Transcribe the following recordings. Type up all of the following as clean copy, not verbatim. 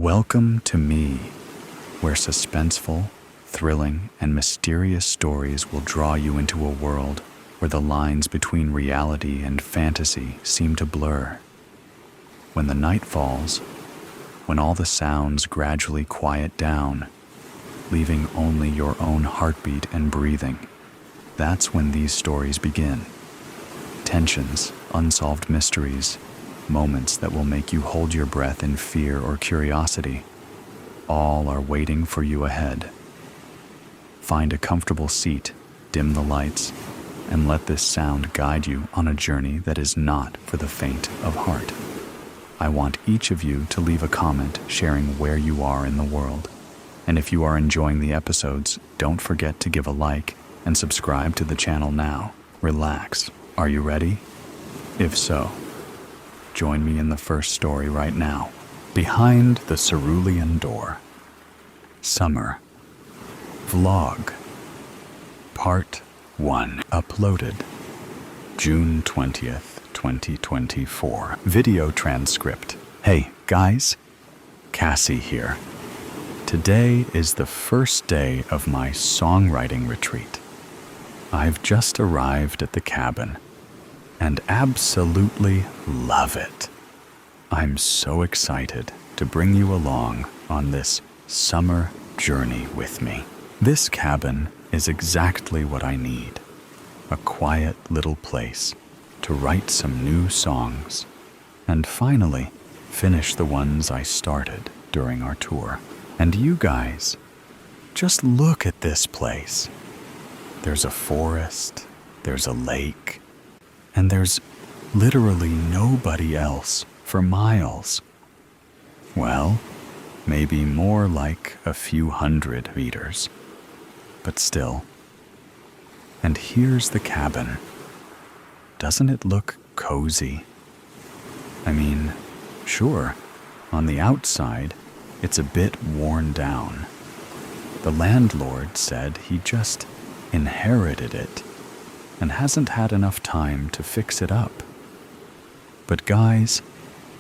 Welcome to me, where suspenseful, thrilling, and mysterious stories will draw you into a world where the lines between reality and fantasy seem to blur. When the night falls, when all the sounds gradually quiet down, leaving only your own heartbeat and breathing, that's when these stories begin. Tensions, unsolved mysteries, moments that will make you hold your breath in fear or curiosity, all are waiting for you ahead. Find a comfortable seat, dim the lights, and let this sound guide you on a journey that is not for the faint of heart. I want each of you to leave a comment sharing where you are in the world. And if you are enjoying the episodes, don't forget to give a like and subscribe to the channel now. Relax. Are you ready? If so, join me in the first story right now. Behind the Cerulean Door. Summer. Vlog. Part 1. Uploaded June 20th, 2024. Video transcript. Hey, guys. Cassie here. Today is the first day of my songwriting retreat. I've just arrived at the cabin and absolutely love it. I'm so excited to bring you along on this summer journey with me. This cabin is exactly what I need. A quiet little place to write some new songs and finally finish the ones I started during our tour. And you guys, just look at this place. There's a forest, there's a lake, and there's literally nobody else for miles. Well, maybe more like a few hundred meters, but still. And here's the cabin. Doesn't it look cozy? I mean, sure, on the outside, it's a bit worn down. The landlord said he just inherited it and hasn't had enough time to fix it up. But guys,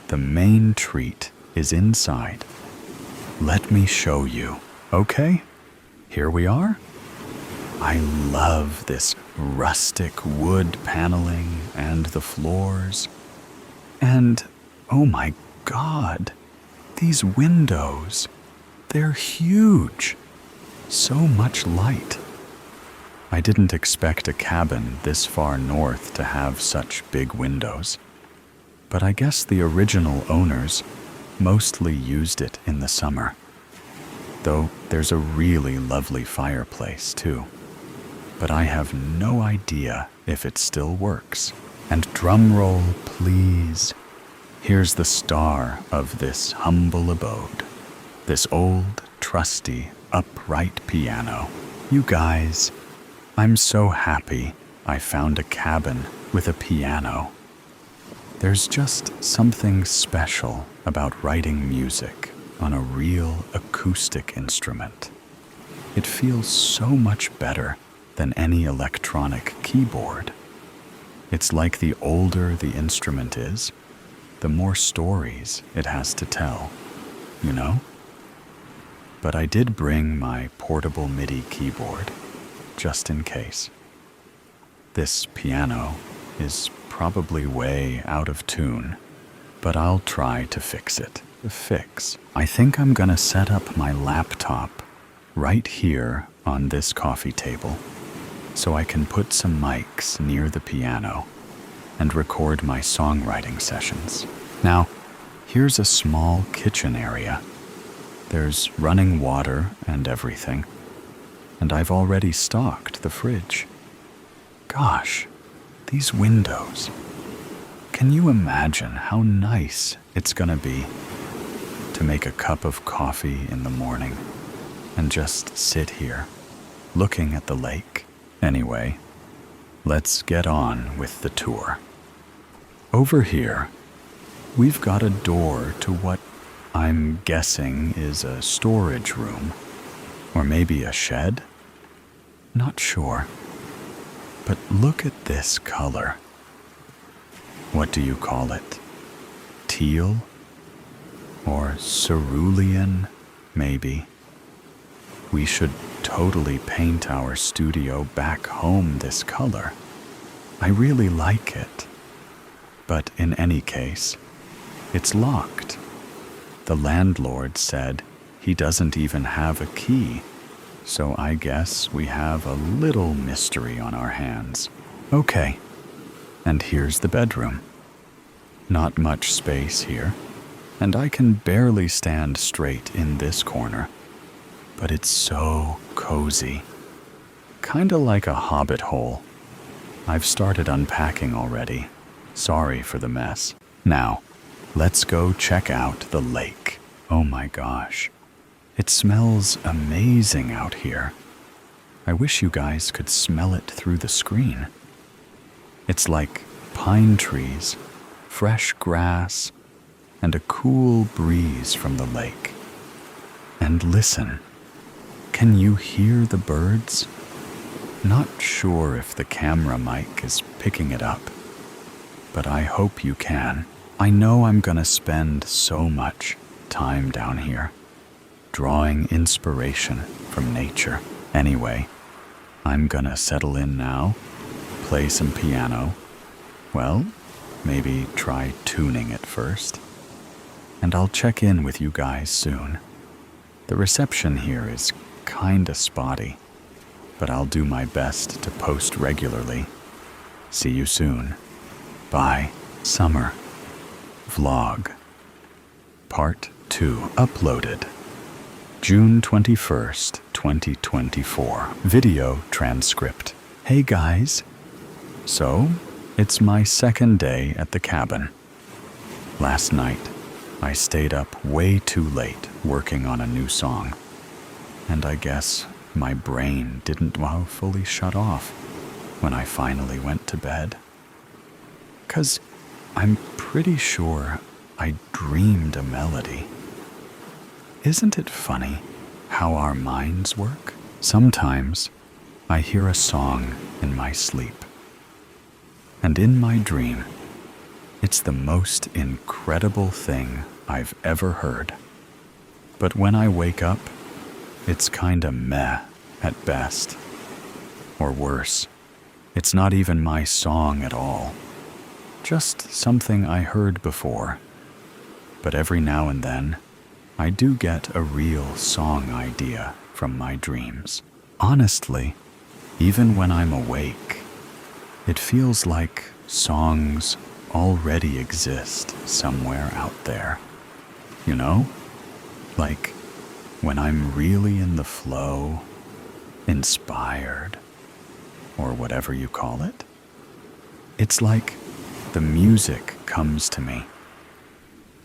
the main treat is inside. Let me show you, okay? Here we are. I love this rustic wood paneling and the floors. And, oh my God, these windows, they're huge. So much light. I didn't expect a cabin this far north to have such big windows, but I guess the original owners mostly used it in the summer. Though there's a really lovely fireplace too, but I have no idea if it still works. And drum roll, please. Here's the star of this humble abode, this old, trusty, upright piano. You guys, I'm so happy I found a cabin with a piano. There's just something special about writing music on a real acoustic instrument. It feels so much better than any electronic keyboard. It's like the older the instrument is, the more stories it has to tell, you know? But I did bring my portable MIDI keyboard, just in case. This piano is probably way out of tune, but I'll try to fix it. I think I'm gonna set up my laptop right here on this coffee table so I can put some mics near the piano and record my songwriting sessions. Now, here's a small kitchen area. There's running water and everything, and I've already stocked the fridge. Gosh, these windows. Can you imagine how nice it's gonna be to make a cup of coffee in the morning and just sit here, looking at the lake? Anyway, let's get on with the tour. Over here, we've got a door to what I'm guessing is a storage room, or maybe a shed? Not sure. But look at this color. What do you call it? Teal? Or cerulean, maybe. We should totally paint our studio back home this color. I really like it. But in any case, it's locked. The landlord said he doesn't even have a key, so I guess we have a little mystery on our hands. Okay, and here's the bedroom. Not much space here, and I can barely stand straight in this corner, but it's so cozy. Kinda like a hobbit hole. I've started unpacking already. Sorry for the mess. Now, let's go check out the lake. Oh my gosh. It smells amazing out here. I wish you guys could smell it through the screen. It's like pine trees, fresh grass, and a cool breeze from the lake. And listen, can you hear the birds? Not sure if the camera mic is picking it up, but I hope you can. I know I'm gonna spend so much time down here, drawing inspiration from nature. Anyway, I'm gonna settle in now, play some piano, well, maybe try tuning it first, and I'll check in with you guys soon. The reception here is kinda spotty, but I'll do my best to post regularly. See you soon. Bye. Summer Vlog Part 2 uploaded June 21st, 2024. Video transcript. Hey guys. So, it's my second day at the cabin. Last night, I stayed up way too late working on a new song. And I guess my brain didn't fully shut off when I finally went to bed. 'Cause I'm pretty sure I dreamed a melody. Isn't it funny how our minds work? Sometimes I hear a song in my sleep. And in my dream, it's the most incredible thing I've ever heard. But when I wake up, it's kinda meh at best. Or worse, it's not even my song at all. Just something I heard before. But every now and then, I do get a real song idea from my dreams. Honestly, even when I'm awake, it feels like songs already exist somewhere out there. You know? Like when I'm really in the flow, inspired, or whatever you call it. It's like the music comes to me,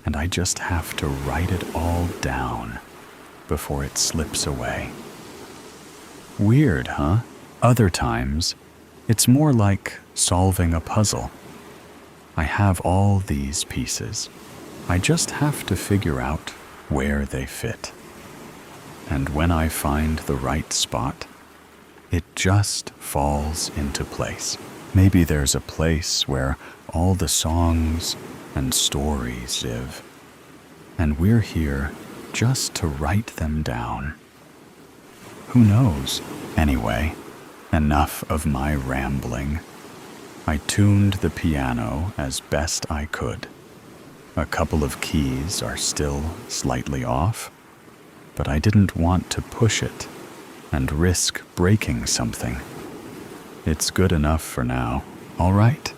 and I just have to write it all down before it slips away. Weird, huh? Other times, it's more like solving a puzzle. I have all these pieces. I just have to figure out where they fit. And when I find the right spot, it just falls into place. Maybe there's a place where all the songs and stories live, and we're here just to write them down. Who knows? Anyway, enough of my rambling. I tuned the piano as best I could. A couple of keys are still slightly off, but I didn't want to push it and risk breaking something. It's good enough for now. All right,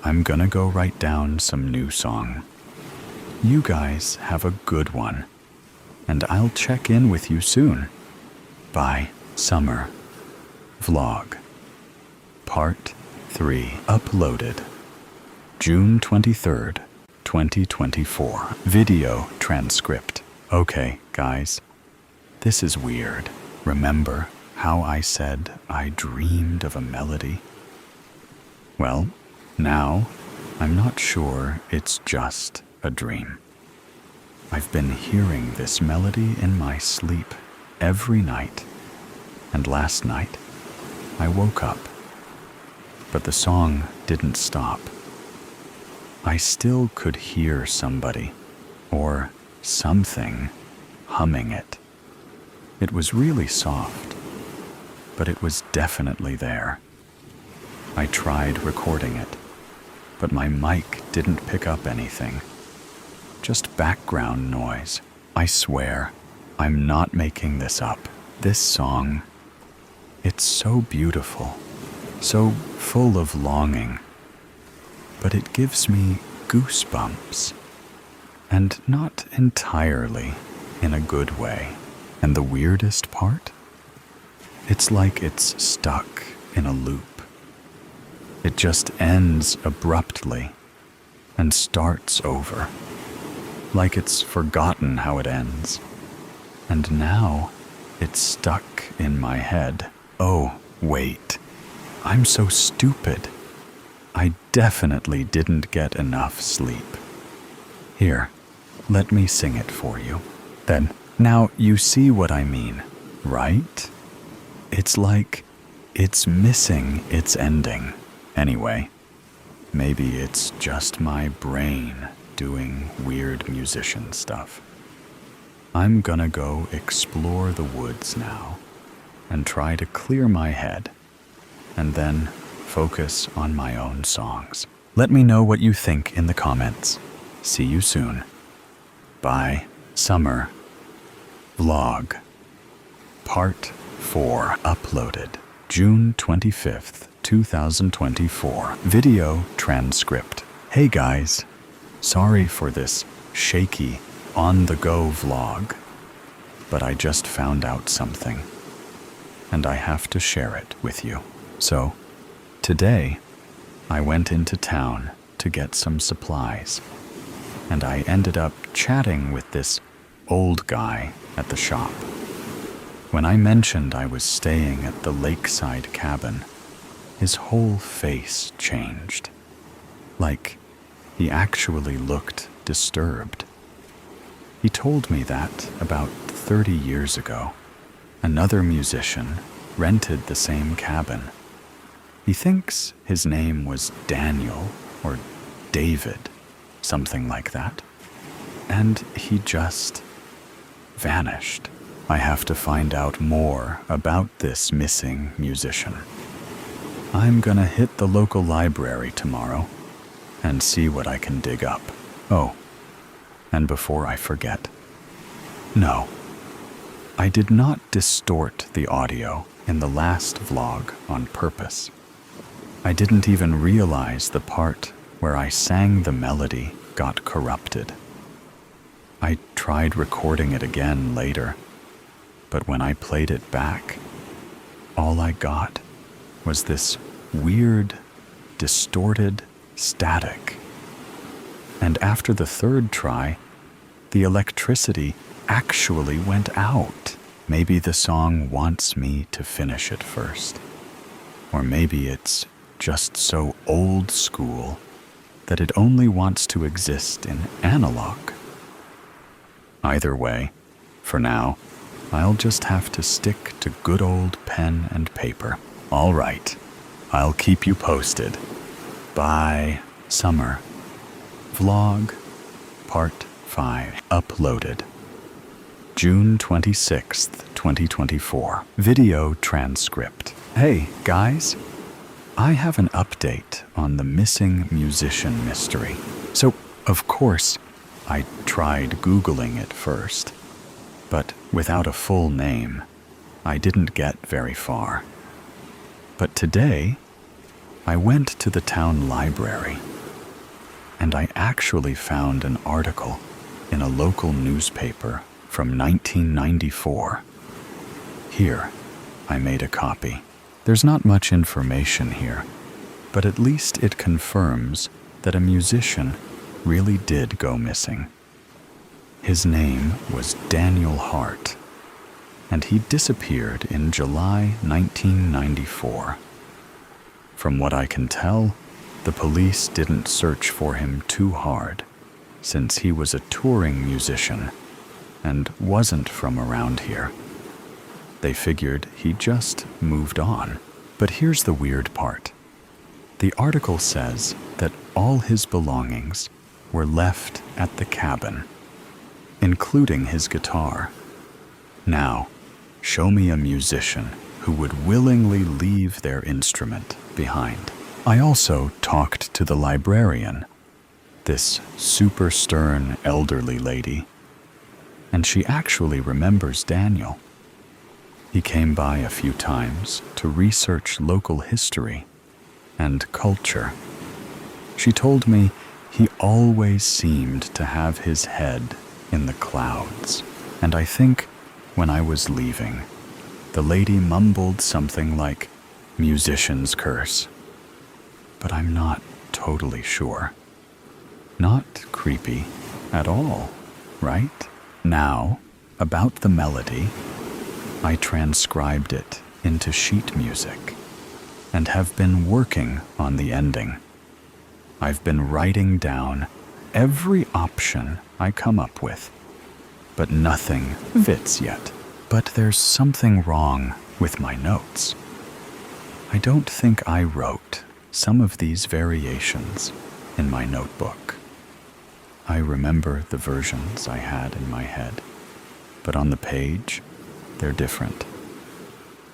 I'm gonna go write down some new song. You guys have a good one, and I'll check in with you soon. Bye. Summer Vlog Part 3 uploaded June 23rd, 2024. Video transcript. Okay, guys, this is weird. Remember how I said I dreamed of a melody? Well, now I'm not sure it's just a dream. I've been hearing this melody in my sleep every night, and last night I woke up, but the song didn't stop. I still could hear somebody, or something humming it. It was really soft, but it was definitely there. I tried recording it, but my mic didn't pick up anything. Just background noise. I swear, I'm not making this up. This song, it's so beautiful, so full of longing, but it gives me goosebumps, and not entirely in a good way. And the weirdest part? It's like it's stuck in a loop. It just ends abruptly and starts over, like it's forgotten how it ends. And now it's stuck in my head. Oh, wait. I'm so stupid. I definitely didn't get enough sleep. Here, let me sing it for you. Then, now you see what I mean, right? It's like it's missing its ending. Anyway, maybe it's just my brain doing weird musician stuff. I'm gonna go explore the woods now and try to clear my head and then focus on my own songs. Let me know what you think in the comments. See you soon. Bye. Summer Vlog Part 4 uploaded June 25th, 2024. Video transcript. Hey guys, sorry for this shaky on-the-go vlog, but I just found out something, and I have to share it with you. So, today, I went into town to get some supplies, and I ended up chatting with this old guy at the shop. When I mentioned I was staying at the lakeside cabin, his whole face changed. Like, he actually looked disturbed. He told me that about 30 years ago, another musician rented the same cabin. He thinks his name was Daniel or David, something like that. And he just vanished. I have to find out more about this missing musician. I'm gonna hit the local library tomorrow and see what I can dig up. Oh, and before I forget, no, I did not distort the audio in the last vlog on purpose. I didn't even realize the part where I sang the melody got corrupted. I tried recording it again later, but when I played it back, all I got was this weird, distorted static. And after the third try, the electricity actually went out. Maybe the song wants me to finish it first. Or maybe it's just so old school that it only wants to exist in analog. Either way, for now, I'll just have to stick to good old pen and paper. All right, I'll keep you posted. Bye. Summer Vlog Part 5 uploaded June 26th, 2024. Video transcript. Hey, guys. I have an update on the missing musician mystery. So, of course, I tried Googling it first, but without a full name, I didn't get very far. But today, I went to the town library, and I actually found an article in a local newspaper from 1994. Here, I made a copy. There's not much information here, but at least it confirms that a musician really did go missing. His name was Daniel Hart, and he disappeared in July 1994. From what I can tell, the police didn't search for him too hard, since he was a touring musician and wasn't from around here. They figured he just moved on. But here's the weird part. The article says that all his belongings were left at the cabin. including his guitar. Now, show me a musician who would willingly leave their instrument behind. I also talked to the librarian, this super stern elderly lady, and she actually remembers Daniel. He came by a few times to research local history and culture. She told me he always seemed to have his head in the clouds, and I think when I was leaving, the lady mumbled something like musician's curse, but I'm not totally sure. Not creepy at all, right? Now, about the melody, I transcribed it into sheet music and have been working on the ending. I've been writing down every option I come up with, but nothing fits yet. But there's something wrong with my notes. I don't think I wrote some of these variations in my notebook. I remember the versions I had in my head, but on the page, they're different.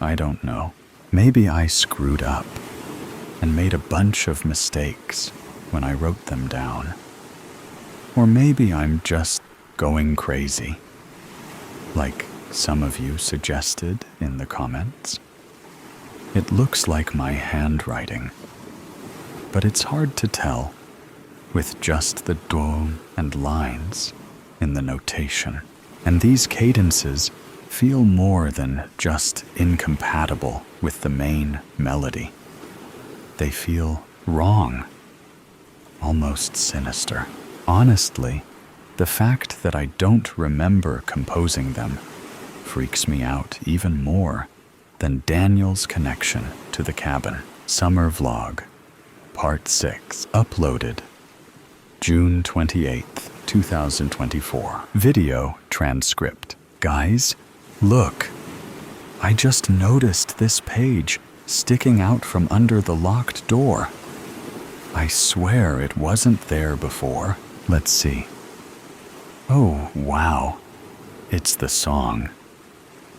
I don't know. Maybe I screwed up and made a bunch of mistakes when I wrote them down. Or maybe I'm just going crazy, like some of you suggested in the comments. It looks like my handwriting, but it's hard to tell with just the do and lines in the notation. And these cadences feel more than just incompatible with the main melody. They feel wrong, almost sinister. Honestly, the fact that I don't remember composing them freaks me out even more than Daniel's connection to the cabin. Summer Vlog, Part 6, uploaded June 28th, 2024. Video transcript. Guys, look. I just noticed this page sticking out from under the locked door. I swear it wasn't there before. Let's see. Oh, wow. It's the song.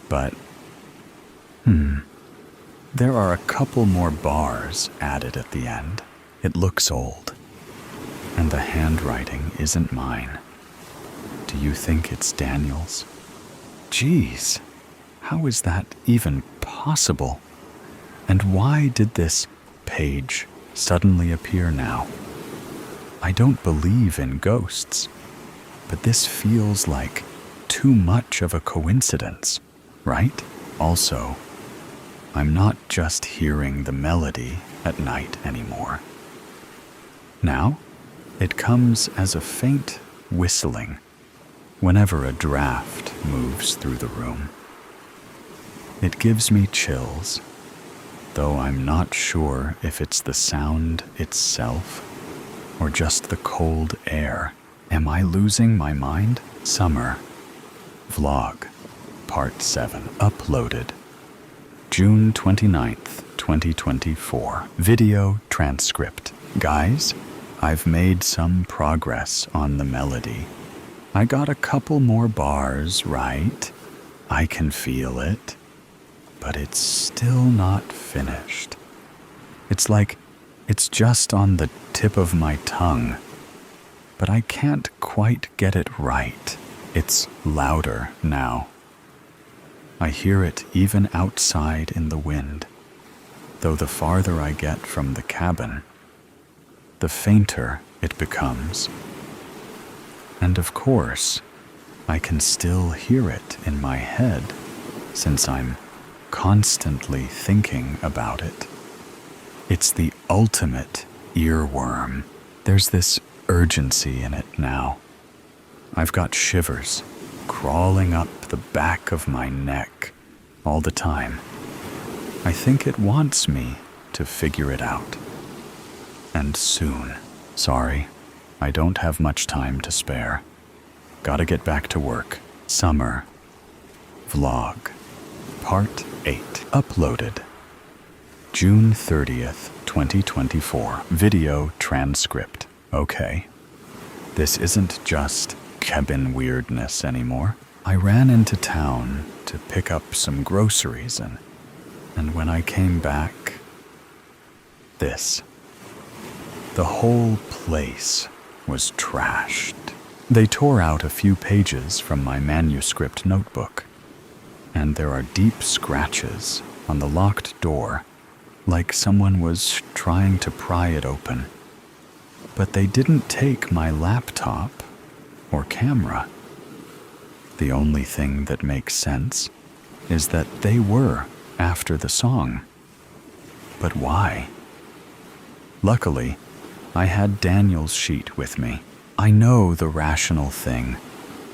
But, there are a couple more bars added at the end. It looks old. And the handwriting isn't mine. Do you think it's Daniel's? Geez, how is that even possible? And why did this page suddenly appear now? I don't believe in ghosts, but this feels like too much of a coincidence, right? Also, I'm not just hearing the melody at night anymore. Now, it comes as a faint whistling whenever a draft moves through the room. It gives me chills, though I'm not sure if it's the sound itself or just the cold air. Am I losing my mind? Summer Vlog, Part 7, uploaded June 29th, 2024. Video transcript. Guys, I've made some progress on the melody. I got a couple more bars right. I can feel it, but it's still not finished. It's like it's just on the tip of my tongue, but I can't quite get it right. It's louder now. I hear it even outside in the wind, though the farther I get from the cabin, the fainter it becomes. And of course, I can still hear it in my head, since I'm constantly thinking about it. It's the ultimate earworm. There's this urgency in it now. I've got shivers crawling up the back of my neck all the time. I think it wants me to figure it out. And soon. Sorry, I don't have much time to spare. Gotta get back to work. Summer Vlog, Part 8, uploaded June 30th, 2024. Video transcript. Okay, this isn't just cabin weirdness anymore. I ran into town to pick up some groceries and when I came back, this. The whole place was trashed. They tore out a few pages from my manuscript notebook, and there are deep scratches on the locked door, like someone was trying to pry it open. But they didn't take my laptop or camera. The only thing that makes sense is that they were after the song. But why? Luckily, I had Daniel's sheet with me. I know the rational thing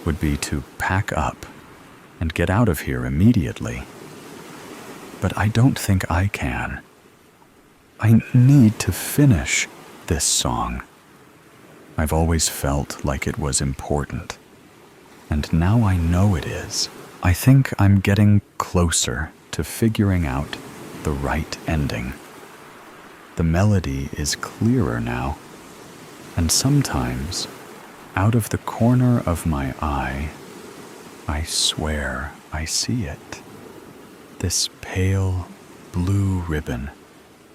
would be to pack up and get out of here immediately. But I don't think I can. I need to finish this song. I've always felt like it was important, and now I know it is. I think I'm getting closer to figuring out the right ending. The melody is clearer now, and sometimes, out of the corner of my eye, I swear I see it. This pale blue ribbon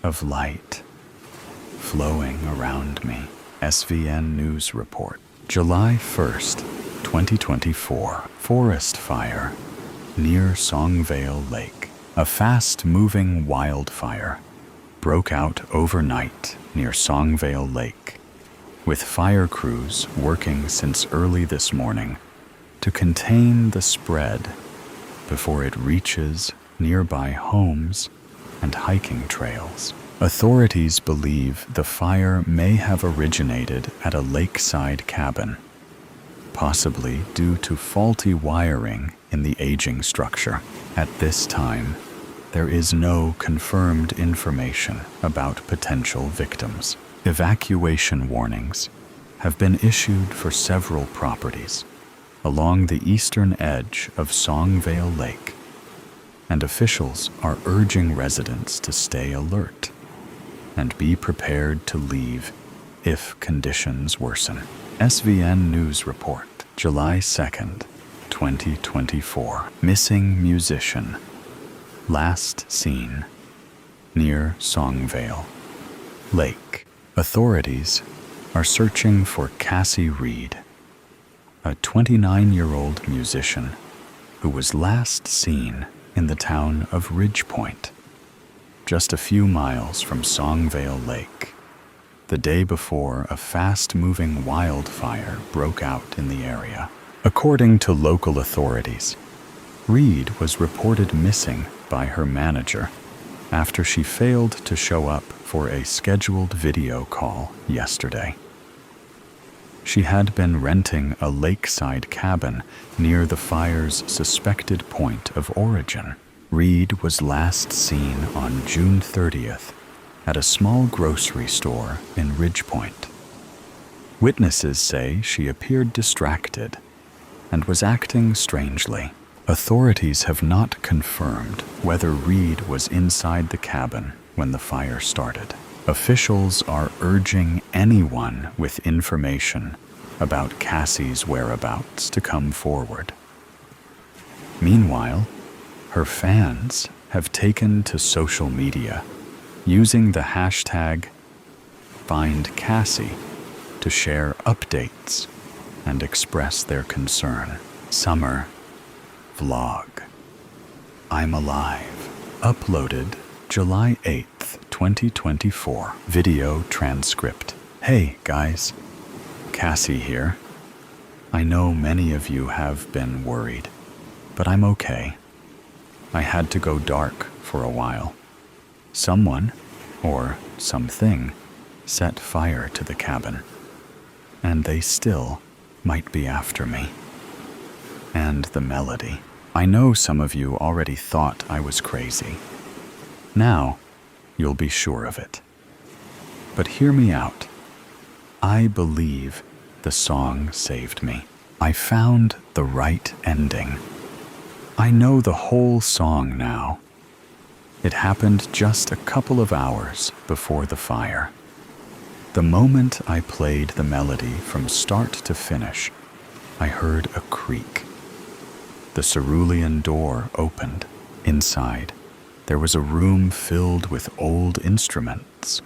of light flowing around me. SVN News Report. July 1st, 2024. Forest fire near Songvale Lake. A fast-moving wildfire broke out overnight near Songvale Lake, with fire crews working since early this morning to contain the spread before it reaches nearby homes and hiking trails. Authorities believe the fire may have originated at a lakeside cabin, possibly due to faulty wiring in the aging structure. At this time, there is no confirmed information about potential victims. Evacuation warnings have been issued for several properties along the eastern edge of Songvale Lake, and officials are urging residents to stay alert and be prepared to leave if conditions worsen. SVN News Report, July 2nd, 2024. Missing musician. Last seen near Songvale Lake. Authorities are searching for Cassie Reed, a 29-year-old musician who was last seen in the town of Ridgepoint, just a few miles from Songvale Lake, the day before a fast-moving wildfire broke out in the area. According to local authorities, Reed was reported missing by her manager after she failed to show up for a scheduled video call yesterday. She had been renting a lakeside cabin near the fire's suspected point of origin. Reed was last seen on June 30th at a small grocery store in Ridgepoint. Witnesses say she appeared distracted and was acting strangely. Authorities have not confirmed whether Reed was inside the cabin when the fire started. Officials are urging anyone with information about Cassie's whereabouts to come forward. Meanwhile, her fans have taken to social media, using the hashtag #FindCassie to share updates and express their concern. Summer vlog. I'm alive. Uploaded July 8th, 2024. Video transcript. Hey guys, Cassie here. I know many of you have been worried, but I'm okay. I had to go dark for a while. Someone, or something, set fire to the cabin, and they still might be after me. And the melody. I know some of you already thought I was crazy. Now, you'll be sure of it. But hear me out. I believe the song saved me. I found the right ending. I know the whole song now. It happened just a couple of hours before the fire. The moment I played the melody from start to finish, I heard a creak. The cerulean door opened. Inside, there was a room filled with old instruments,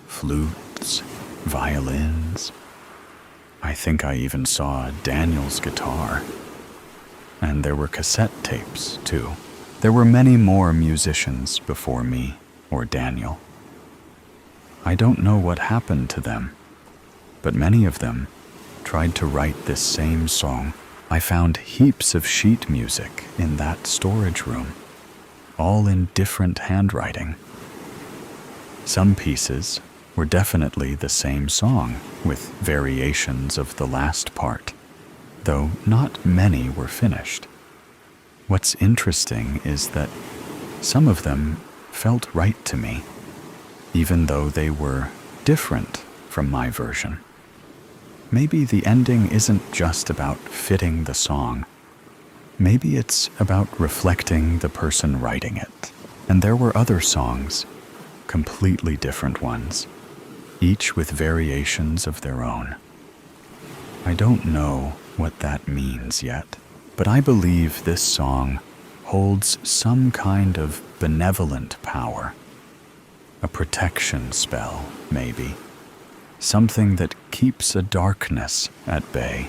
flutes, violins. I think I even saw Daniel's guitar. And there were cassette tapes, too. There were many more musicians before me or Daniel. I don't know what happened to them, but many of them tried to write this same song. I found heaps of sheet music in that storage room, all in different handwriting. Some pieces were definitely the same song, with variations of the last part, though not many were finished. What's interesting is that some of them felt right to me, even though they were different from my version. Maybe the ending isn't just about fitting the song. Maybe it's about reflecting the person writing it. And there were other songs, completely different ones, each with variations of their own. I don't know what that means yet, but I believe this song holds some kind of benevolent power. A protection spell, maybe. Something that keeps a darkness at bay.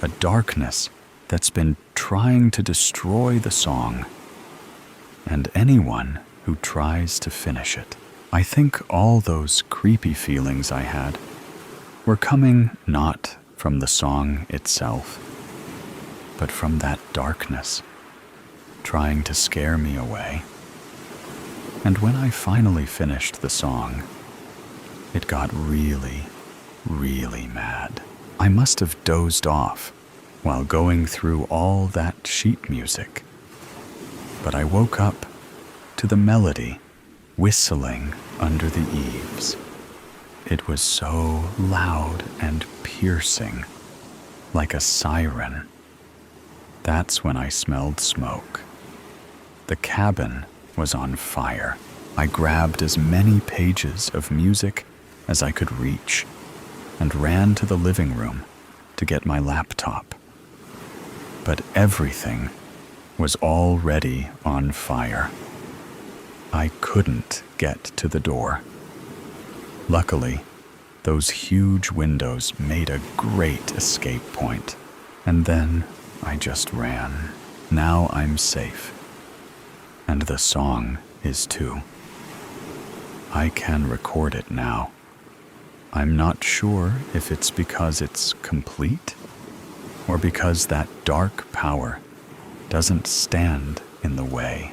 A darkness that's been trying to destroy the song. And anyone who tries to finish it. I think all those creepy feelings I had were coming not from the song itself, but from that darkness, trying to scare me away. And when I finally finished the song, it got really, really mad. I must have dozed off while going through all that sheet music. But I woke up to the melody whistling under the eaves. It was so loud and piercing, like a siren. That's when I smelled smoke. The cabin was on fire. I grabbed as many pages of music as I could reach and ran to the living room to get my laptop. But everything was already on fire. I couldn't get to the door. Luckily, those huge windows made a great escape point, and then I just ran. Now I'm safe. And the song is too. I can record it now. I'm not sure if it's because it's complete or because that dark power doesn't stand in the way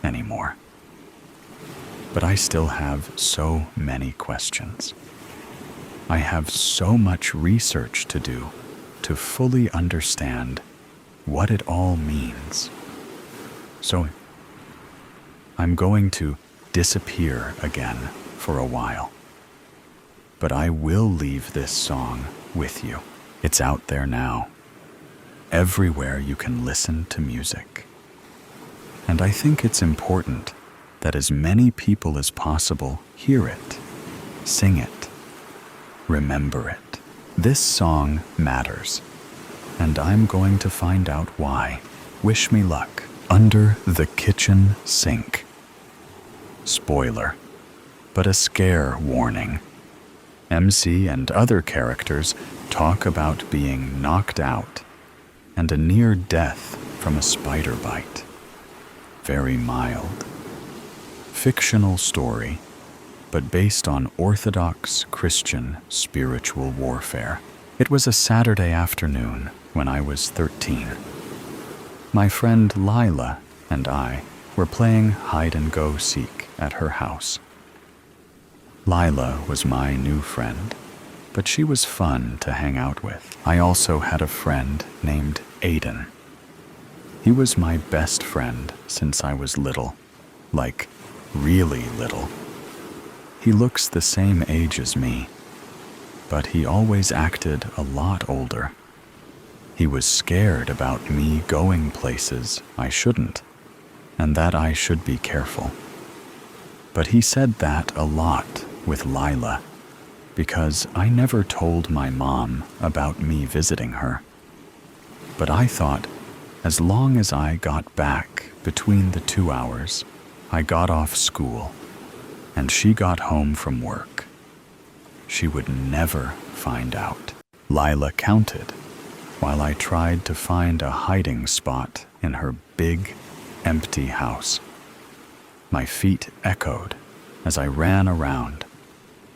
anymore. But I still have so many questions. I have so much research to do to fully understand what it all means. So I'm going to disappear again for a while. But I will leave this song with you. It's out there now, everywhere you can listen to music. And I think it's important that as many people as possible hear it, sing it, remember it. This song matters, and I'm going to find out why. Wish me luck. Under the kitchen sink. Spoiler, but a scare warning. MC and other characters talk about being knocked out and a near death from a spider bite. Very mild. Fictional story, but based on Orthodox Christian spiritual warfare. It was a Saturday afternoon when I was 13. My friend Lila and I were playing hide-and-go-seek at her house. Lila was my new friend, but she was fun to hang out with. I also had a friend named Aiden. He was my best friend since I was little, like really little. He looks the same age as me, but he always acted a lot older. He was scared about me going places I shouldn't, and that I should be careful. But he said that a lot with Lila, because I never told my mom about me visiting her. But I thought, as long as I got back between the 2 hours, I got off school, and she got home from work, she would never find out. Lila counted, while I tried to find a hiding spot in her big, empty house. My feet echoed as I ran around,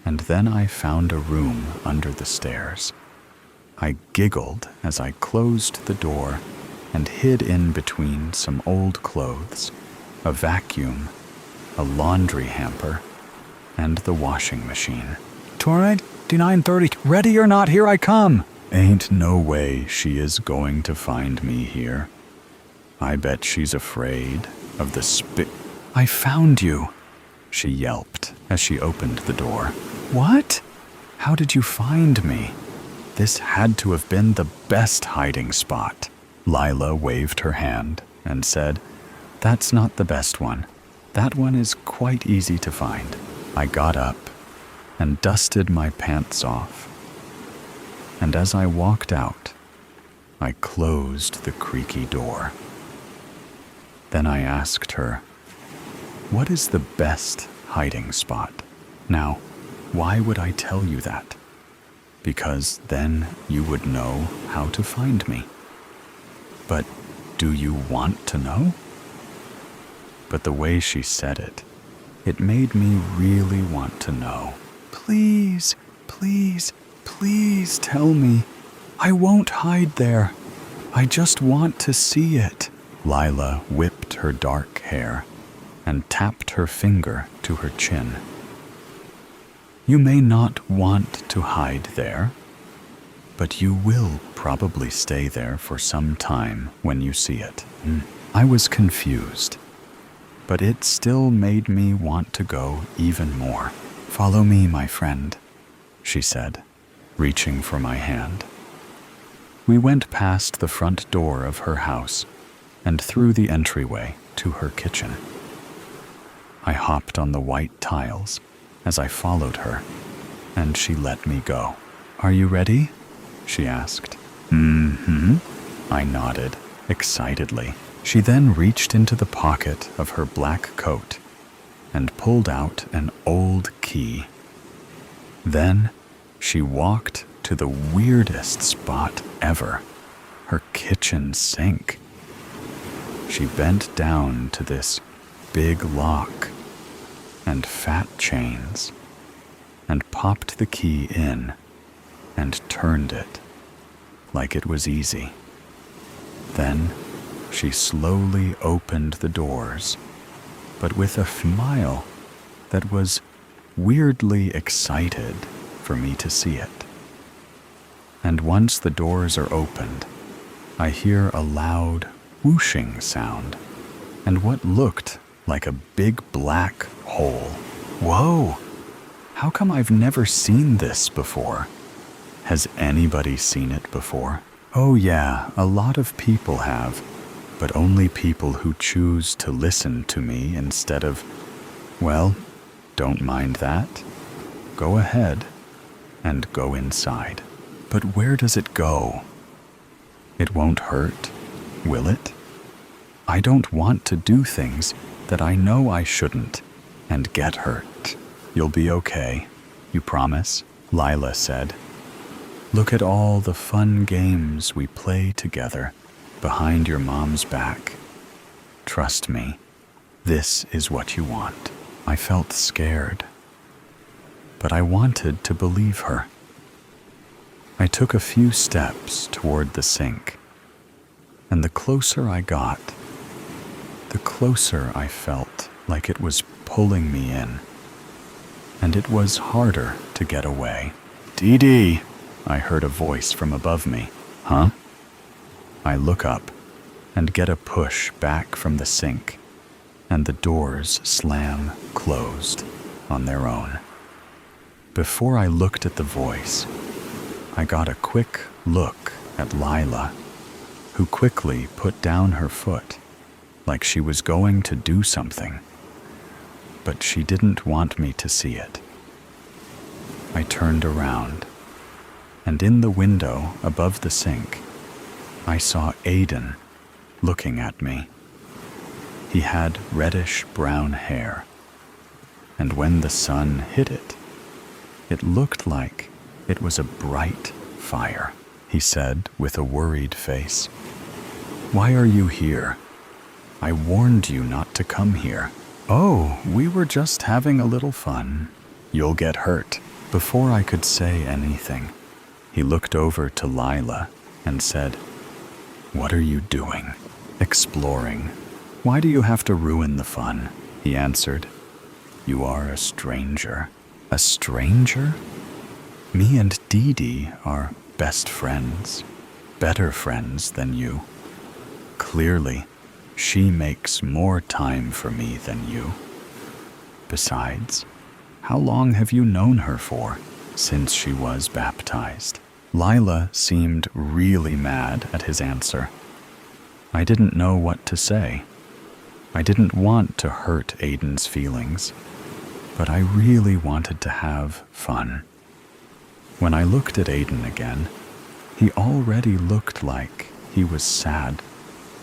and then I found a room under the stairs. I giggled as I closed the door and hid in between some old clothes, a vacuum, a laundry hamper, and the washing machine. "Torrid, D930, ready or not, here I come!" Ain't no way she is going to find me here. I bet she's afraid of the I found you, she yelped as she opened the door. What? How did you find me? This had to have been the best hiding spot. Lila waved her hand and said, "That's not the best one. That one is quite easy to find." I got up and dusted my pants off. And as I walked out, I closed the creaky door. Then I asked her, "What is the best hiding spot?" Now, why would I tell you that? Because then you would know how to find me. But do you want to know? But the way she said it, it made me really want to know. "Please, please, please tell me. I won't hide there. I just want to see it." Lila whipped her dark hair and tapped her finger to her chin. "You may not want to hide there, but you will probably stay there for some time when you see it." I was confused, but it still made me want to go even more. "Follow me, my friend," she said, reaching for my hand. We went past the front door of her house and through the entryway to her kitchen. I hopped on the white tiles as I followed her, and she let me go. "Are you ready?" she asked. "Mm-hmm," I nodded excitedly. She then reached into the pocket of her black coat and pulled out an old key. Then she walked to the weirdest spot ever, her kitchen sink. She bent down to this big lock and fat chains and popped the key in and turned it like it was easy. Then she slowly opened the doors, but with a smile that was weirdly excited for me to see it. And once the doors are opened, I hear a loud whooshing sound and what looked like a big black hole. Whoa! How come I've never seen this before? Has anybody seen it before? Oh yeah, a lot of people have, but only people who choose to listen to me instead of, well, don't mind that. Go ahead and go inside. But where does it go? It won't hurt, will it? I don't want to do things that I know I shouldn't and get hurt. "You'll be okay, you promise?" Lila said. "Look at all the fun games we play together behind your mom's back. Trust me, this is what you want." I felt scared, but I wanted to believe her. I took a few steps toward the sink, and the closer I got, the closer I felt like it was pulling me in, and it was harder to get away. "Dee Dee," I heard a voice from above me. "Huh?" I look up and get a push back from the sink, and the doors slam closed on their own. Before I looked at the voice, I got a quick look at Lila, who quickly put down her foot like she was going to do something, but she didn't want me to see it. I turned around, and in the window above the sink, I saw Aiden looking at me. He had reddish-brown hair, and when the sun hit it, it looked like it was a bright fire. He said with a worried face, "Why are you here? I warned you not to come here." "Oh, we were just having a little fun. You'll get hurt." Before I could say anything, he looked over to Lila and said, "What are you doing?" "Exploring." "Why do you have to ruin the fun?" He answered. "You are a stranger." "A stranger?" "Me and Dee Dee are best friends, better friends than you. Clearly, she makes more time for me than you. Besides, how long have you known her for?" "Since she was baptized." Lila seemed really mad at his answer. I didn't know what to say. I didn't want to hurt Aiden's feelings, but I really wanted to have fun. When I looked at Aiden again, he already looked like he was sad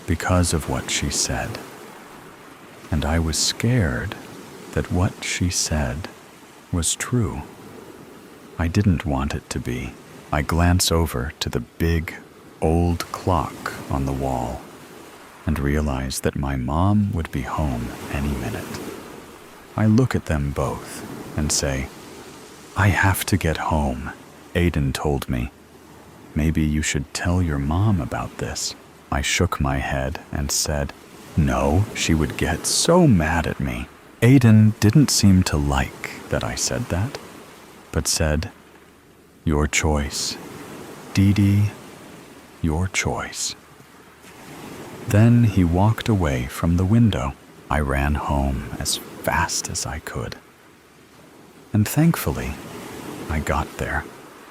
because of what she said. And I was scared that what she said was true. I didn't want it to be. I glance over to the big, old clock on the wall and realize that my mom would be home any minute. I look at them both and say, "I have to get home." Aiden told me, "Maybe you should tell your mom about this." I shook my head and said, "No, she would get so mad at me." Aiden didn't seem to like that I said that, but said, "Your choice, Dee Dee, your choice." Then he walked away from the window. I ran home as fast as I could. And thankfully, I got there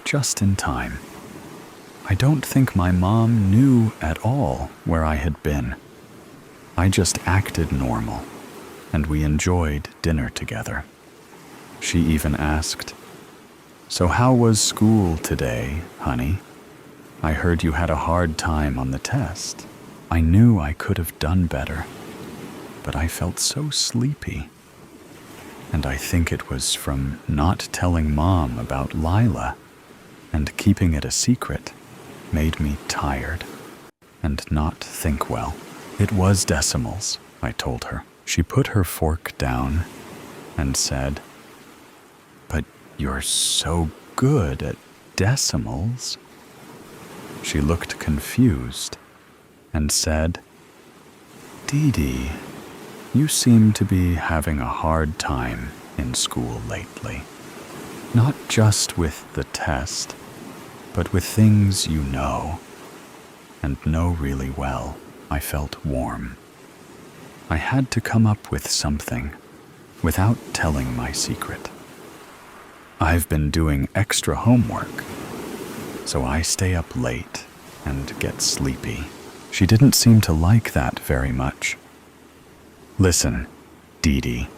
just in time. I don't think my mom knew at all where I had been. I just acted normal, and we enjoyed dinner together. She even asked, "So how was school today, honey? I heard you had a hard time on the test." I knew I could have done better, but I felt so sleepy. And I think it was from not telling Mom about Lila and keeping it a secret made me tired and not think well. "It was decimals," I told her. She put her fork down and said, "But you're so good at decimals." She looked confused and said, "Dee Dee, you seem to be having a hard time in school lately. Not just with the test, but with things you know, and know really well." I felt warm. I had to come up with something without telling my secret. "I've been doing extra homework, so I stay up late and get sleepy." She didn't seem to like that very much. "Listen, Dee Dee,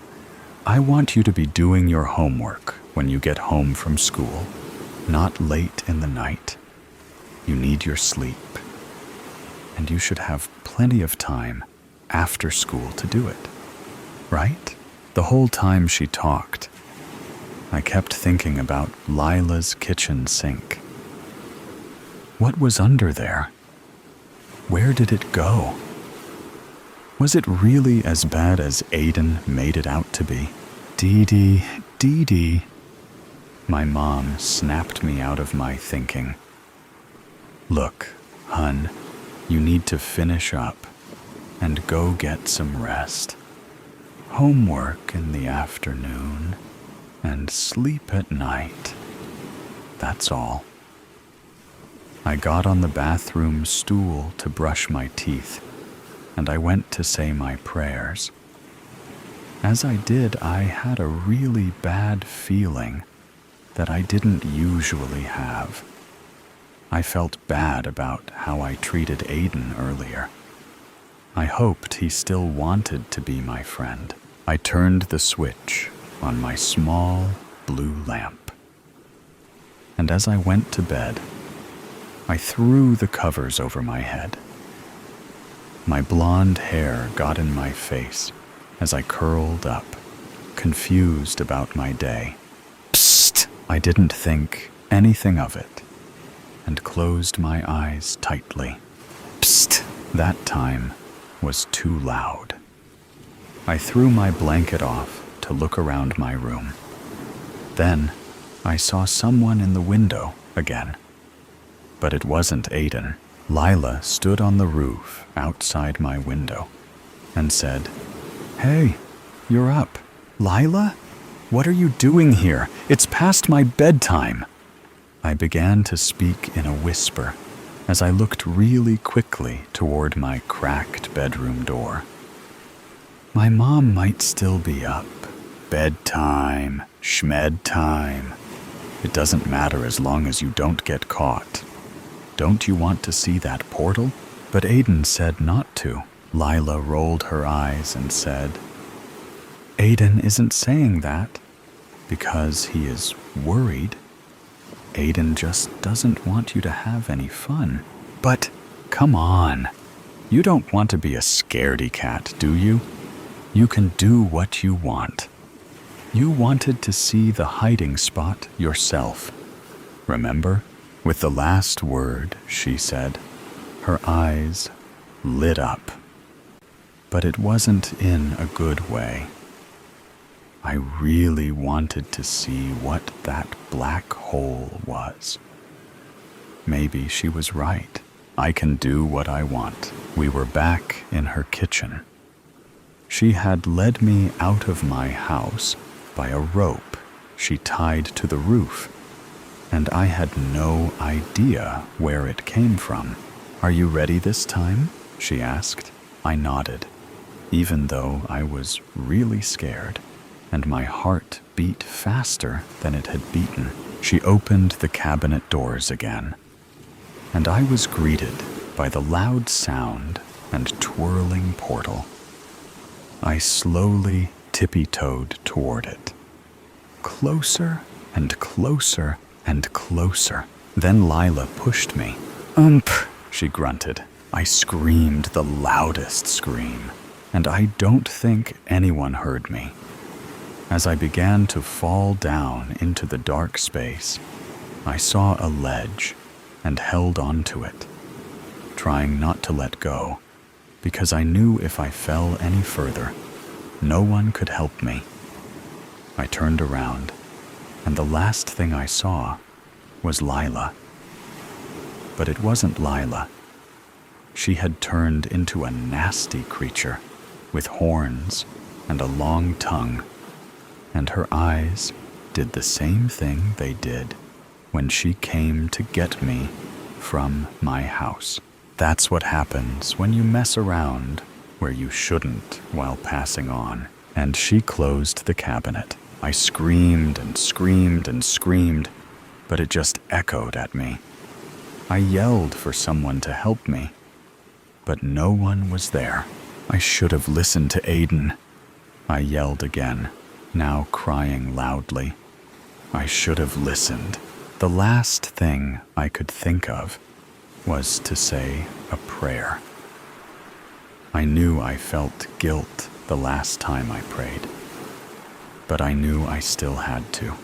I want you to be doing your homework when you get home from school, not late in the night. You need your sleep, and you should have plenty of time after school to do it, right?" The whole time she talked, I kept thinking about Lila's kitchen sink. What was under there? Where did it go? Was it really as bad as Aiden made it out to be? "Dee Dee, Dee Dee." My mom snapped me out of my thinking. "Look, hun, you need to finish up and go get some rest. Homework in the afternoon and sleep at night. That's all." I got on the bathroom stool to brush my teeth, and I went to say my prayers. As I did, I had a really bad feeling that I didn't usually have. I felt bad about how I treated Aiden earlier. I hoped he still wanted to be my friend. I turned the switch on my small blue lamp. And as I went to bed, I threw the covers over my head. My blonde hair got in my face as I curled up, confused about my day. Psst! I didn't think anything of it and closed my eyes tightly. Psst! That time was too loud. I threw my blanket off to look around my room. Then I saw someone in the window again. But it wasn't Aiden. Lila stood on the roof outside my window and said, "Hey, you're up." "Lila? What are you doing here? It's past my bedtime." I began to speak in a whisper as I looked really quickly toward my cracked bedroom door. "My mom might still be up. Bedtime, schmed time. It doesn't matter as long as you don't get caught. Don't you want to see that portal?" But Aiden said not to. Lila rolled her eyes and said, "Aiden isn't saying that because he is worried. Aiden just doesn't want you to have any fun." "But come on, you don't want to be a scaredy cat, do you? You can do what you want. You wanted to see the hiding spot yourself. Remember?" With the last word, she said, her eyes lit up. But it wasn't in a good way. I really wanted to see what that black hole was. Maybe she was right. I can do what I want. We were back in her kitchen. She had led me out of my house by a rope she tied to the roof, and I had no idea where it came from. "Are you ready this time?" she asked. I nodded, even though I was really scared, and my heart beat faster than it had beaten. She opened the cabinet doors again, and I was greeted by the loud sound and twirling portal. I slowly tippy-toed toward it. Closer and closer and closer. Then Lila pushed me. She grunted. I screamed the loudest scream, and I don't think anyone heard me. As I began to fall down into the dark space, I saw a ledge and held onto it, trying not to let go, because I knew if I fell any further, no one could help me. I turned around, and the last thing I saw was Lila. But it wasn't Lila. She had turned into a nasty creature with horns and a long tongue, and her eyes did the same thing they did when she came to get me from my house. That's what happens when you mess around where you shouldn't while passing on. And she closed the cabinet. I screamed and screamed and screamed, but it just echoed at me. I yelled for someone to help me, but no one was there. I should have listened to Aiden. I yelled again, now crying loudly. I should have listened. The last thing I could think of was to say a prayer. I knew I felt guilt the last time I prayed, but I knew I still had to.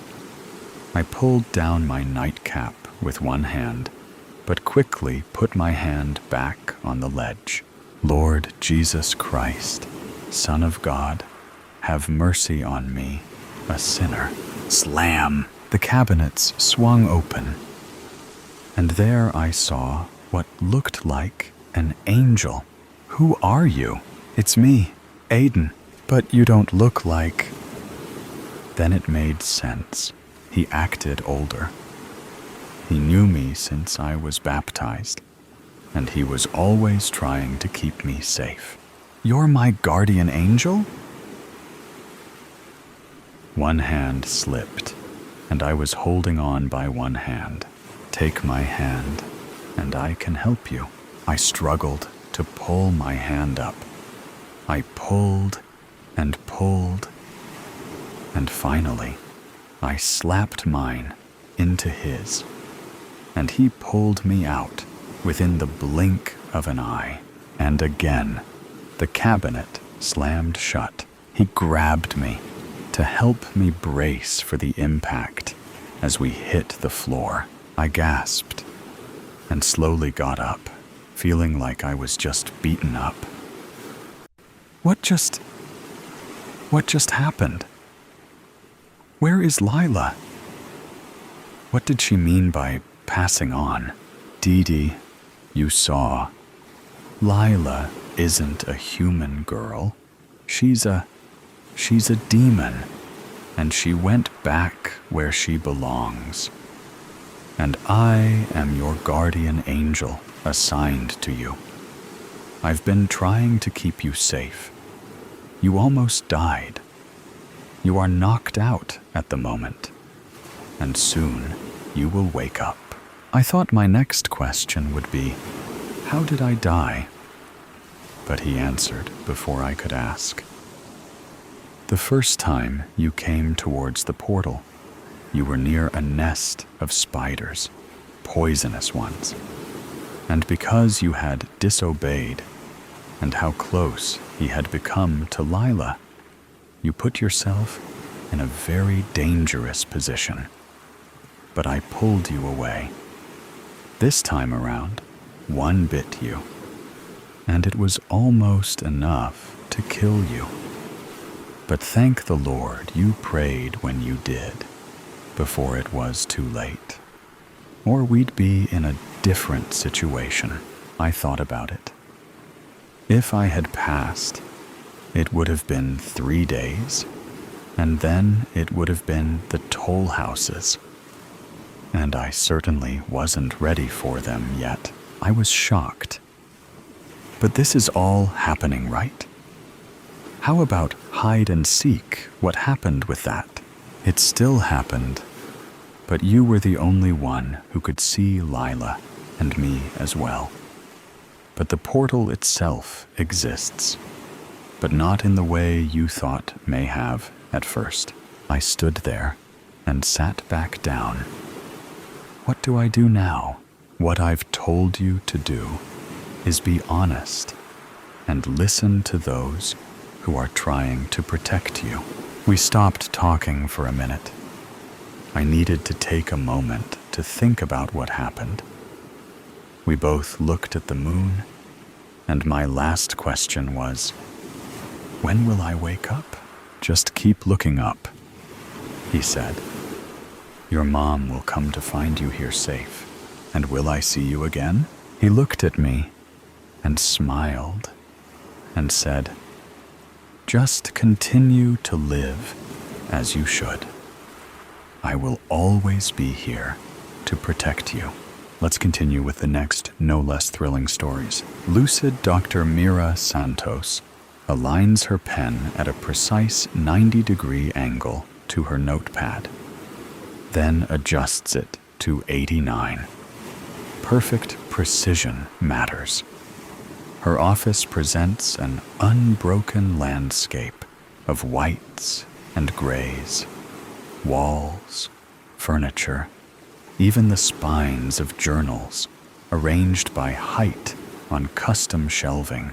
I pulled down my nightcap with one hand, but quickly put my hand back on the ledge. Lord Jesus Christ, Son of God, have mercy on me, a sinner. Slam! The cabinets swung open, and there I saw what looked like an angel. Who are you? It's me, Aiden, but you don't look like... Then it made sense. He acted older. He knew me since I was baptized, and he was always trying to keep me safe. You're my guardian angel? One hand slipped, and I was holding on by one hand. Take my hand, and I can help you. I struggled to pull my hand up. I pulled and pulled, and finally, I slapped mine into his. and he pulled me out within the blink of an eye. And again, the cabinet slammed shut. He grabbed me to help me brace for the impact as we hit the floor. I gasped and slowly got up, feeling like I was just beaten up. What just happened? Where is Lila? What did she mean by passing on? Dee Dee, you saw. Lila isn't a human girl. She's a demon, and she went back where she belongs. And I am your guardian angel assigned to you. I've been trying to keep you safe. You almost died. You are knocked out at the moment, and soon you will wake up. I thought my next question would be, how did I die? But he answered before I could ask. The first time you came towards the portal, you were near a nest of spiders, poisonous ones. And because you had disobeyed, and how close he had become to Lila, you put yourself in a very dangerous position. But I pulled you away. This time around, one bit you, and it was almost enough to kill you. But thank the Lord you prayed when you did, before it was too late. Or we'd be in a different situation. I thought about it. If I had passed, it would have been 3 days, and then it would have been the toll houses. And I certainly wasn't ready for them yet. I was shocked. But this is all happening, right? How about hide and seek? What happened with that? It still happened, but you were the only one who could see Lila and me as well. But the portal itself exists, but not in the way you thought may have at first. I stood there and sat back down. What do I do now? What I've told you to do is be honest and listen to those who are trying to protect you. We stopped talking for a minute. I needed to take a moment to think about what happened. We both looked at the moon, and my last question was, when will I wake up? Just keep looking up, he said. Your mom will come to find you here safe. And will I see you again? He looked at me and smiled and said, just continue to live as you should. I will always be here to protect you. Let's continue with the next no less thrilling stories. Lucid Dr. Mira Santos aligns her pen at a precise 90-degree angle to her notepad, then adjusts it to 89. Perfect precision matters. Her office presents an unbroken landscape of whites and grays, walls, furniture, even the spines of journals arranged by height on custom shelving.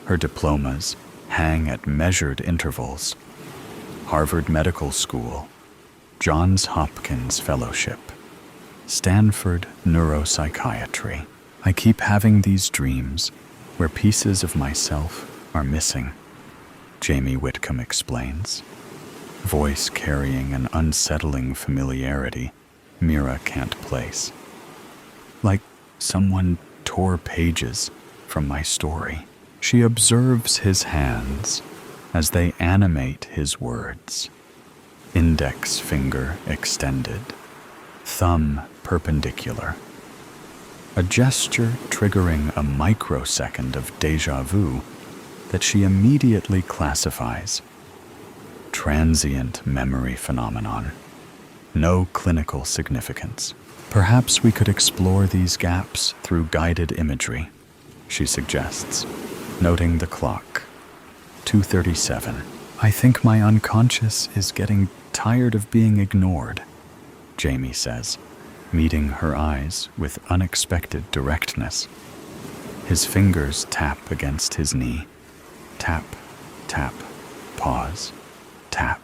Her diplomas hang at measured intervals. Harvard Medical School, Johns Hopkins Fellowship, Stanford Neuropsychiatry. I keep having these dreams where pieces of myself are missing, Jamie Whitcomb explains, voice carrying an unsettling familiarity Mira can't place. Like someone tore pages from my story. She observes his hands as they animate his words. Index finger extended, thumb perpendicular. A gesture triggering a microsecond of déjà vu that she immediately classifies. Transient memory phenomenon. No clinical significance. Perhaps we could explore these gaps through guided imagery, she suggests, noting the clock. 2:37. I think my unconscious is getting tired of being ignored, Jamie says, meeting her eyes with unexpected directness. His fingers tap against his knee. Tap, tap, pause, tap.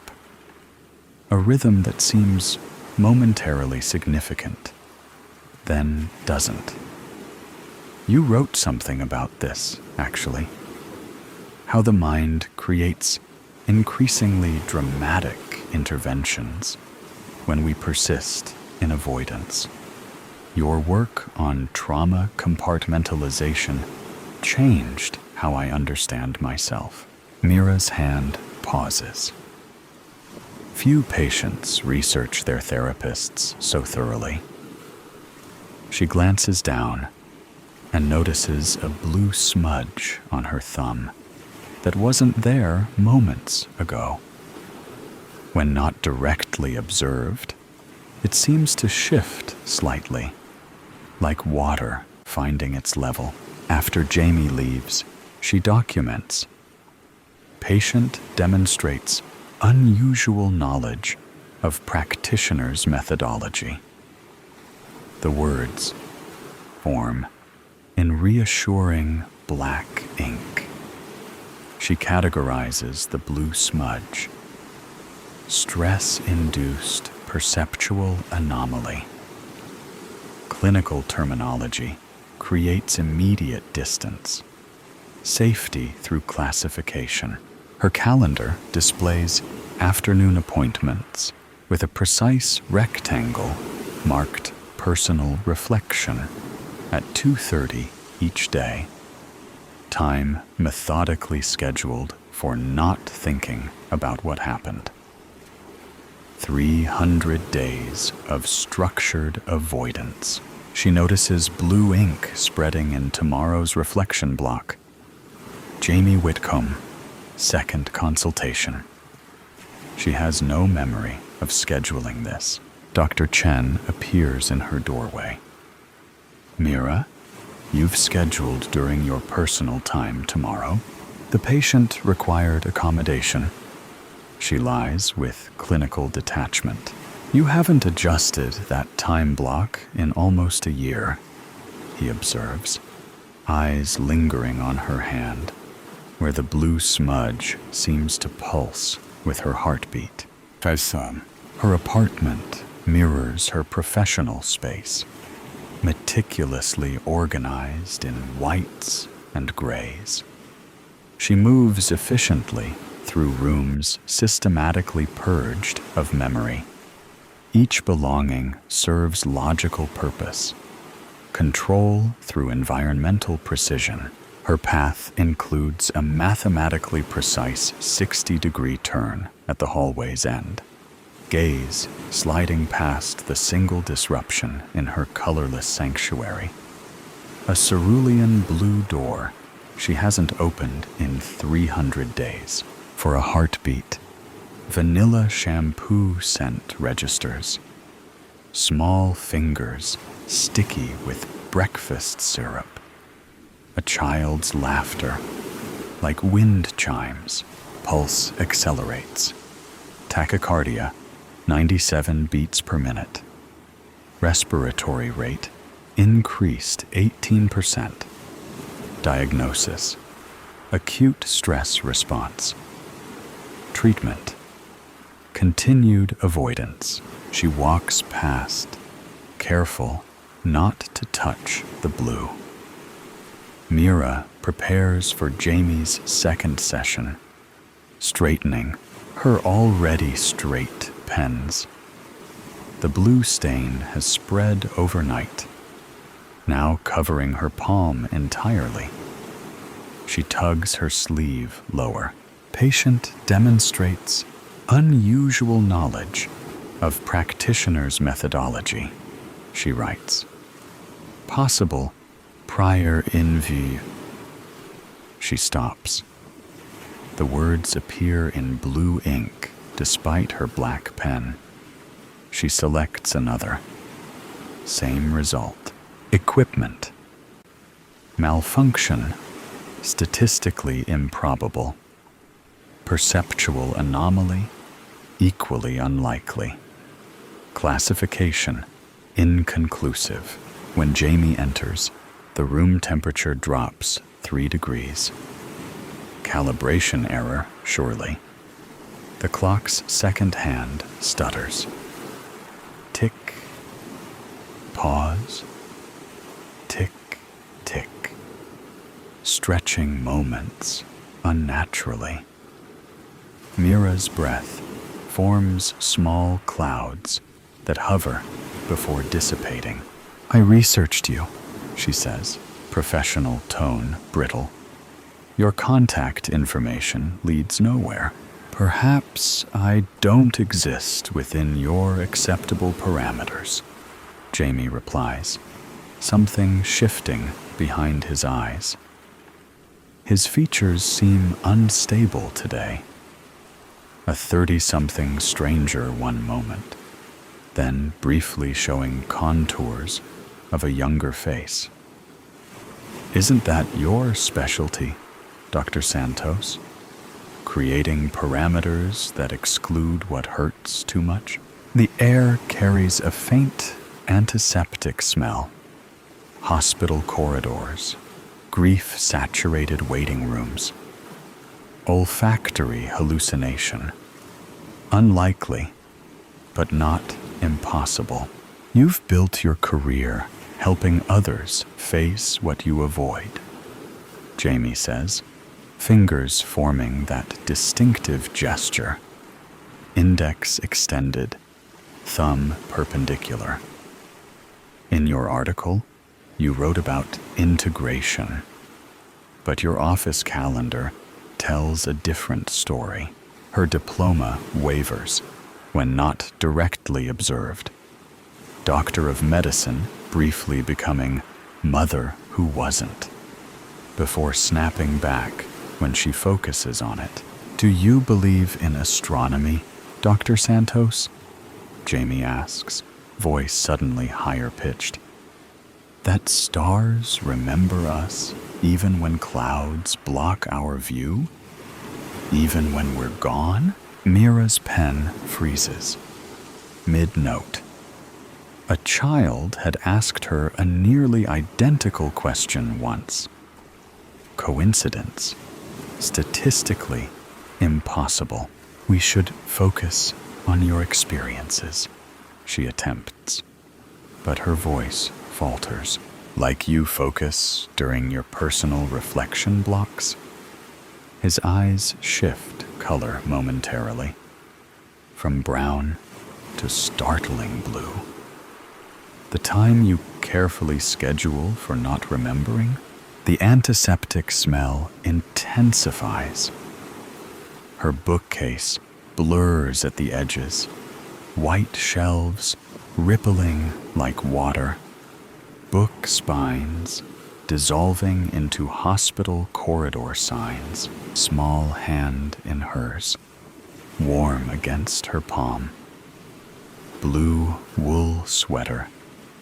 A rhythm that seems momentarily significant, then doesn't. You wrote something about this, actually. How the mind creates increasingly dramatic interventions when we persist in avoidance. Your work on trauma compartmentalization changed how I understand myself. Mira's hand pauses. Few patients research their therapists so thoroughly. She glances down and notices a blue smudge on her thumb that wasn't there moments ago. When not directly observed, it seems to shift slightly, like water finding its level. After Jamie leaves, she documents. Patient demonstrates unusual knowledge of practitioner's methodology. The words form in reassuring black ink. She categorizes the blue smudge. Stress-induced perceptual anomaly. Clinical terminology creates immediate distance. Safety through classification. Her calendar displays afternoon appointments with a precise rectangle marked personal reflection at 2:30 each day. Time methodically scheduled for not thinking about what happened. 300 days of structured avoidance. She notices blue ink spreading in tomorrow's reflection block. Jamie Whitcomb, second consultation. She has no memory of scheduling this. Dr. Chen appears in her doorway. Mira, you've scheduled during your personal time tomorrow. The patient required accommodation. She lies with clinical detachment. You haven't adjusted that time block in almost a year, he observes, eyes lingering on her hand, where the blue smudge seems to pulse with her heartbeat. Her apartment mirrors her professional space, meticulously organized in whites and grays. She moves efficiently through rooms systematically purged of memory. Each belonging serves logical purpose. Control through environmental precision. Her path includes a mathematically precise 60-degree turn at the hallway's end. Gaze sliding past the single disruption in her colorless sanctuary. A cerulean blue door she hasn't opened in 300 days. For a heartbeat, vanilla shampoo scent registers. Small fingers sticky with breakfast syrup. A child's laughter, like wind chimes. Pulse accelerates. Tachycardia, 97 beats per minute. Respiratory rate increased 18%. Diagnosis: acute stress response. Treatment: continued avoidance. She walks past, careful not to touch the blue. Mira prepares for Jamie's second session, straightening her already straight pens. The blue stain has spread overnight, now covering her palm entirely. She tugs her sleeve lower. Patient demonstrates unusual knowledge of practitioner's methodology, she writes. Possible prior in vue. She stops. The words appear in blue ink despite her black pen. She selects another. Same result. Equipment. Malfunction. Statistically improbable. Perceptual anomaly. Equally unlikely. Classification. Inconclusive. When Jamie enters, the room temperature drops 3 degrees. Calibration error, surely. The clock's second hand stutters. Tick. Pause. Tick, tick. Stretching moments unnaturally. Mira's breath forms small clouds that hover before dissipating. "I researched you," she says, professional tone brittle. "Your contact information leads nowhere. Perhaps I don't exist within your acceptable parameters," Jamie replies, something shifting behind his eyes. His features seem unstable today. A 30-something stranger one moment, then briefly showing contours of a younger face. "Isn't that your specialty, Dr. Santos? Creating parameters that exclude what hurts too much?" The air carries a faint antiseptic smell. Hospital corridors, grief-saturated waiting rooms. Olfactory hallucination. Unlikely, but not impossible. You've built your career helping others face what you avoid, Jamie says, fingers forming that distinctive gesture. Index extended, thumb perpendicular. In your article, you wrote about integration, but your office calendar tells a different story. Her diploma wavers when not directly observed. Doctor of Medicine briefly becoming Mother Who Wasn't, before snapping back when she focuses on it. "Do you believe in astronomy, Dr. Santos?" Jamie asks, voice suddenly higher-pitched. "That stars remember us even when clouds block our view? Even when we're gone?" Mira's pen freezes. Mid-note. A child had asked her a nearly identical question once. Coincidence? Statistically impossible. "We should focus on your experiences," she attempts, but her voice falters. "Like you focus during your personal reflection blocks?" His eyes shift color momentarily, from brown to startling blue. "The time you carefully schedule for not remembering?" The antiseptic smell intensifies. Her bookcase blurs at the edges, white shelves rippling like water, book spines dissolving into hospital corridor signs, small hand in hers, warm against her palm. Blue wool sweater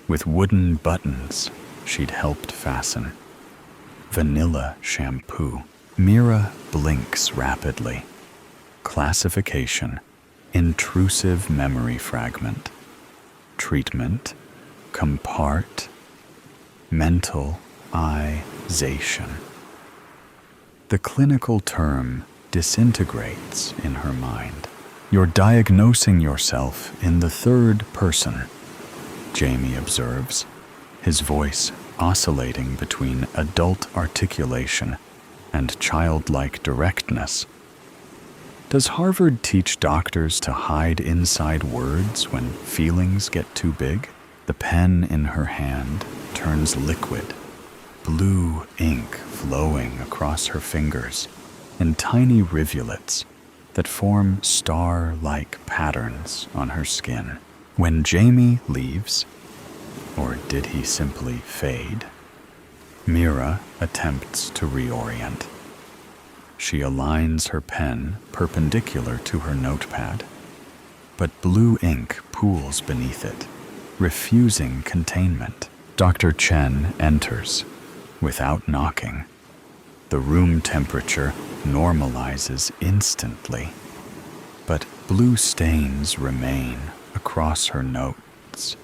with wooden buttons she'd helped fasten. Vanilla shampoo. Mira blinks rapidly. Classification: intrusive memory fragment. Treatment: compartmentalization. The clinical term disintegrates in her mind. "You're diagnosing yourself in the third person," Jamie observes, his voice oscillating between adult articulation and childlike directness. Does Harvard teach doctors to hide inside words when feelings get too big? The pen in her hand turns liquid, blue ink flowing across her fingers in tiny rivulets that form star-like patterns on her skin. When Jamie leaves, or did he simply fade, Mira attempts to reorient. She aligns her pen perpendicular to her notepad, but blue ink pools beneath it, refusing containment. Dr. Chen enters, without knocking. The room temperature normalizes instantly, but blue stains remain across her notes.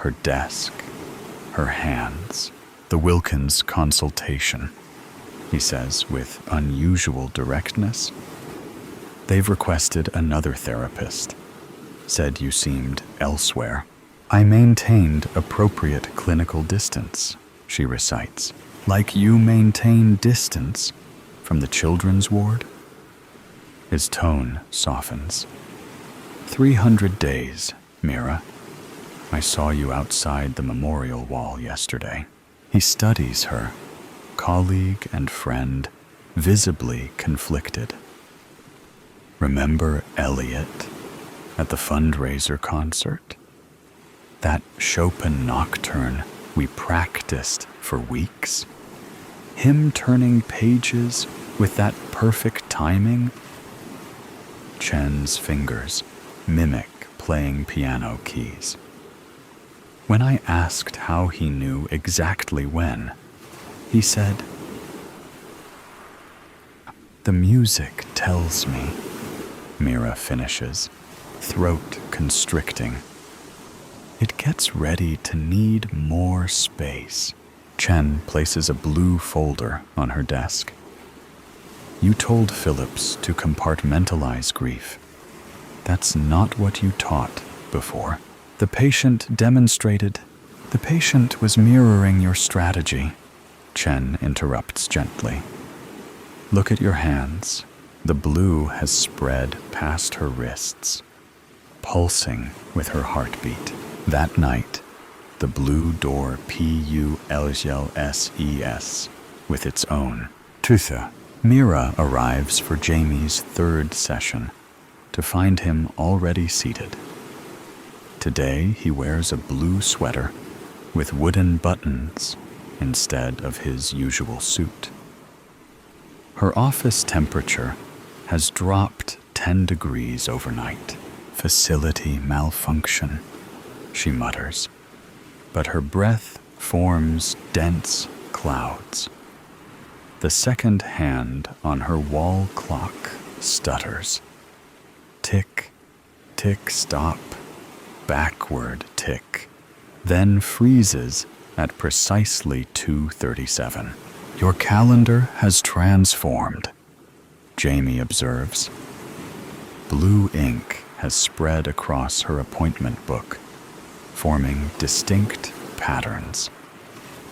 her desk, her hands. The Wilkins consultation, he says with unusual directness. They've requested another therapist. Said you seemed elsewhere. I maintained appropriate clinical distance, she recites. Like you maintain distance from the children's ward? His tone softens. 300 days, Mira. I saw you outside the memorial wall yesterday. He studies her, colleague and friend, visibly conflicted. Remember Elliot at the fundraiser concert? That Chopin nocturne we practiced for weeks? Him turning pages with that perfect timing? Chen's fingers mimic playing piano keys. When I asked how he knew exactly when, he said, "The music tells me," Mira finishes, throat constricting. It gets ready to need more space. Chen places a blue folder on her desk. You told Phillips to compartmentalize grief. That's not what you taught before. The patient was mirroring your strategy. Chen interrupts gently. Look at your hands. The blue has spread past her wrists, pulsing with her heartbeat. That night, the blue door PULSES with its own tutha. Mira arrives for Jamie's third session to find him already seated. Today he wears a blue sweater with wooden buttons instead of his usual suit. Her office temperature has dropped 10 degrees overnight. Facility malfunction, she mutters, but her breath forms dense clouds. The second hand on her wall clock stutters. Tick, tick, stop, backward tick, then freezes at precisely 2:37. Your calendar has transformed, Jamie observes. Blue ink has spread across her appointment book, forming distinct patterns.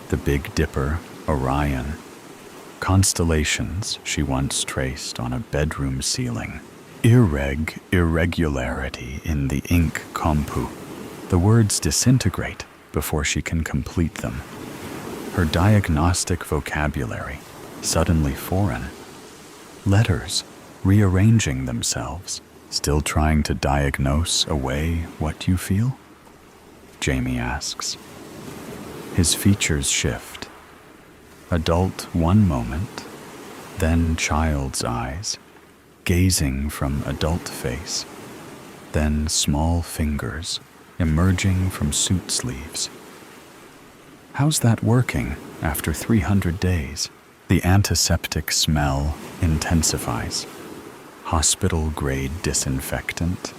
The Big Dipper, Orion, constellations she once traced on a bedroom ceiling. Irregularity in the ink compu. The words disintegrate before she can complete them. Her diagnostic vocabulary suddenly foreign. Letters rearranging themselves, still trying to diagnose away what you feel? Jamie asks. His features shift. Adult one moment, then child's eyes, gazing from adult face, then small fingers emerging from suit sleeves. How's that working after 300 days? The antiseptic smell intensifies. Hospital-grade disinfectant,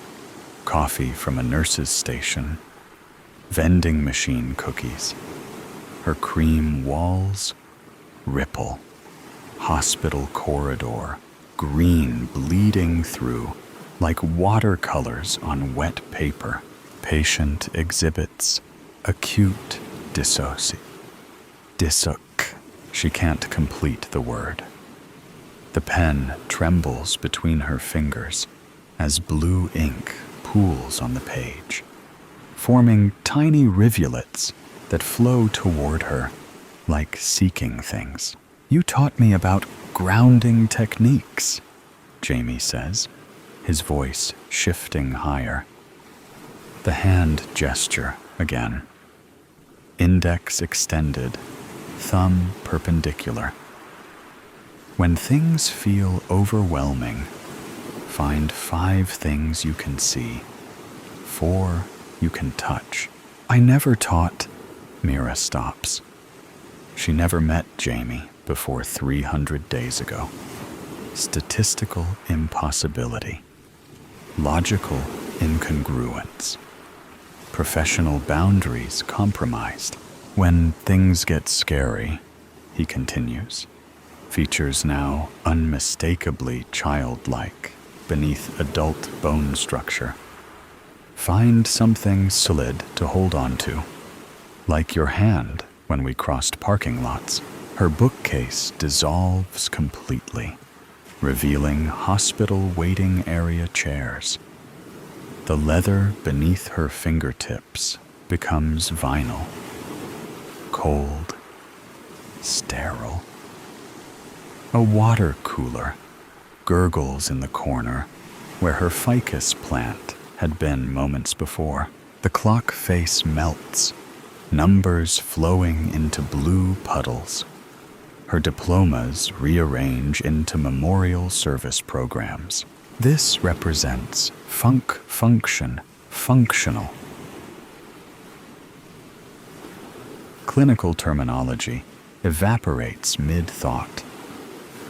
coffee from a nurse's station, vending machine cookies. Her cream walls ripple. Hospital corridor, green bleeding through, like watercolors on wet paper. Patient exhibits acute dissoc. She can't complete the word. The pen trembles between her fingers as blue ink pools on the page, forming tiny rivulets that flow toward her like seeking things. You taught me about grounding techniques, Jamie says, his voice shifting higher. The hand gesture again. Index extended, thumb perpendicular. When things feel overwhelming, find 5 things you can see, 4 you can touch. I never taught. Mira stops. She never met Jamie before 300 days ago. Statistical impossibility. Logical incongruence. professional boundaries compromised. When things get scary, he continues, features now unmistakably childlike beneath adult bone structure. Find something solid to hold on to, like your hand when we crossed parking lots. Her bookcase dissolves completely, revealing hospital waiting area chairs. The leather beneath her fingertips becomes vinyl, cold, sterile. A water cooler gurgles in the corner where her ficus plant had been moments before. The clock face melts, numbers flowing into blue puddles. Her diplomas rearrange into memorial service programs. This represents functional. Clinical terminology evaporates mid-thought.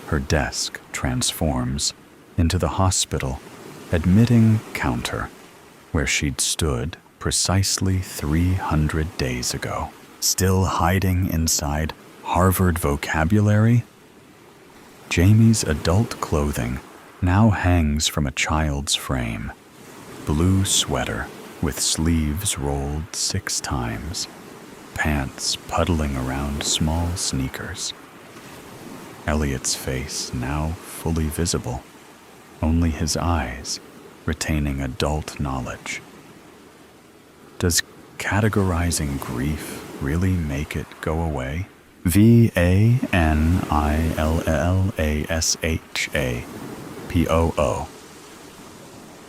Her desk transforms into the hospital admitting counter, where she'd stood precisely 300 days ago, still hiding inside Harvard vocabulary. Jamie's adult clothing now hangs from a child's frame. Blue sweater with sleeves rolled 6 times, pants puddling around small sneakers. Elliot's face now fully visible, only his eyes retaining adult knowledge. Does categorizing grief really make it go away? VANILLASHAPOO.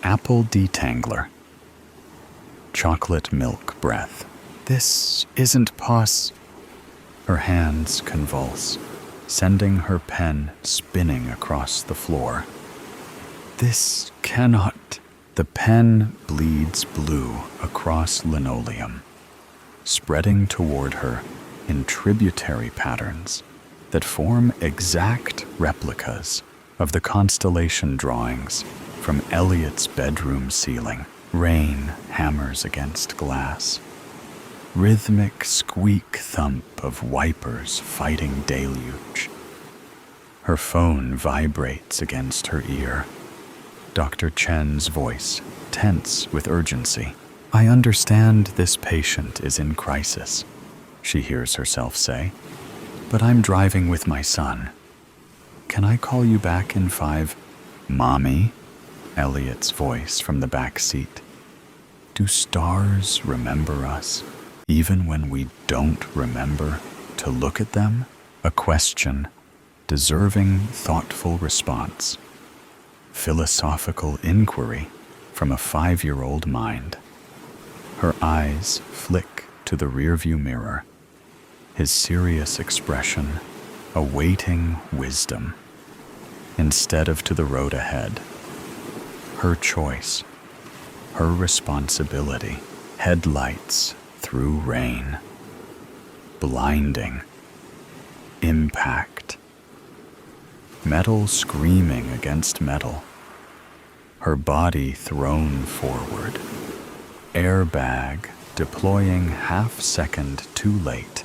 Apple detangler. Chocolate milk breath. This isn't Her hands convulse, sending her pen spinning across the floor. This cannot. The pen bleeds blue across linoleum, spreading toward her in tributary patterns that form exact replicas of the constellation drawings from Elliot's bedroom ceiling. Rain hammers against glass. Rhythmic squeak thump of wipers fighting deluge. Her phone vibrates against her ear. Dr. Chen's voice, tense with urgency. "I understand this patient is in crisis," she hears herself say, "but I'm driving with my son. Can I call you back in 5? "Mommy," Elliot's voice from the back seat. "Do stars remember us, even when we don't remember to look at them?" A question deserving thoughtful response. Philosophical inquiry from a 5-year-old mind. Her eyes flick to the rearview mirror, his serious expression awaiting wisdom instead of to the road ahead. Her choice, her responsibility. Headlights through rain. Blinding. Impact. Metal screaming against metal. Her body thrown forward. Airbag deploying half-second too late.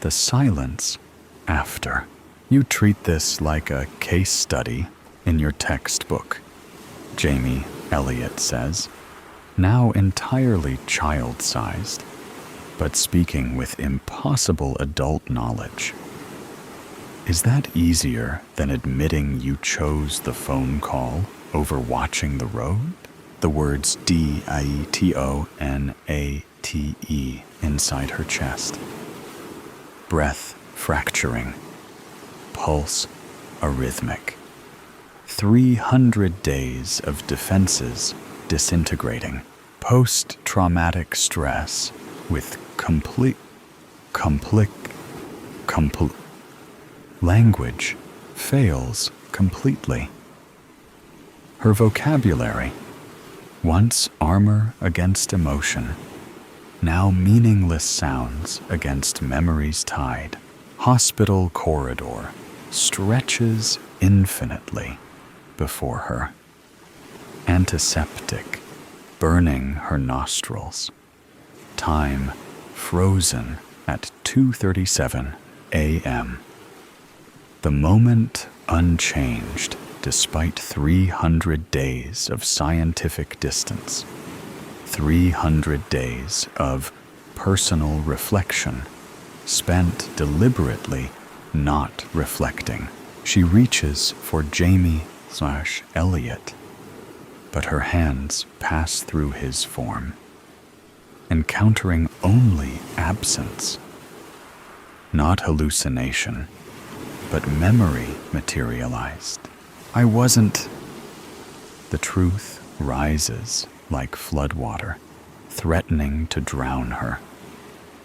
The silence after. "You treat this like a case study in your textbook," Jamie Elliott says, now entirely child-sized, but speaking with impossible adult knowledge. Is that easier than admitting you chose the phone call over watching the road? The words DIETONATE inside her chest. Breath fracturing. Pulse arrhythmic. 300 days of defenses disintegrating. Post-traumatic stress with complete language fails completely. Her vocabulary, once armor against emotion, now meaningless sounds against memory's tide. Hospital corridor stretches infinitely before her. Antiseptic burning her nostrils. time frozen at 2:37 a.m. The moment unchanged despite 300 days of scientific distance, 300 days of personal reflection spent deliberately not reflecting. She reaches for Jamie/Elliot, but her hands pass through his form, encountering only absence. Not hallucination, but memory materialized. I wasn't. The truth rises like floodwater, threatening to drown her.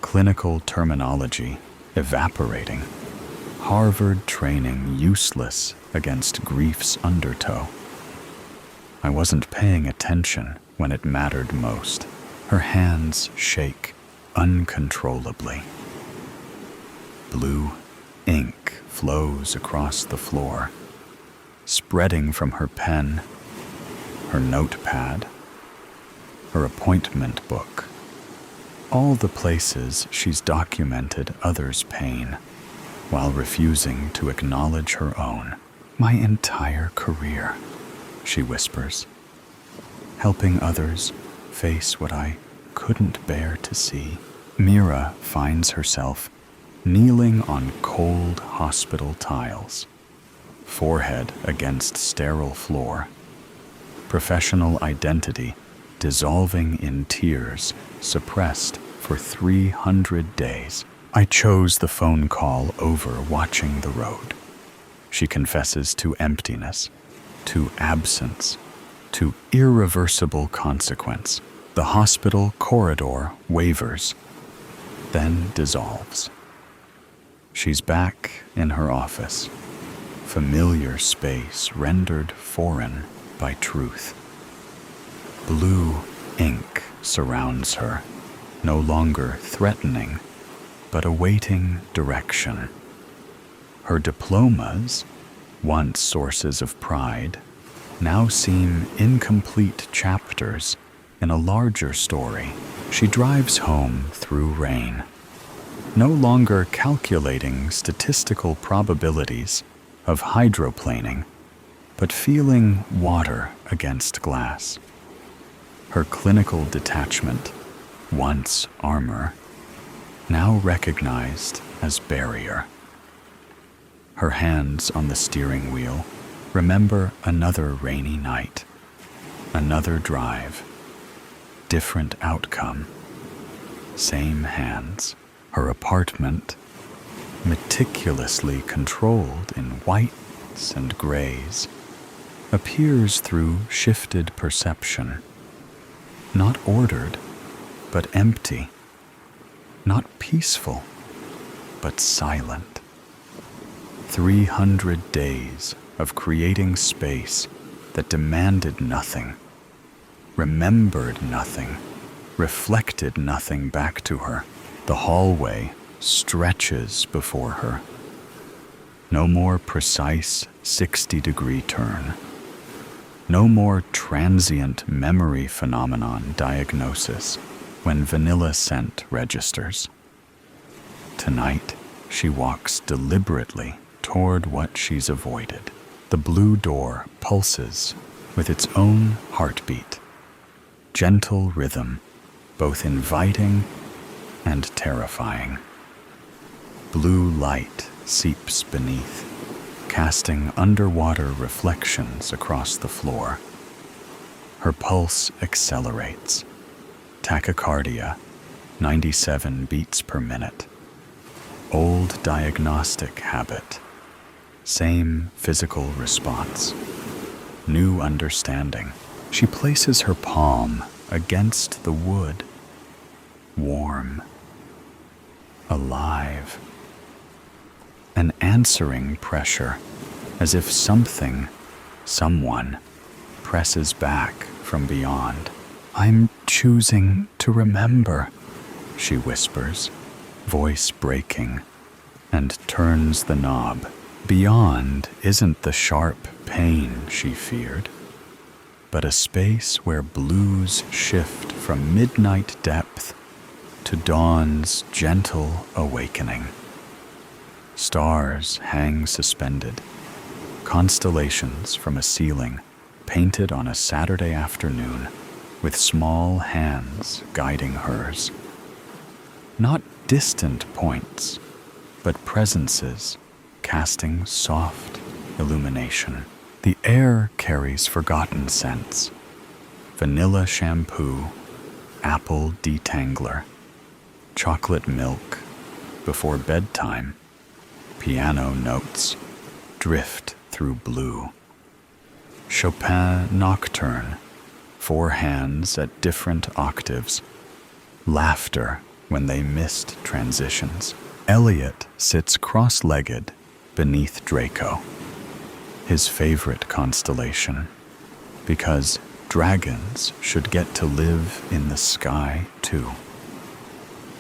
Clinical terminology evaporating. Harvard training useless against grief's undertow. I wasn't paying attention when it mattered most. Her hands shake uncontrollably. Blue ink flows across the floor, spreading from her pen, her notepad, her appointment book, all the places she's documented others' pain while refusing to acknowledge her own. My entire career, she whispers, helping others face what I couldn't bear to see. Mira finds herself kneeling on cold hospital tiles, forehead against sterile floor, professional identity dissolving in tears suppressed for 300 days. I chose the phone call over watching the road. She confesses to emptiness, to absence, to irreversible consequence. The hospital corridor wavers, then dissolves. She's back in her office, familiar space rendered foreign by truth. Blue ink surrounds her, no longer threatening, but awaiting direction. Her diplomas, once sources of pride, now seem incomplete chapters in a larger story. She drives home through rain, no longer calculating statistical probabilities of hydroplaning, but feeling water against glass. Her clinical detachment, once armor, now recognized as barrier. Her hands on the steering wheel remember another rainy night, another drive, different outcome, same hands. Her apartment, meticulously controlled in whites and grays, appears through shifted perception. Not ordered, but empty. Not peaceful, but silent. 300 days of creating space that demanded nothing, remembered nothing, reflected nothing back to her. The hallway stretches before her. No more precise 60-degree turn. No more transient memory phenomenon diagnosis when vanilla scent registers. Tonight, she walks deliberately toward what she's avoided. The blue door pulses with its own heartbeat. Gentle rhythm, both inviting and terrifying. Blue light seeps beneath, casting underwater reflections across the floor. Her pulse accelerates. Tachycardia, 97 beats per minute. Old diagnostic habit. Same physical response. New understanding. She places her palm against the wood. Warm. Alive. An answering pressure, as if something, someone, presses back from beyond. I'm choosing to remember, she whispers, voice breaking, and turns the knob. Beyond isn't the sharp pain she feared, but a space where blues shift from midnight depth to dawn's gentle awakening. Stars hang suspended, constellations from a ceiling painted on a Saturday afternoon with small hands guiding hers. Not distant points, but presences casting soft illumination. The air carries forgotten scents: vanilla shampoo, apple detangler, chocolate milk. Before bedtime, piano notes drift through blue. Chopin Nocturne, 4 hands at different octaves. Laughter when they missed transitions. Eliot sits cross-legged beneath Draco, his favorite constellation, because dragons should get to live in the sky too.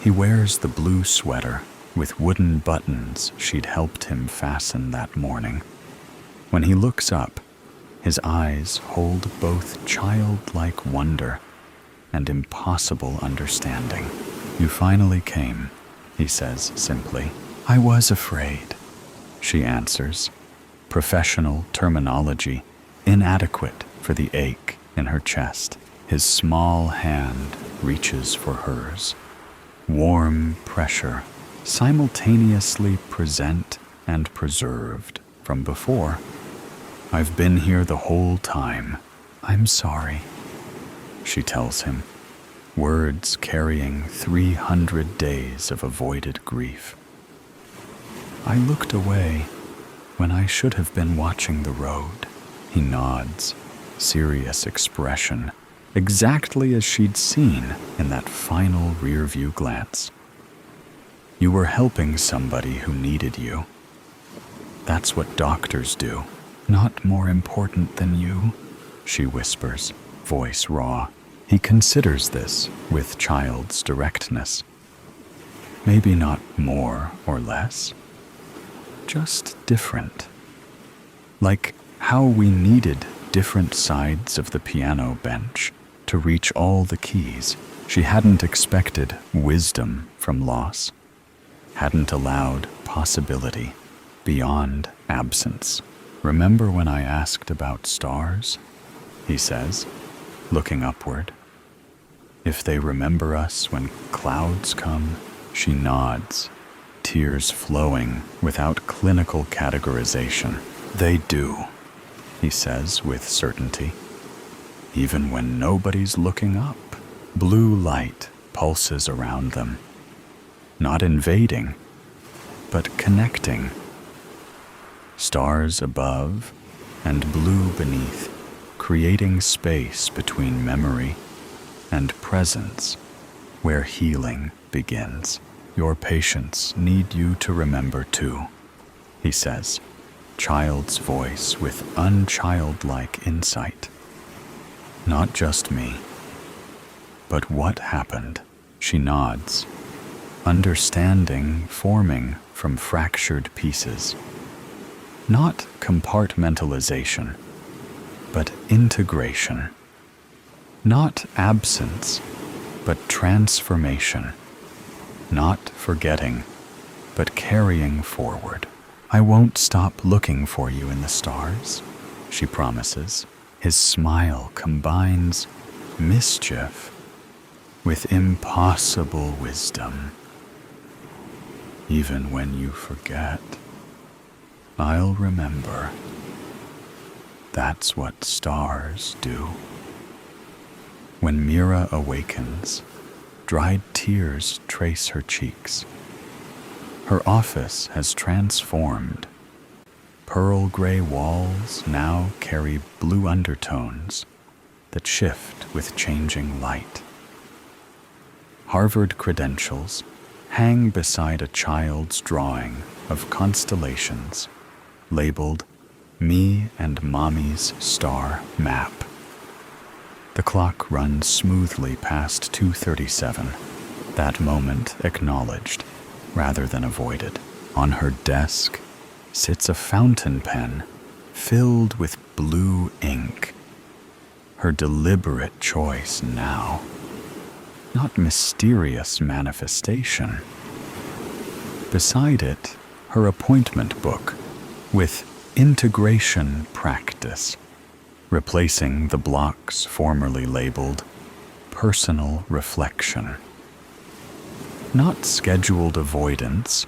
He wears the blue sweater with wooden buttons she'd helped him fasten that morning. When he looks up, his eyes hold both childlike wonder and impossible understanding. "You finally came," he says simply. "I was afraid," she answers, professional terminology inadequate for the ache in her chest. His small hand reaches for hers. Warm pressure, simultaneously present and preserved from before. "I've been here the whole time. I'm sorry," she tells him, words carrying 300 days of avoided grief. "I looked away when I should have been watching the road." He nods, serious expression, exactly as she'd seen in that final rear-view glance. "You were helping somebody who needed you. That's what doctors do." "Not more important than you," she whispers, voice raw. He considers this with child's directness. Maybe not more or less, just different. Like how we needed different sides of the piano bench to reach all the keys. She hadn't expected wisdom from loss, hadn't allowed possibility beyond absence. "Remember when I asked about stars?" he says, looking upward. "If they remember us when clouds come?" She nods, tears flowing without clinical categorization. "They do," he says with certainty. "Even when nobody's looking up, blue light pulses around them. Not invading, but connecting. Stars above and blue beneath, creating space between memory and presence where healing begins. Your patients need you to remember too," he says, child's voice with unchildlike insight. "Not just me, but what happened." She nods, understanding forming from fractured pieces. Not compartmentalization, but integration. Not absence, but transformation. Not forgetting, but carrying forward. "I won't stop looking for you in the stars," she promises. His smile combines mischief with impossible wisdom. "Even when you forget, I'll remember. That's what stars do." When Mira awakens, dried tears trace her cheeks. Her office has transformed. Pearl gray walls now carry blue undertones that shift with changing light. Harvard credentials hang beside a child's drawing of constellations labeled "Me and Mommy's Star Map." The clock runs smoothly past 2:37, that moment acknowledged rather than avoided. On her desk sits a fountain pen filled with blue ink, her deliberate choice now. not mysterious manifestation. Beside it, her appointment book with integration practice, replacing the blocks formerly labeled personal reflection. Not scheduled avoidance,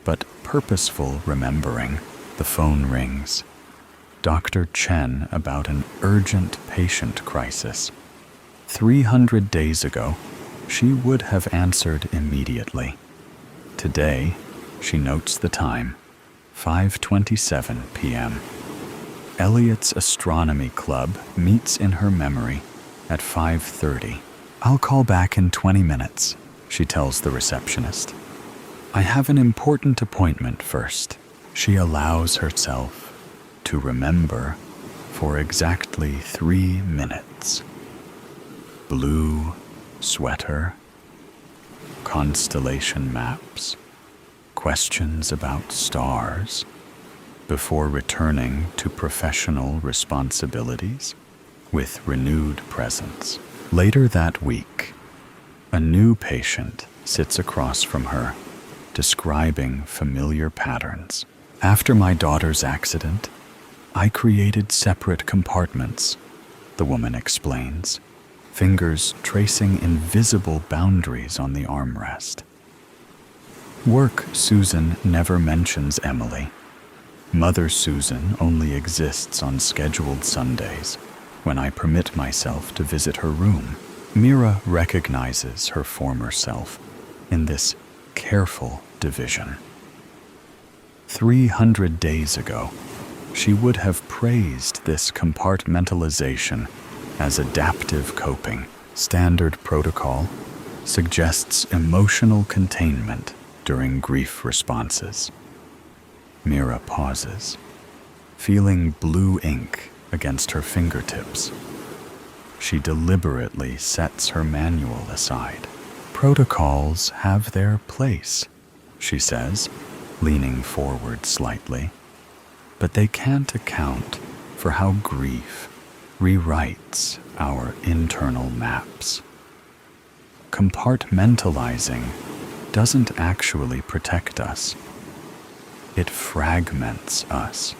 but purposeful remembering. The phone rings. Dr. Chen about an urgent patient crisis. 300 days ago, she would have answered immediately. Today, she notes the time, 5:27 p.m. Elliot's astronomy club meets in her memory at 5:30. "I'll call back in 20 minutes, she tells the receptionist. "I have an important appointment first." She allows herself to remember for exactly 3 minutes. Blue sweater, constellation maps, questions about stars, before returning to professional responsibilities with renewed presence. Later that week, a new patient sits across from her, describing familiar patterns. "After my daughter's accident, I created separate compartments," the woman explains, fingers tracing invisible boundaries on the armrest. Work Susan never mentions Emily. Mother Susan only exists on scheduled Sundays, when I permit myself to visit her room. Mira recognizes her former self in this careful division. 300 days ago, she would have praised this compartmentalization as adaptive coping. Standard protocol suggests emotional containment during grief responses. Mira pauses, feeling blue ink against her fingertips. She deliberately sets her manual aside. "Protocols have their place," she says, leaning forward slightly. "But they can't account for how grief rewrites our internal maps. Compartmentalizing doesn't actually protect us. It fragments us.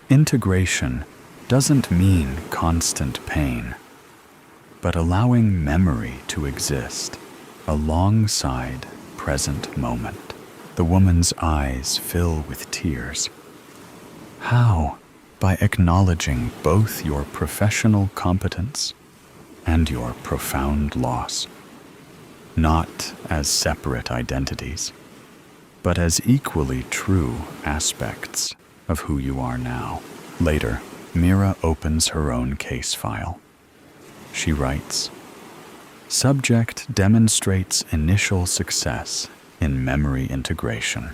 Integration doesn't mean constant pain, but allowing memory to exist alongside present moment." The woman's eyes fill with tears. "How?" "By acknowledging both your professional competence and your profound loss, not as separate identities, but as equally true aspects of who you are now." Later, Mira opens her own case file. She writes, "Subject demonstrates initial success in memory integration.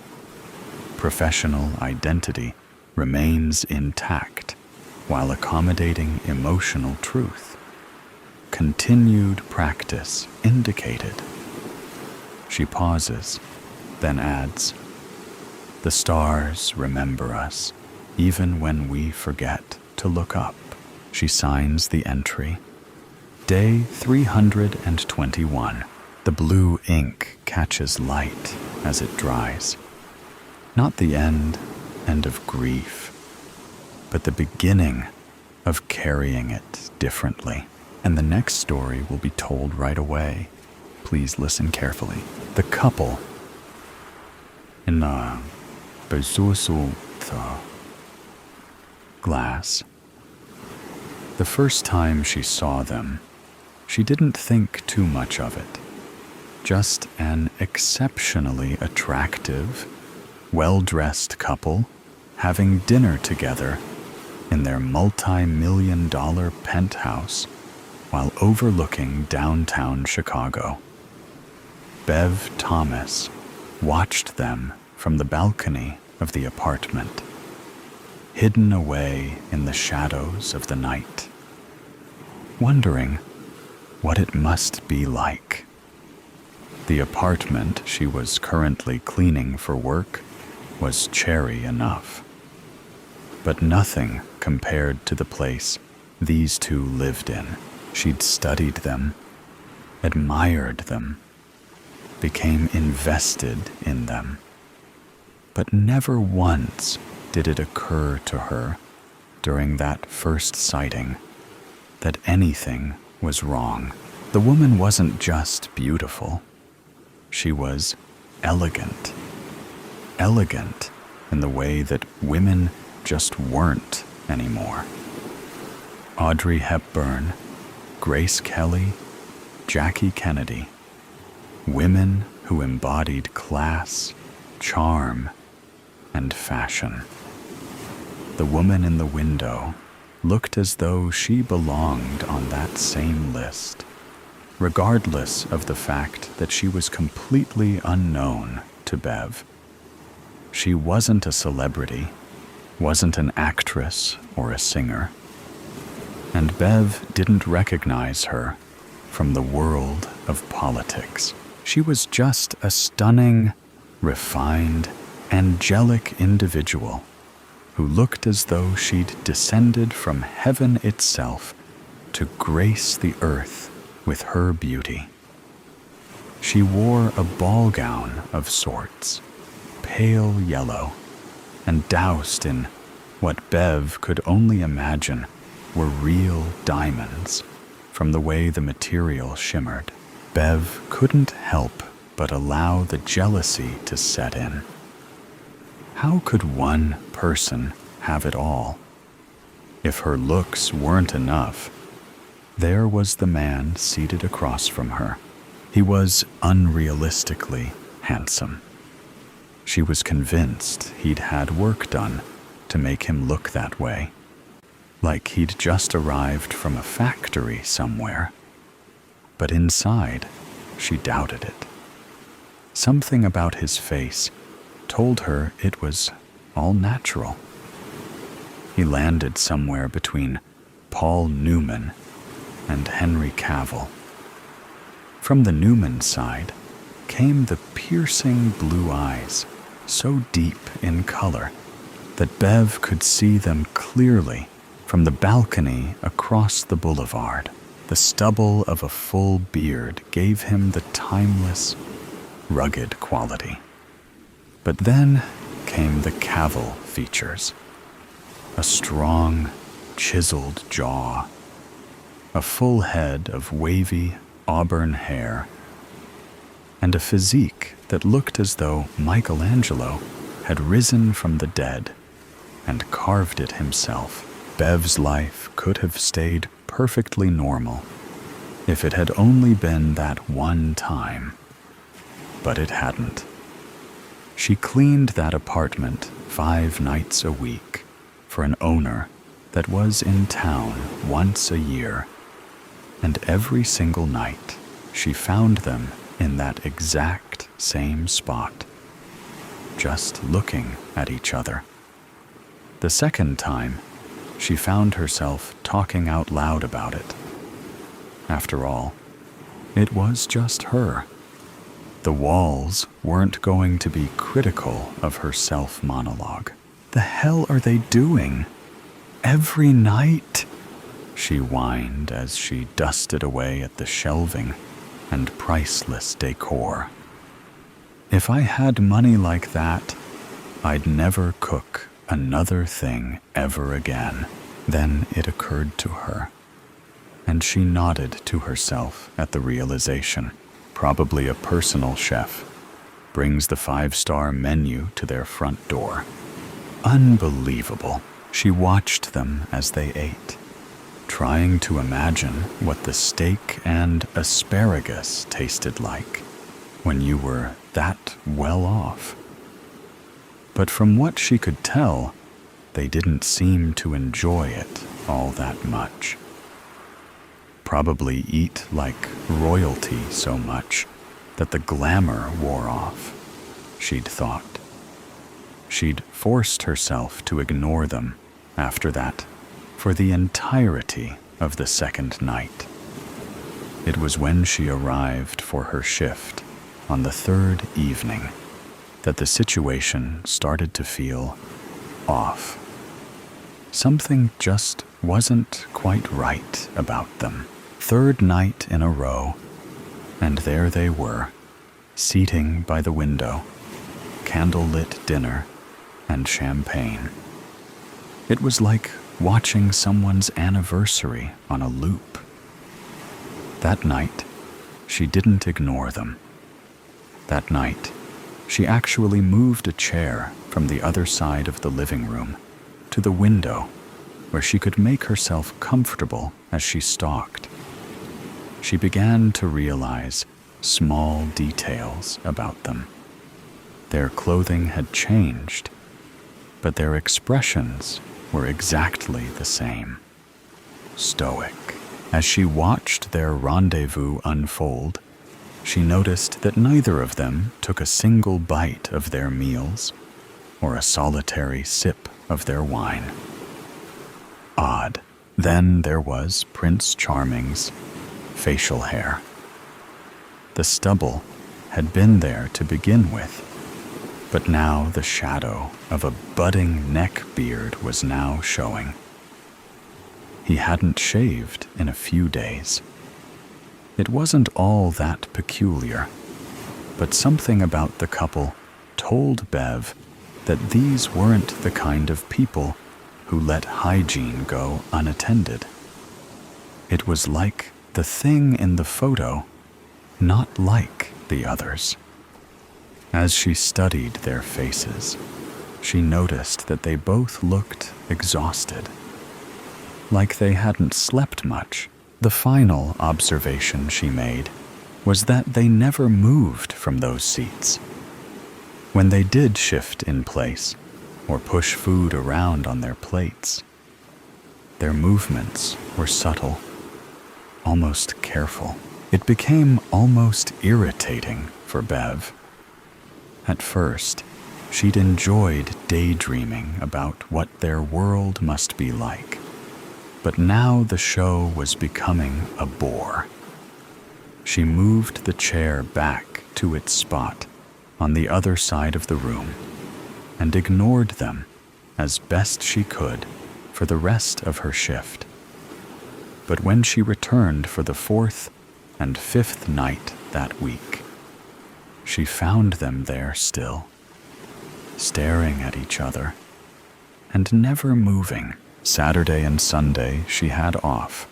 Professional identity remains intact while accommodating emotional truth. Continued practice indicated." She pauses, then adds, "The stars remember us, even when we forget to look up." She signs the entry. Day 321. The blue ink catches light as it dries. Not the end of grief, but the beginning of carrying it differently. And the next story will be told right away. Please listen carefully. The couple in the glass. The first time she saw them, she didn't think too much of it. Just an exceptionally attractive, well-dressed couple having dinner together in their multi-million-dollar penthouse while overlooking downtown Chicago. Bev Thomas watched them from the balcony of the apartment, hidden away in the shadows of the night, wondering what it must be like. The apartment she was currently cleaning for work was cherry enough, but nothing compared to the place these two lived in. She'd studied them, admired them, became invested in them. But never once did it occur to her during that first sighting that anything was wrong. The woman wasn't just beautiful. She was elegant. Elegant in the way that women just weren't anymore. Audrey Hepburn, Grace Kelly, Jackie Kennedy. Women who embodied class, charm, and fashion. The woman in the window looked as though she belonged on that same list, regardless of the fact that she was completely unknown to Bev. She wasn't a celebrity, wasn't an actress or a singer, and Bev didn't recognize her from the world of politics. She was just a stunning, refined, angelic individual who looked as though she'd descended from heaven itself to grace the earth with her beauty. She wore a ball gown of sorts, pale yellow, and doused in what Bev could only imagine were real diamonds from the way the material shimmered. Bev couldn't help but allow the jealousy to set in. How could one person have it all? If her looks weren't enough, there was the man seated across from her. He was unrealistically handsome. She was convinced he'd had work done to make him look that way, like he'd just arrived from a factory somewhere. But inside, she doubted it. Something about his face told her it was all natural. He landed somewhere between Paul Newman and Henry Cavill. From the Newman side came the piercing blue eyes, so deep in color that Bev could see them clearly from the balcony across the boulevard. The stubble of a full beard gave him the timeless, rugged quality. But then came the Cavill features. A strong, chiseled jaw, a full head of wavy auburn hair, and a physique that looked as though Michelangelo had risen from the dead and carved it himself. Bev's life could have stayed perfectly normal if it had only been that one time, but it hadn't. She cleaned that apartment 5 nights a week for an owner that was in town once a year, and every single night she found them in that exact same spot, just looking at each other. The second time, she found herself talking out loud about it. After all, it was just her. The walls weren't going to be critical of her self-monologue. The hell are they doing? Every night? She whined as she dusted away at the shelving and priceless decor. If I had money like that, I'd never cook another thing ever again. Then it occurred to her, and she nodded to herself at the realization. Probably a personal chef brings the 5-star menu to their front door. Unbelievable. She watched them as they ate, trying to imagine what the steak and asparagus tasted like when you were that well off. But from what she could tell, they didn't seem to enjoy it all that much. Probably eat like royalty so much that the glamour wore off, she'd thought. She'd forced herself to ignore them after that for the entirety of the second night. It was when she arrived for her shift on the third evening that the situation started to feel off. Something just wasn't quite right about them. Third night in a row, And there they were, seating by the window, candle-lit dinner, and champagne. It was like watching someone's anniversary on a loop. That night, she didn't ignore them. That night, she actually moved a chair from the other side of the living room to the window where she could make herself comfortable as she stalked. She began to realize small details about them. Their clothing had changed, but their expressions were exactly the same. Stoic. As she watched their rendezvous unfold, she noticed that neither of them took a single bite of their meals or a solitary sip of their wine. Odd. Then there was Prince Charming's facial hair. The stubble had been there to begin with, but now the shadow of a budding neck beard was now showing. He hadn't shaved in a few days. It wasn't all that peculiar, but something about the couple told Bev that these weren't the kind of people who let hygiene go unattended. It was like the thing in the photo, not like the others. As she studied their faces, she noticed that they both looked exhausted, like they hadn't slept much. The final observation she made was that they never moved from those seats. When they did shift in place or push food around on their plates, their movements were subtle, almost careful. It became almost irritating for Bev. At first, she'd enjoyed daydreaming about what their world must be like. But now the show was becoming a bore. She moved the chair back to its spot on the other side of the room and ignored them as best she could for the rest of her shift. But when she returned for the 4th and 5th night that week, she found them there still, staring at each other and never moving. Saturday and Sunday she had off,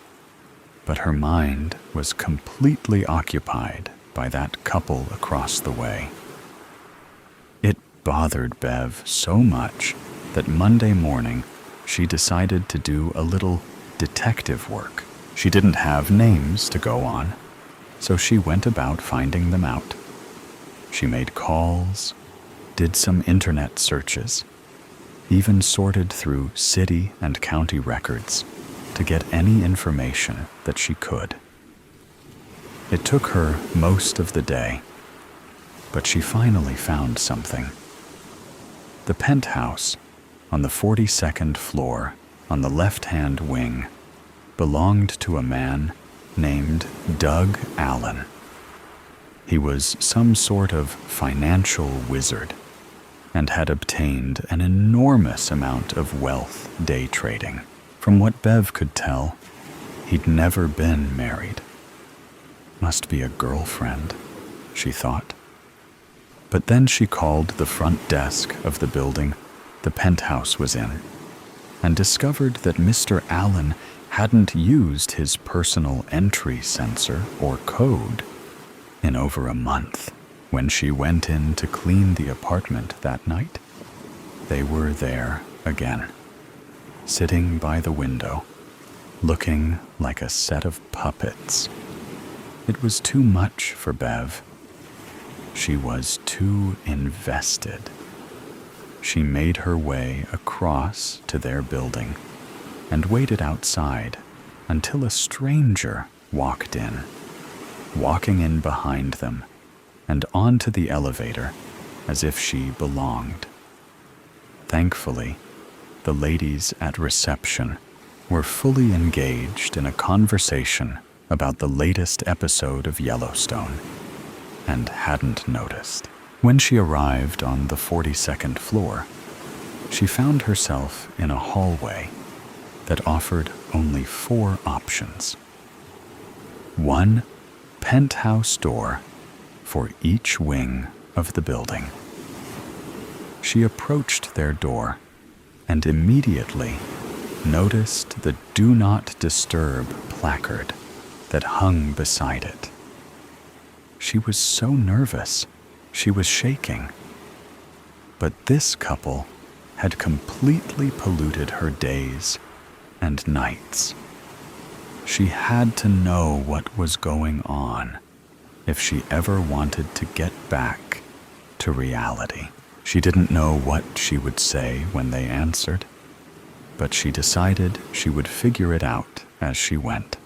but her mind was completely occupied by that couple across the way. It bothered Bev so much that Monday morning she decided to do a little detective work. She didn't have names to go on, so she went about finding them out. She made calls, did some internet searches, even sorted through city and county records to get any information that she could. It took her most of the day, but she finally found something. The penthouse on the 42nd floor on the left-hand wing belonged to a man named Doug Allen. He was some sort of financial wizard and had obtained an enormous amount of wealth day trading. From what Bev could tell, he'd never been married. Must be a girlfriend, she thought. But then she called the front desk of the building the penthouse was in and discovered that Mr. Allen hadn't used his personal entry sensor or code in over a month. When she went in to clean the apartment that night, they were there again, sitting by the window, looking like a set of puppets. It was too much for Bev. She was too invested. She made her way across to their building and waited outside until a stranger walked in, walking in behind them and onto the elevator as if she belonged. Thankfully, the ladies at reception were fully engaged in a conversation about the latest episode of Yellowstone and hadn't noticed. When she arrived on the 42nd floor, she found herself in a hallway that offered only 4 options. 1 penthouse door for each wing of the building. She approached their door and immediately noticed the "Do Not Disturb" placard that hung beside it. She was so nervous, she was shaking. But this couple had completely polluted her days and nights. She had to know what was going on if she ever wanted to get back to reality. She didn't know what she would say when they answered, but she decided she would figure it out as she went.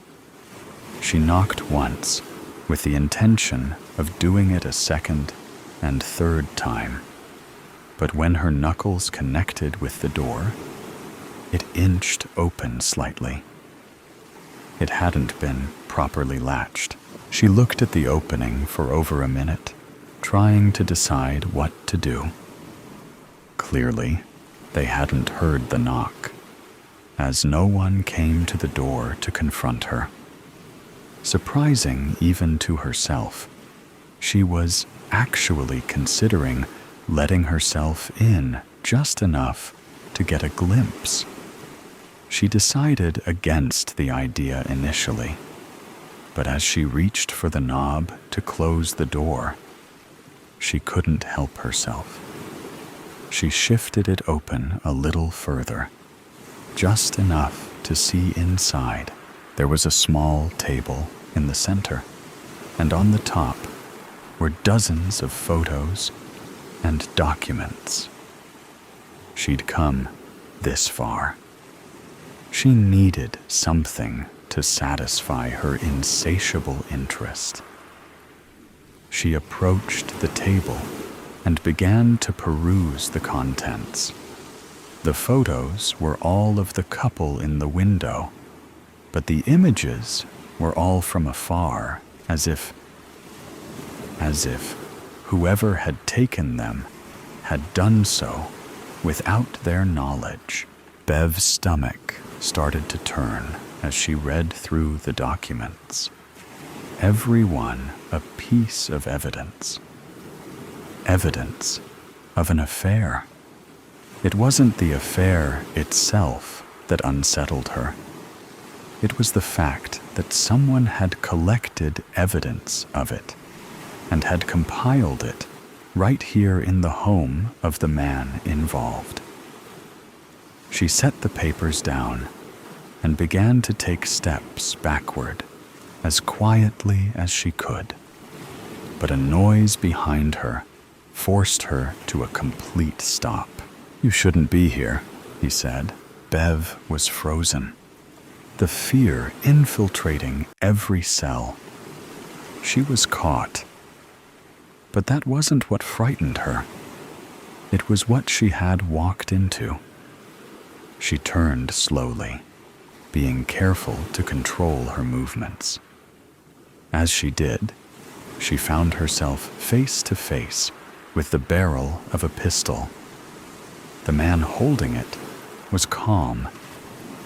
She knocked once with the intention of doing it a second and third time, but when her knuckles connected with the door, it inched open slightly. It hadn't been properly latched. She looked at the opening for over a minute, trying to decide what to do. Clearly, they hadn't heard the knock, as no one came to the door to confront her. Surprising even to herself, she was actually considering letting herself in just enough to get a glimpse. She decided against the idea initially, but as she reached for the knob to close the door, she couldn't help herself. She shifted it open a little further, just enough to see inside. There was a small table in the center, and on the top were dozens of photos and documents. She'd come this far. She needed something to satisfy her insatiable interest. She approached the table and began to peruse the contents. The photos were all of the couple in the window, but the images were all from afar, as if whoever had taken them had done so without their knowledge. Bev's stomach started to turn as she read through the documents. Every one a piece of evidence. Evidence of an affair. It wasn't the affair itself that unsettled her. It was the fact that someone had collected evidence of it and had compiled it right here in the home of the man involved. She set the papers down and began to take steps backward as quietly as she could. But a noise behind her forced her to a complete stop. "You shouldn't be here," he said. Bev was frozen, the fear infiltrating every cell. She was caught. But that wasn't what frightened her. It was what she had walked into. She turned slowly, being careful to control her movements. As she did, she found herself face to face with the barrel of a pistol. The man holding it was calm,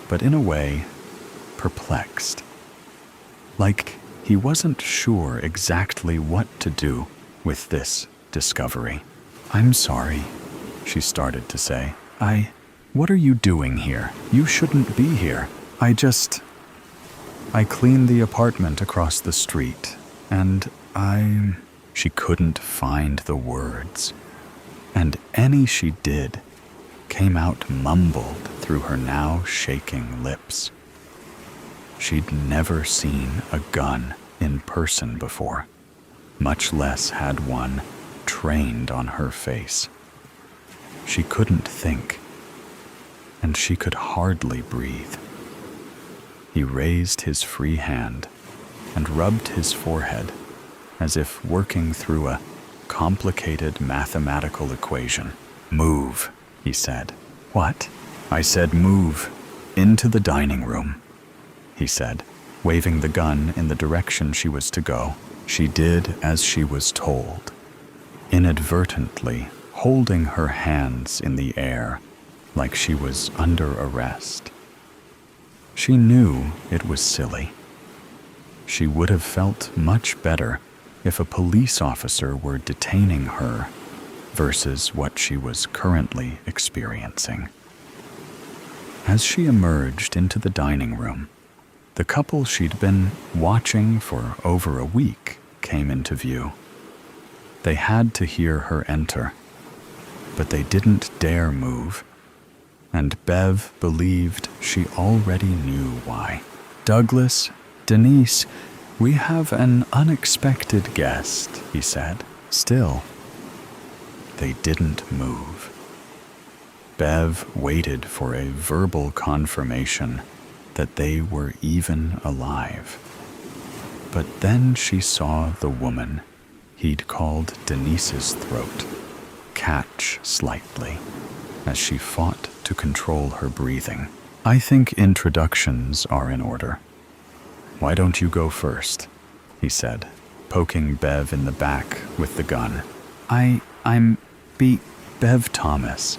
but in a way, perplexed. Like he wasn't sure exactly what to do with this discovery. "I'm sorry," she started to say. What are you doing here? You shouldn't be here. I cleaned the apartment across the street, and She couldn't find the words, and any she did came out mumbled through her now shaking lips. She'd never seen a gun in person before, much less had one trained on her face. She couldn't think, and she could hardly breathe. He raised his free hand and rubbed his forehead as if working through a complicated mathematical equation. "Move," he said. "What?" "I said move. Into the dining room," he said, waving the gun in the direction she was to go. She did as she was told, inadvertently holding her hands in the air like she was under arrest. She knew it was silly, She would have felt much better if a police officer were detaining her versus what she was currently experiencing. As she emerged into the dining room, the couple she'd been watching for over a week came into view. They had to hear her enter, but they didn't dare move, and Bev believed she already knew why. "Douglas, Denise, we have an unexpected guest," he said. Still, they didn't move. Bev waited for a verbal confirmation that they were even alive. But then she saw the woman he'd called Denise's throat catch slightly as she fought to control her breathing. "I think introductions are in order. Why don't you go first?" he said, poking Bev in the back with the gun. I'm Bev Thomas.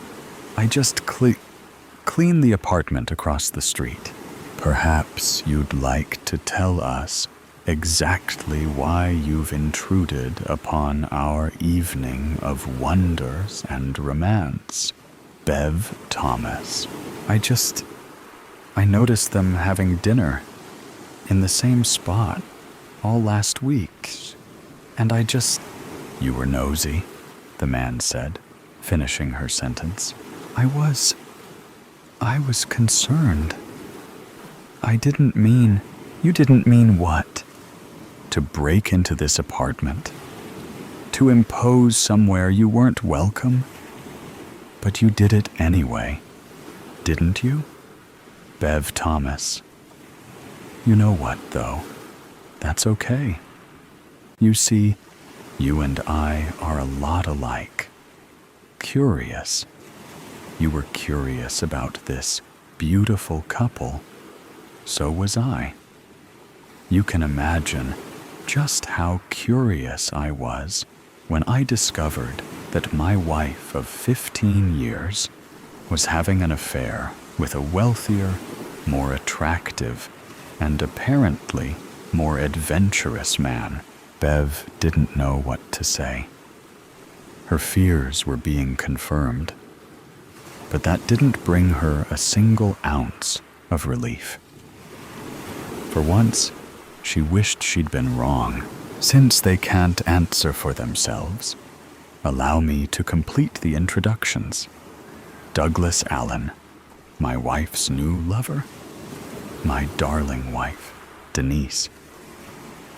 I just clean the apartment across the street. Perhaps you'd like to tell us exactly why you've intruded upon our evening of wonders and romance. Bev Thomas. I noticed them having dinner in the same spot all last week, and You were nosy, the man said, finishing her sentence. I was concerned. You didn't mean what? To break into this apartment? To impose somewhere you weren't welcome? But you did it anyway, didn't you? Bev Thomas. You know what, though? That's okay. You see, you and I are a lot alike. Curious. You were curious about this beautiful couple. So was I. You can imagine just how curious I was when I discovered that my wife of 15 years was having an affair with a wealthier, more attractive, and apparently more adventurous man. Bev didn't know what to say. Her fears were being confirmed, but that didn't bring her a single ounce of relief. For once, she wished she'd been wrong. Since they can't answer for themselves, allow me to complete the introductions. Douglas Allen, my wife's new lover. My darling wife, Denise.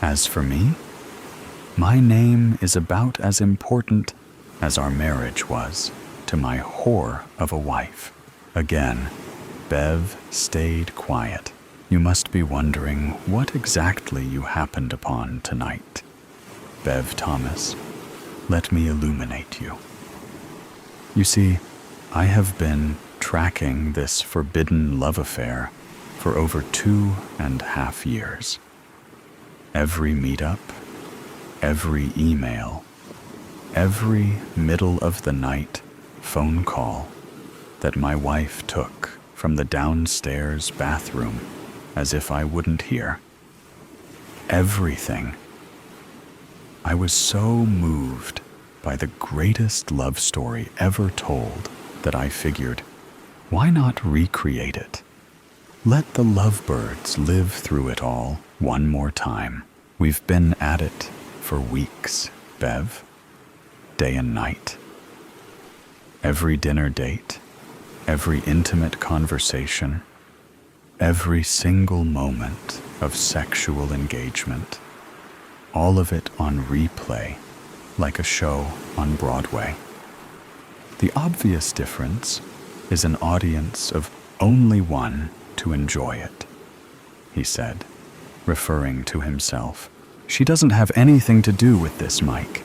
As for me, my name is about as important as our marriage was to my whore of a wife. Again, Bev stayed quiet. You must be wondering what exactly you happened upon tonight. Bev Thomas, let me illuminate you. You see, I have been tracking this forbidden love affair for over 2.5 years. Every meetup, every email, every middle of the night phone call that my wife took from the downstairs bathroom as if I wouldn't hear. Everything. I was so moved by the greatest love story ever told that I figured, why not recreate it? Let the lovebirds live through it all one more time. We've been at it for weeks, Bev. Day and night. Every dinner date, every intimate conversation, every single moment of sexual engagement, all of it on replay, like a show on Broadway. The obvious difference is an audience of only one to enjoy it, he said, referring to himself. She doesn't have anything to do with this, Mike.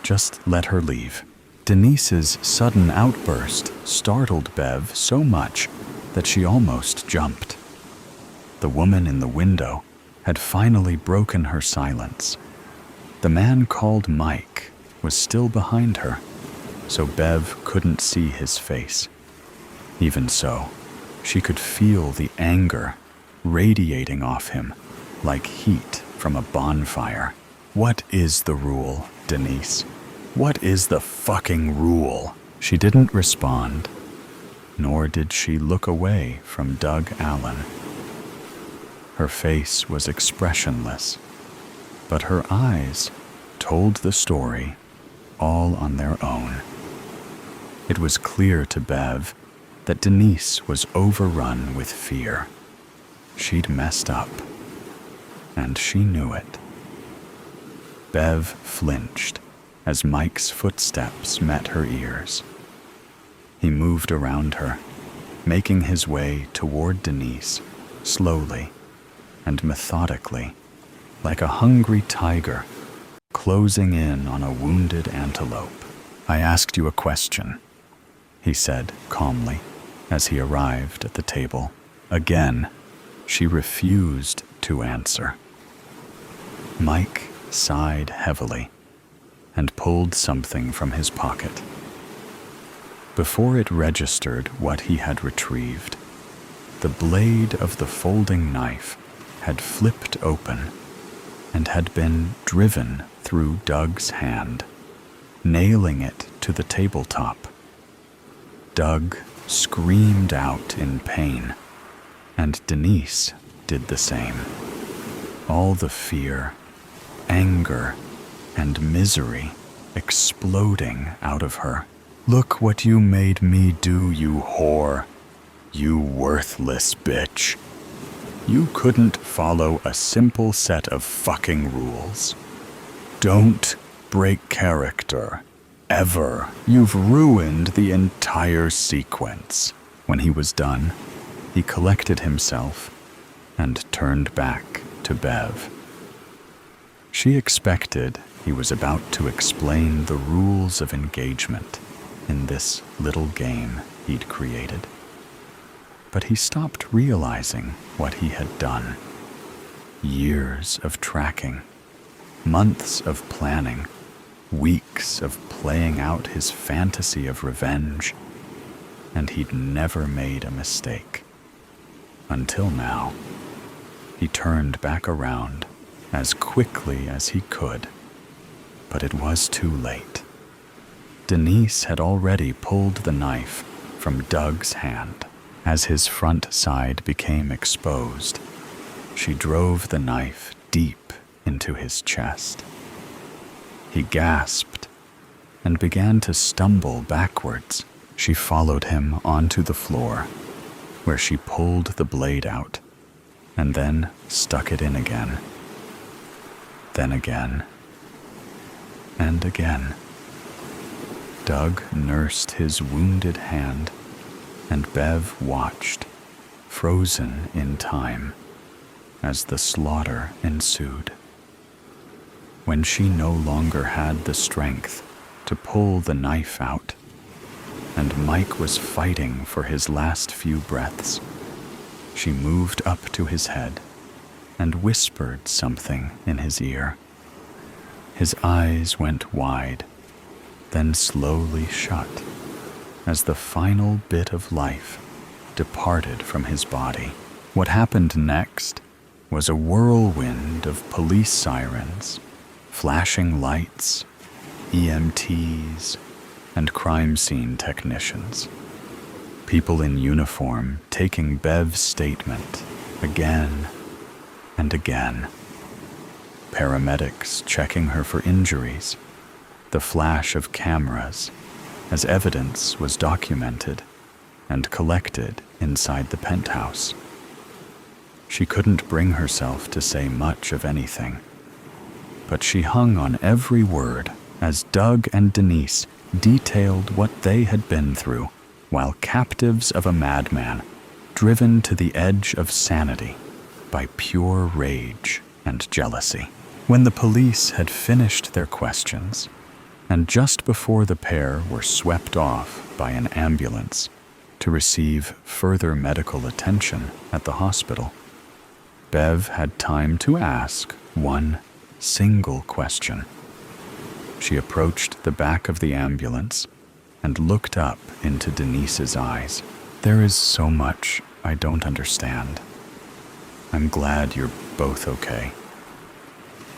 Just let her leave. Denise's sudden outburst startled Bev so much that she almost jumped. The woman in the window had finally broken her silence. The man called Mike was still behind her, so Bev couldn't see his face. Even so, she could feel the anger radiating off him like heat from a bonfire. "What is the rule, Denise? What is the fucking rule?" She didn't respond, nor did she look away from Doug Allen. Her face was expressionless, but her eyes told the story all on their own. It was clear to Bev that Denise was overrun with fear. She'd messed up, and she knew it. Bev flinched as Mike's footsteps met her ears. He moved around her, making his way toward Denise, slowly and methodically, like a hungry tiger closing in on a wounded antelope. "I asked you a question," he said calmly as he arrived at the table. Again, she refused to answer. Mike sighed heavily and pulled something from his pocket. Before it registered what he had retrieved, the blade of the folding knife had flipped open and had been driven through Doug's hand, nailing it to the tabletop. Doug screamed out in pain, and Denise did the same. All the fear, anger, and misery exploding out of her. "Look what you made me do, you whore. You worthless bitch. You couldn't follow a simple set of fucking rules. Don't break character. Ever. You've ruined the entire sequence." When he was done, he collected himself and turned back to Bev. She expected he was about to explain the rules of engagement in this little game he'd created. But he stopped realizing what he had done. Years of tracking, months of planning, weeks of playing out his fantasy of revenge, and he'd never made a mistake. Until now. He turned back around as quickly as he could, but it was too late. Denise had already pulled the knife from Doug's hand. As his front side became exposed, she drove the knife deep into his chest. He gasped and began to stumble backwards. She followed him onto the floor, where she pulled the blade out and then stuck it in again. Then again, and again. Doug nursed his wounded hand, and Bev watched, frozen in time, as the slaughter ensued. When she no longer had the strength to pull the knife out, and Mike was fighting for his last few breaths, she moved up to his head and whispered something in his ear. His eyes went wide, then slowly shut, as the final bit of life departed from his body. What happened next was a whirlwind of police sirens, flashing lights, EMTs, and crime scene technicians. People in uniform taking Bev's statement again and again. Paramedics checking her for injuries, the flash of cameras as evidence was documented and collected inside the penthouse. She couldn't bring herself to say much of anything, but she hung on every word as Doug and Denise detailed what they had been through while captives of a madman, driven to the edge of sanity by pure rage and jealousy. When the police had finished their questions, and just before the pair were swept off by an ambulance to receive further medical attention at the hospital, Bev had time to ask one single question. She approached the back of the ambulance and looked up into Denise's eyes. "There is so much I don't understand. I'm glad you're both okay.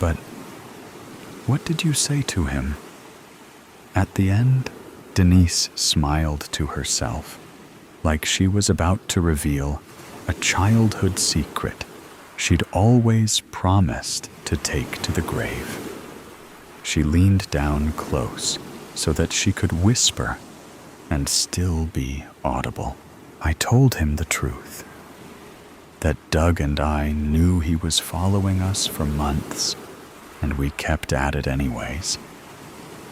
But what did you say to him? At the end, Denise smiled to herself, like she was about to reveal a childhood secret she'd always promised to take to the grave. She leaned down close so that she could whisper and still be audible. I told him the truth, that Doug and I knew he was following us for months, and we kept at it anyways.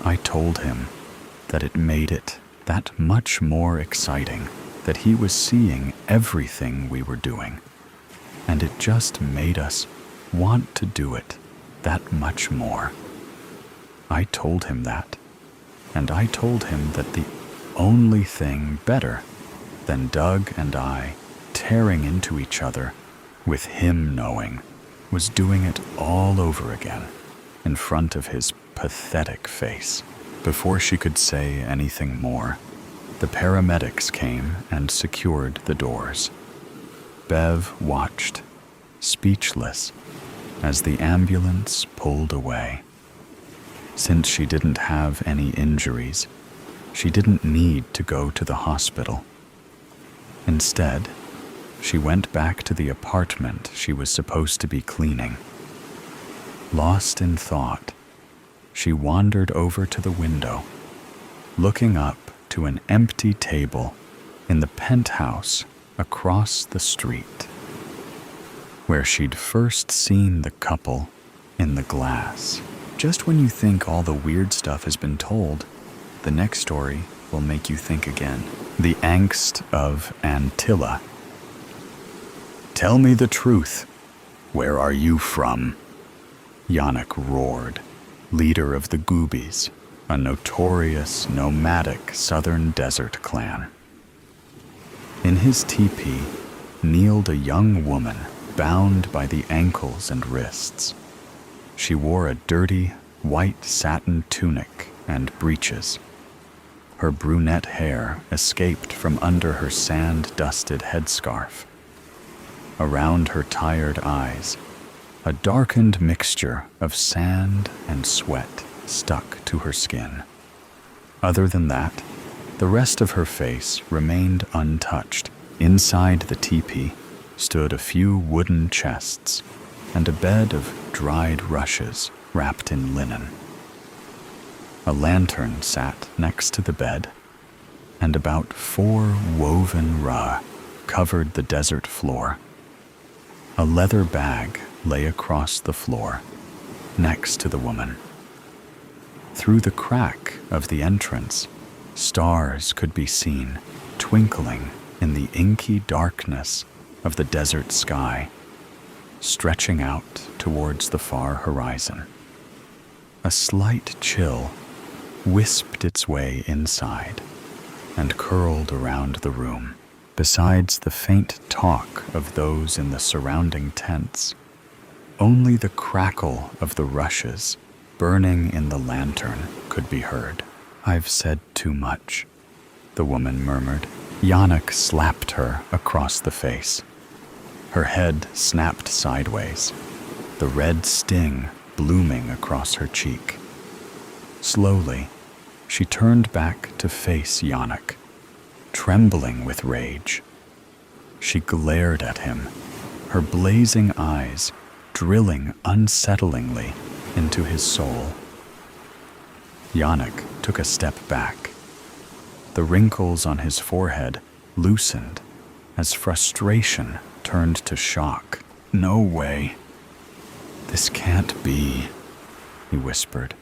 I told him that it made it that much more exciting that he was seeing everything we were doing, and it just made us want to do it that much more. I told him that, and I told him that the only thing better than Doug and I tearing into each other with him knowing was doing it all over again in front of his pathetic face. Before she could say anything more, the paramedics came and secured the doors. Bev watched, speechless, as the ambulance pulled away. Since she didn't have any injuries, she didn't need to go to the hospital. Instead, she went back to the apartment she was supposed to be cleaning. Lost in thought, she wandered over to the window, looking up to an empty table in the penthouse across the street, where she'd first seen the couple in the glass. Just when you think all the weird stuff has been told, the next story will make you think again. The Angst of Antilla. Tell me the truth. Where are you from? Yannick roared, leader of the Goobies, a notorious nomadic southern desert clan. In his teepee kneeled a young woman bound by the ankles and wrists. She wore a dirty, white satin tunic and breeches. Her brunette hair escaped from under her sand-dusted headscarf. Around her tired eyes, a darkened mixture of sand and sweat stuck to her skin. Other than that, the rest of her face remained untouched. Inside the teepee stood a few wooden chests and a bed of dried rushes wrapped in linen. A lantern sat next to the bed, and about 4 woven rugs covered the desert floor. A leather bag lay across the floor, next to the woman. Through the crack of the entrance, stars could be seen twinkling in the inky darkness of the desert sky, stretching out towards the far horizon. A slight chill wisped its way inside and curled around the room. Besides the faint talk of those in the surrounding tents, only the crackle of the rushes burning in the lantern could be heard. I've said too much, the woman murmured. Yannick slapped her across the face. Her head snapped sideways, the red sting blooming across her cheek. Slowly, she turned back to face Yannick, trembling with rage. She glared at him, her blazing eyes drilling unsettlingly into his soul. Yannick took a step back. The wrinkles on his forehead loosened as frustration turned to shock. No way. This can't be, he whispered,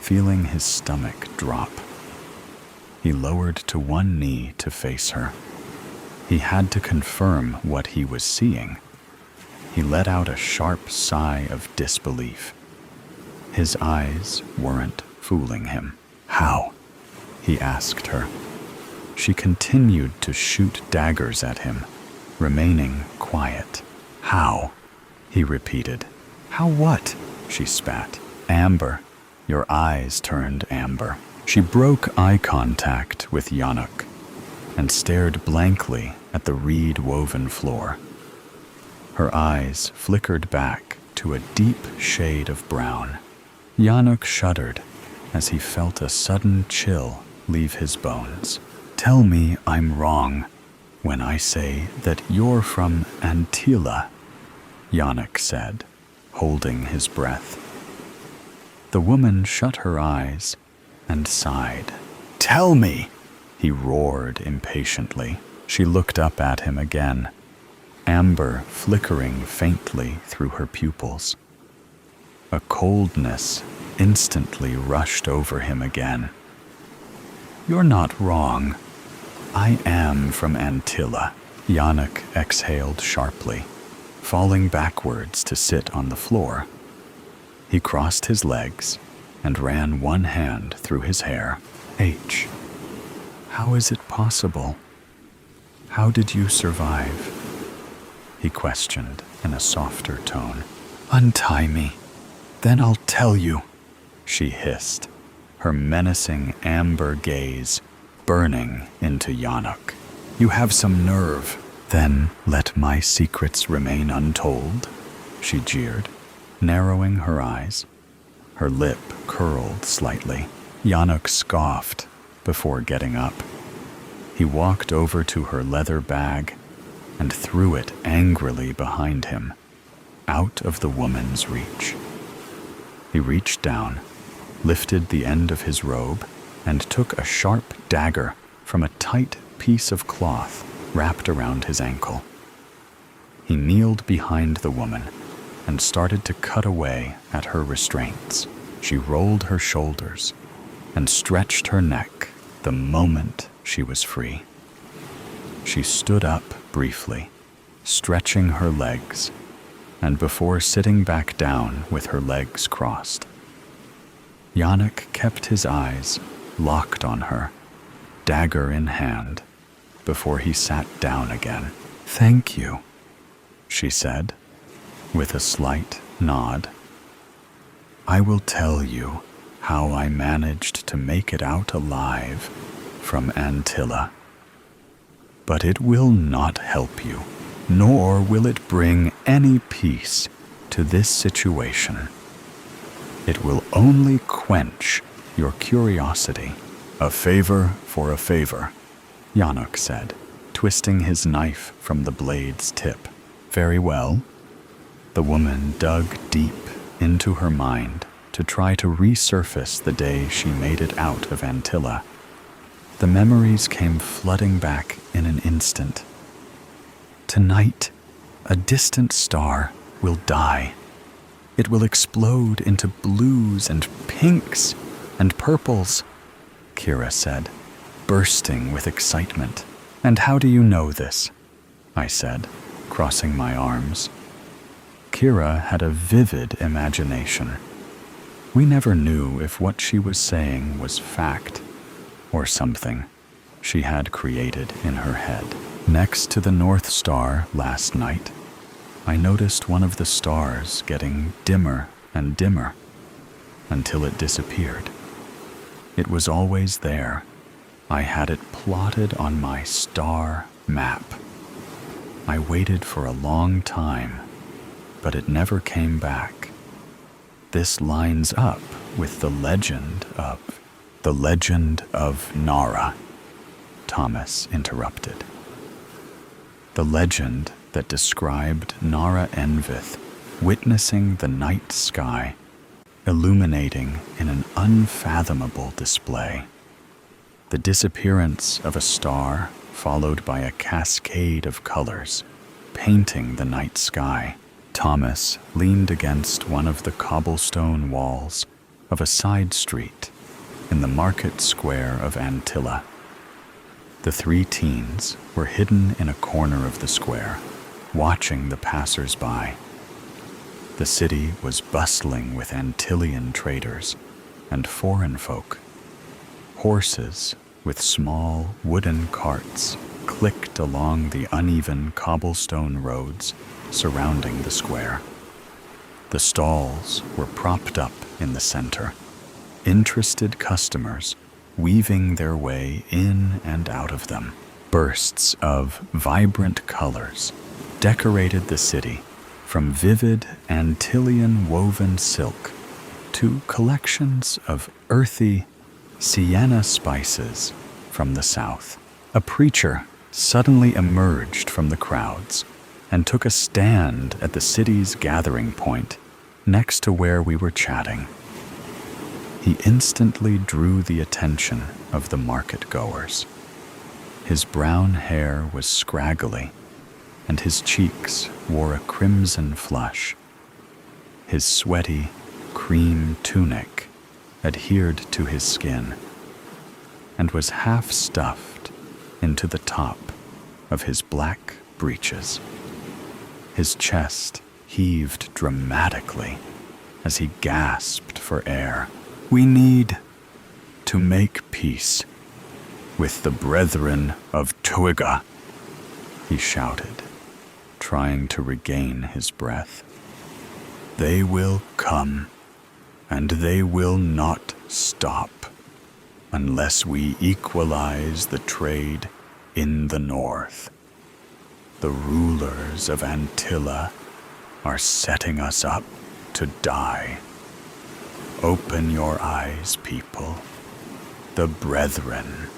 feeling his stomach drop. He lowered to one knee to face her. He had to confirm what he was seeing. He let out a sharp sigh of disbelief. His eyes weren't fooling him. How? He asked her. She continued to shoot daggers at him, remaining quiet. How? He repeated. How what? She spat. Amber. Your eyes turned amber. She broke eye contact with Yannick and stared blankly at the reed-woven floor. Her eyes flickered back to a deep shade of brown. Yannick shuddered as he felt a sudden chill leave his bones. "Tell me I'm wrong when I say that you're from Antilla," Yannick said, holding his breath. The woman shut her eyes and sighed. "Tell me!" he roared impatiently. She looked up at him again, amber flickering faintly through her pupils. A coldness instantly rushed over him again. "You're not wrong. I am from Antilla," Yannick exhaled sharply, falling backwards to sit on the floor. He crossed his legs and ran one hand through his hair. "H, how is it possible? How did you survive?" he questioned in a softer tone. "Untie me, then I'll tell you," she hissed, her menacing amber gaze burning into Yannick. "You have some nerve. Then let my secrets remain untold," she jeered, narrowing her eyes. Her lip curled slightly. Yannick scoffed before getting up. He walked over to her leather bag and threw it angrily behind him, out of the woman's reach. He reached down, lifted the end of his robe, and took a sharp dagger from a tight piece of cloth wrapped around his ankle. He kneeled behind the woman and started to cut away at her restraints. She rolled her shoulders and stretched her neck the moment she was free. She stood up briefly, stretching her legs, and before sitting back down with her legs crossed. Yannick kept his eyes locked on her, dagger in hand, before he sat down again. "Thank you," she said, with a slight nod. "I will tell you how I managed to make it out alive from Antilla. But it will not help you, nor will it bring any peace to this situation. It will only quench your curiosity." "A favor for a favor," Yannick said, twisting his knife from the blade's tip. "Very well." The woman dug deep into her mind to try to resurface the day she made it out of Antilla. The memories came flooding back in an instant. "Tonight, a distant star will die. It will explode into blues and pinks and purples," Kira said, bursting with excitement. "And how do you know this?" I said, crossing my arms. Kira had a vivid imagination. We never knew if what she was saying was fact or something she had created in her head. "Next to the North Star last night, I noticed one of the stars getting dimmer and dimmer until it disappeared. It was always there. I had it plotted on my star map. I waited for a long time, but it never came back. This lines up with the legend of Nara," Thomas interrupted. "The legend that described Nara Envith witnessing the night sky, illuminating in an unfathomable display. The disappearance of a star followed by a cascade of colors, painting the night sky." Thomas leaned against one of the cobblestone walls of a side street in the market square of Antilla. The three teens were hidden in a corner of the square, watching the passers-by. The city was bustling with Antillian traders and foreign folk. Horses with small wooden carts clicked along the uneven cobblestone roads surrounding the square. The stalls were propped up in the center, interested customers weaving their way in and out of them. 'em. Bursts of vibrant colors decorated the city from vivid Antillean woven silk to collections of earthy sienna spices from the south. A preacher suddenly emerged from the crowds and took a stand at the city's gathering point next to where we were chatting. He instantly drew the attention of the market-goers. His brown hair was scraggly, and his cheeks wore a crimson flush. His sweaty, cream tunic adhered to his skin and was half stuffed into the top of his black breeches. His chest heaved dramatically as he gasped for air. "We need to make peace with the brethren of Tuiga," he shouted, trying to regain his breath. "They will come, and they will not stop unless we equalize the trade in the north. The rulers of Antilla are setting us up to die. Open your eyes, people. The brethren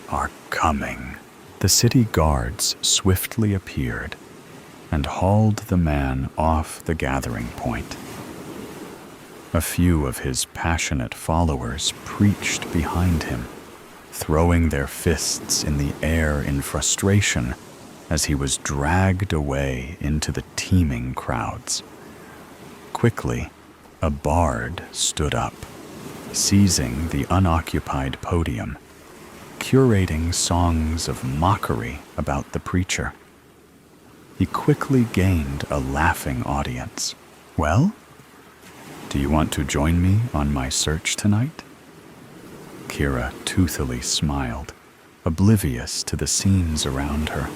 are coming." The city guards swiftly appeared and hauled the man off the gathering point. A few of his passionate followers preached behind him, throwing their fists in the air in frustration as he was dragged away into the teeming crowds. Quickly, a bard stood up, seizing the unoccupied podium, curating songs of mockery about the preacher. He quickly gained a laughing audience. "Well, do you want to join me on my search tonight?" Kira toothily smiled, oblivious to the scenes around her.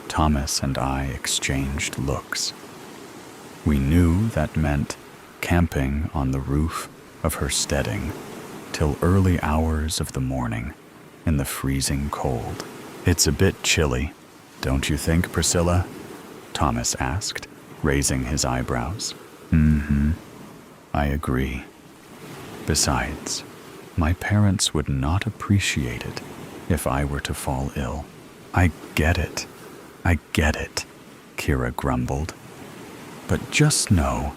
Thomas and I exchanged looks. We knew that meant camping on the roof of her steading till early hours of the morning in the freezing cold. "It's a bit chilly, don't you think, Priscilla?" Thomas asked, raising his eyebrows. I agree. Besides, my parents would not appreciate it if I were to fall ill." I get it, Kira grumbled. "But just know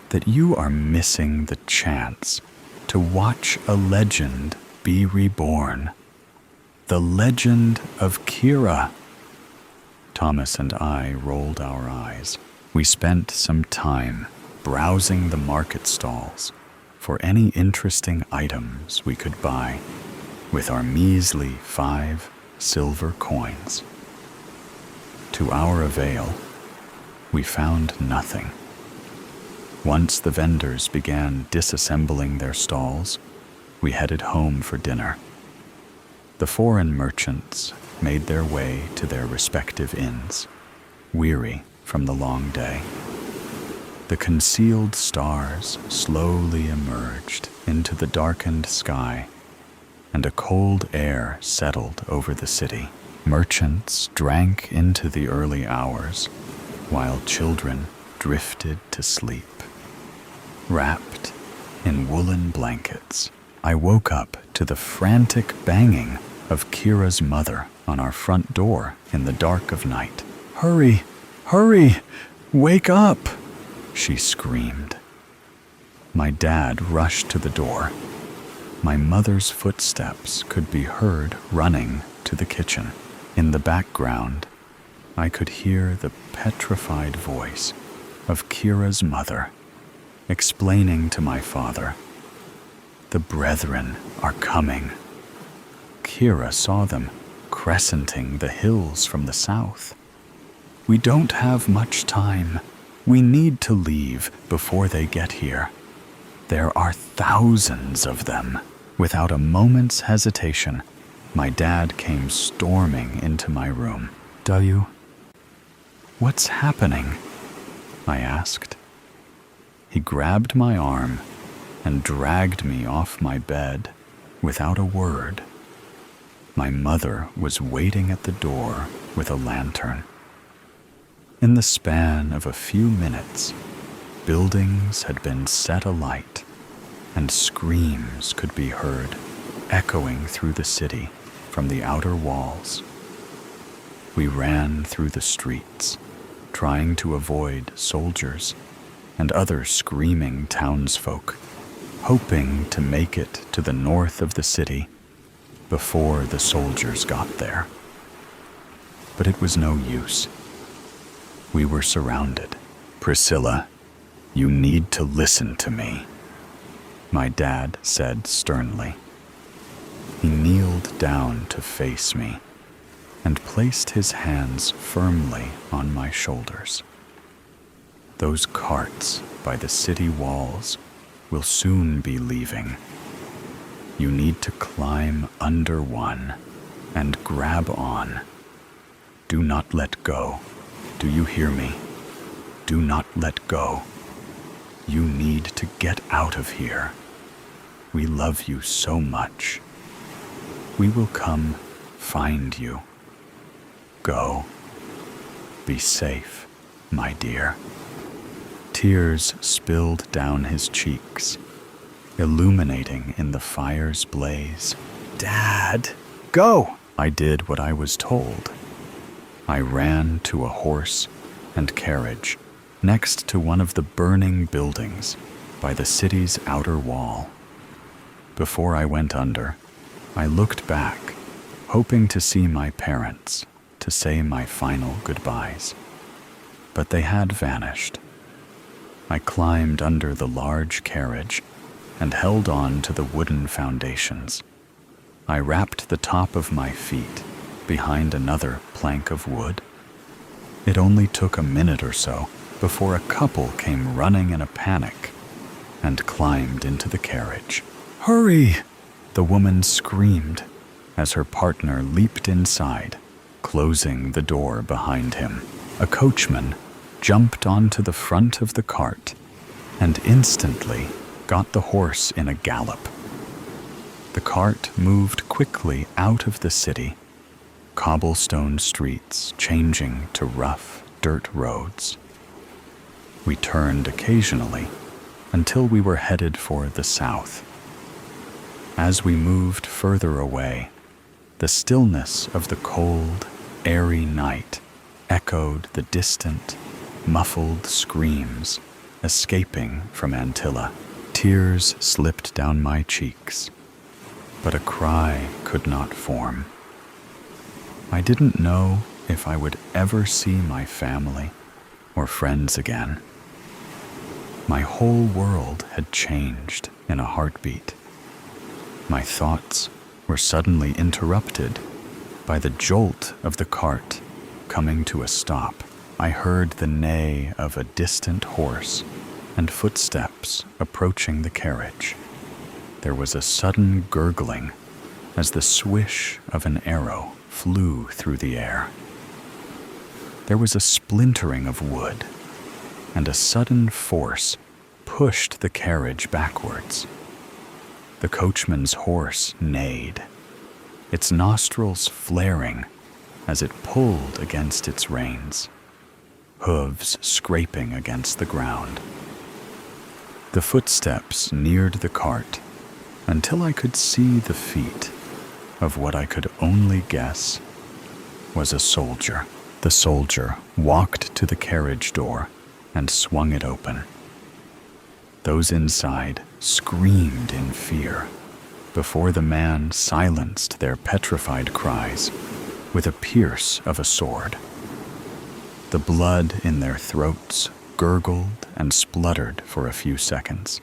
that you are missing the chance to watch a legend be reborn. The legend of Kira." Thomas and I rolled our eyes. We spent some time browsing the market stalls for any interesting items we could buy with our measly 5 silver coins. To our avail, we found nothing. Once the vendors began disassembling their stalls, we headed home for dinner. The foreign merchants made their way to their respective inns, weary from the long day. The concealed stars slowly emerged into the darkened sky, and a cold air settled over the city. Merchants drank into the early hours, while children drifted to sleep. Wrapped in woolen blankets, I woke up to the frantic banging of Kira's mother on our front door in the dark of night. "Hurry, hurry, wake up!" she screamed. My dad rushed to the door. My mother's footsteps could be heard running to the kitchen. In the background, I could hear the petrified voice of Kira's mother explaining to my father, "The brethren are coming." Kira saw them crescenting the hills from the south. "We don't have much time. We need to leave before they get here. There are thousands of them." Without a moment's hesitation, my dad came storming into my room. "Dayu, what's happening?" I asked. He grabbed my arm and dragged me off my bed without a word. My mother was waiting at the door with a lantern. In the span of a few minutes, buildings had been set alight, and screams could be heard echoing through the city from the outer walls. We ran through the streets, trying to avoid soldiers and other screaming townsfolk, hoping to make it to the north of the city before the soldiers got there. But it was no use. We were surrounded. "Priscilla, you need to listen to me," my dad said sternly. He kneeled down to face me and placed his hands firmly on my shoulders. "Those carts by the city walls will soon be leaving. You need to climb under one and grab on. Do not let go. Do you hear me? Do not let go. You need to get out of here. We love you so much. We will come find you. Go. Be safe, my dear." Tears spilled down his cheeks, illuminating in the fire's blaze. "Dad, go!" I did what I was told. I ran to a horse and carriage next to one of the burning buildings by the city's outer wall. Before I went under, I looked back, hoping to see my parents, to say my final goodbyes. But they had vanished. I climbed under the large carriage and held on to the wooden foundations. I wrapped the top of my feet behind another plank of wood. It only took a minute or so before a couple came running in a panic and climbed into the carriage. "Hurry!" the woman screamed as her partner leaped inside, closing the door behind him. A coachman jumped onto the front of the cart and instantly got the horse in a gallop. The cart moved quickly out of the city, cobblestone streets changing to rough dirt roads. We turned occasionally until we were headed for the south. As we moved further away, the stillness of the cold, airy night echoed the distant, muffled screams escaping from Antilla. Tears slipped down my cheeks, but a cry could not form. I didn't know if I would ever see my family or friends again. My whole world had changed in a heartbeat. My thoughts were suddenly interrupted by the jolt of the cart coming to a stop. I heard the neigh of a distant horse and footsteps approaching the carriage. There was a sudden gurgling as the swish of an arrow flew through the air. There was a splintering of wood, and a sudden force pushed the carriage backwards. The coachman's horse neighed, its nostrils flaring as it pulled against its reins, hooves scraping against the ground. The footsteps neared the cart until I could see the feet of what I could only guess was a soldier. The soldier walked to the carriage door and swung it open. Those inside screamed in fear before the man silenced their petrified cries with a pierce of a sword. The blood in their throats gurgled and spluttered for a few seconds,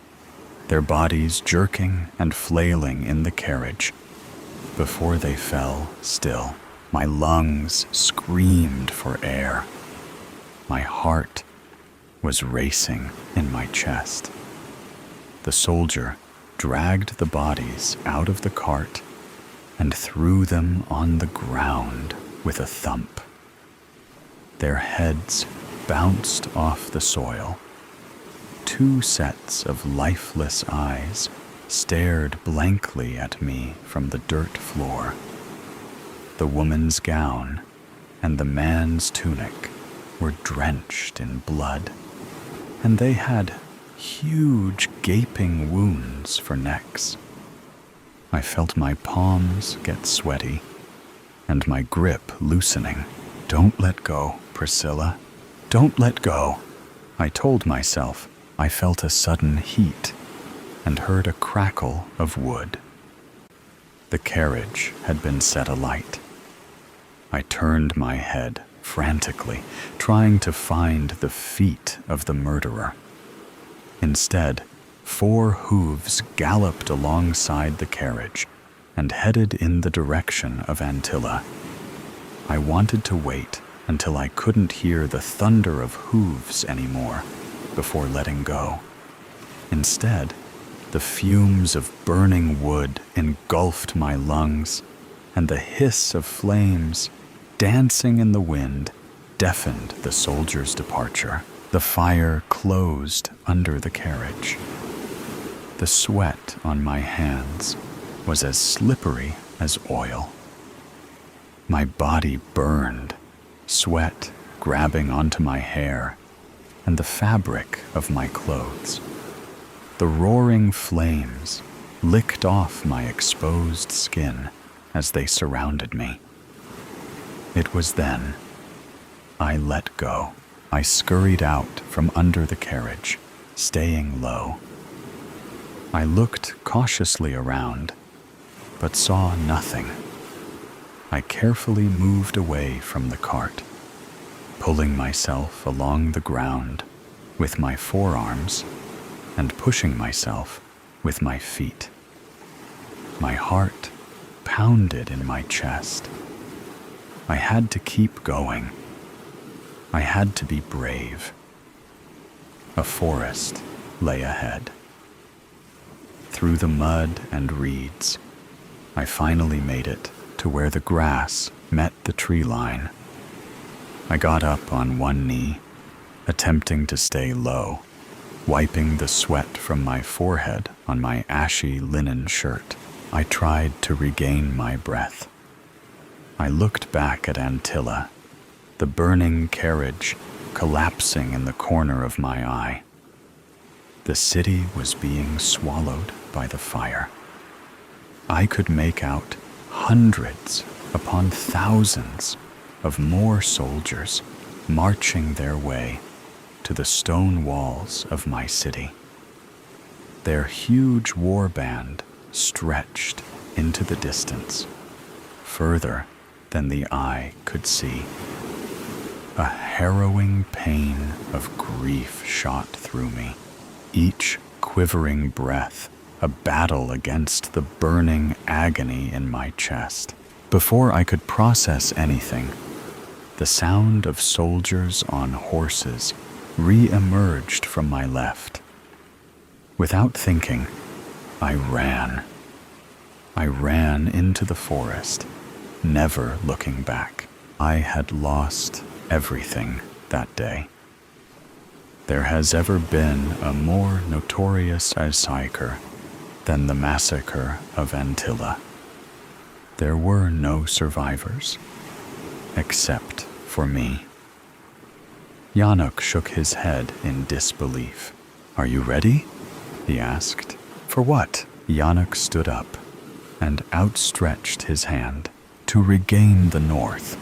their bodies jerking and flailing in the carriage before they fell still. My lungs screamed for air. My heart was racing in my chest. The soldier dragged the bodies out of the cart and threw them on the ground with a thump. Their heads bounced off the soil. Two sets of lifeless eyes stared blankly at me from the dirt floor. The woman's gown and the man's tunic were drenched in blood, and they had huge gaping wounds for necks. I felt my palms get sweaty and my grip loosening. "Don't let go, Priscilla. Don't let go," I told myself. I felt a sudden heat and heard a crackle of wood. The carriage had been set alight. I turned my head frantically, trying to find the feet of the murderer. Instead, 4 hooves galloped alongside the carriage and headed in the direction of Antilla. I wanted to wait until I couldn't hear the thunder of hooves anymore before letting go. Instead, the fumes of burning wood engulfed my lungs, and the hiss of flames dancing in the wind deafened the soldier's departure. The fire closed under the carriage. The sweat on my hands was as slippery as oil. My body burned, sweat grabbing onto my hair and the fabric of my clothes. The roaring flames licked off my exposed skin as they surrounded me. It was then I let go. I scurried out from under the carriage, staying low. I looked cautiously around, but saw nothing. I carefully moved away from the cart, pulling myself along the ground with my forearms and pushing myself with my feet. My heart pounded in my chest. I had to keep going. I had to be brave. A forest lay ahead. Through the mud and reeds, I finally made it to where the grass met the tree line. I got up on one knee, attempting to stay low, wiping the sweat from my forehead on my ashy linen shirt. I tried to regain my breath. I looked back at Antilla, the burning carriage collapsing in the corner of my eye. The city was being swallowed by the fire. I could make out hundreds upon thousands of more soldiers marching their way to the stone walls of my city. Their huge war band stretched into the distance, further than the eye could see. A harrowing pain of grief shot through me, each quivering breath a battle against the burning agony in my chest. Before I could process anything, the sound of soldiers on horses re-emerged from my left. Without thinking, I ran. I ran into the forest, never looking back. I had lost everything that day. There has ever been a more notorious massacre than the massacre of Antilla. There were no survivors, except for me. Yanuk shook his head in disbelief. "Are you ready?" he asked. "For what?" Yanuk stood up and outstretched his hand to regain the north.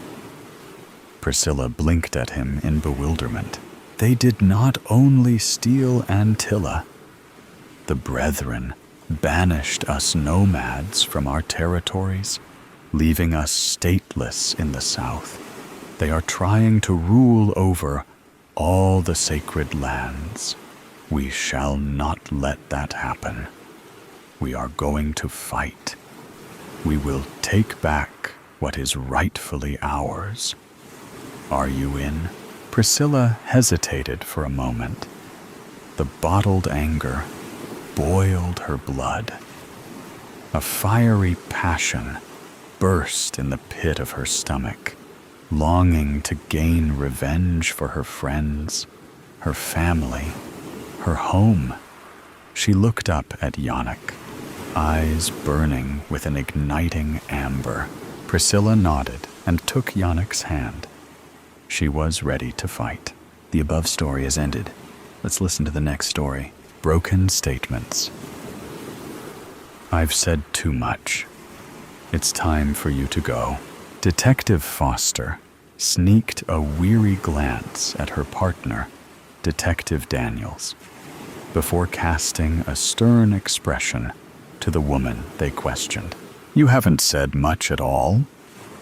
Priscilla blinked at him in bewilderment. They did not only steal Antilla. The Brethren banished us nomads from our territories, leaving us stateless in the south. They are trying to rule over all the sacred lands. We shall not let that happen. We are going to fight. We will take back what is rightfully ours. Are you in? Priscilla hesitated for a moment. The bottled anger boiled her blood. A fiery passion burst in the pit of her stomach, longing to gain revenge for her friends, her family, her home. She looked up at Yanuk, eyes burning with an igniting amber. Priscilla nodded and took Yanuk's hand. She was ready to fight. The above story has ended. Let's listen to the next story. Broken statements. I've said too much. It's time for you to go. Detective Foster sneaked a weary glance at her partner, Detective Daniels, before casting a stern expression to the woman they questioned. You haven't said much at all,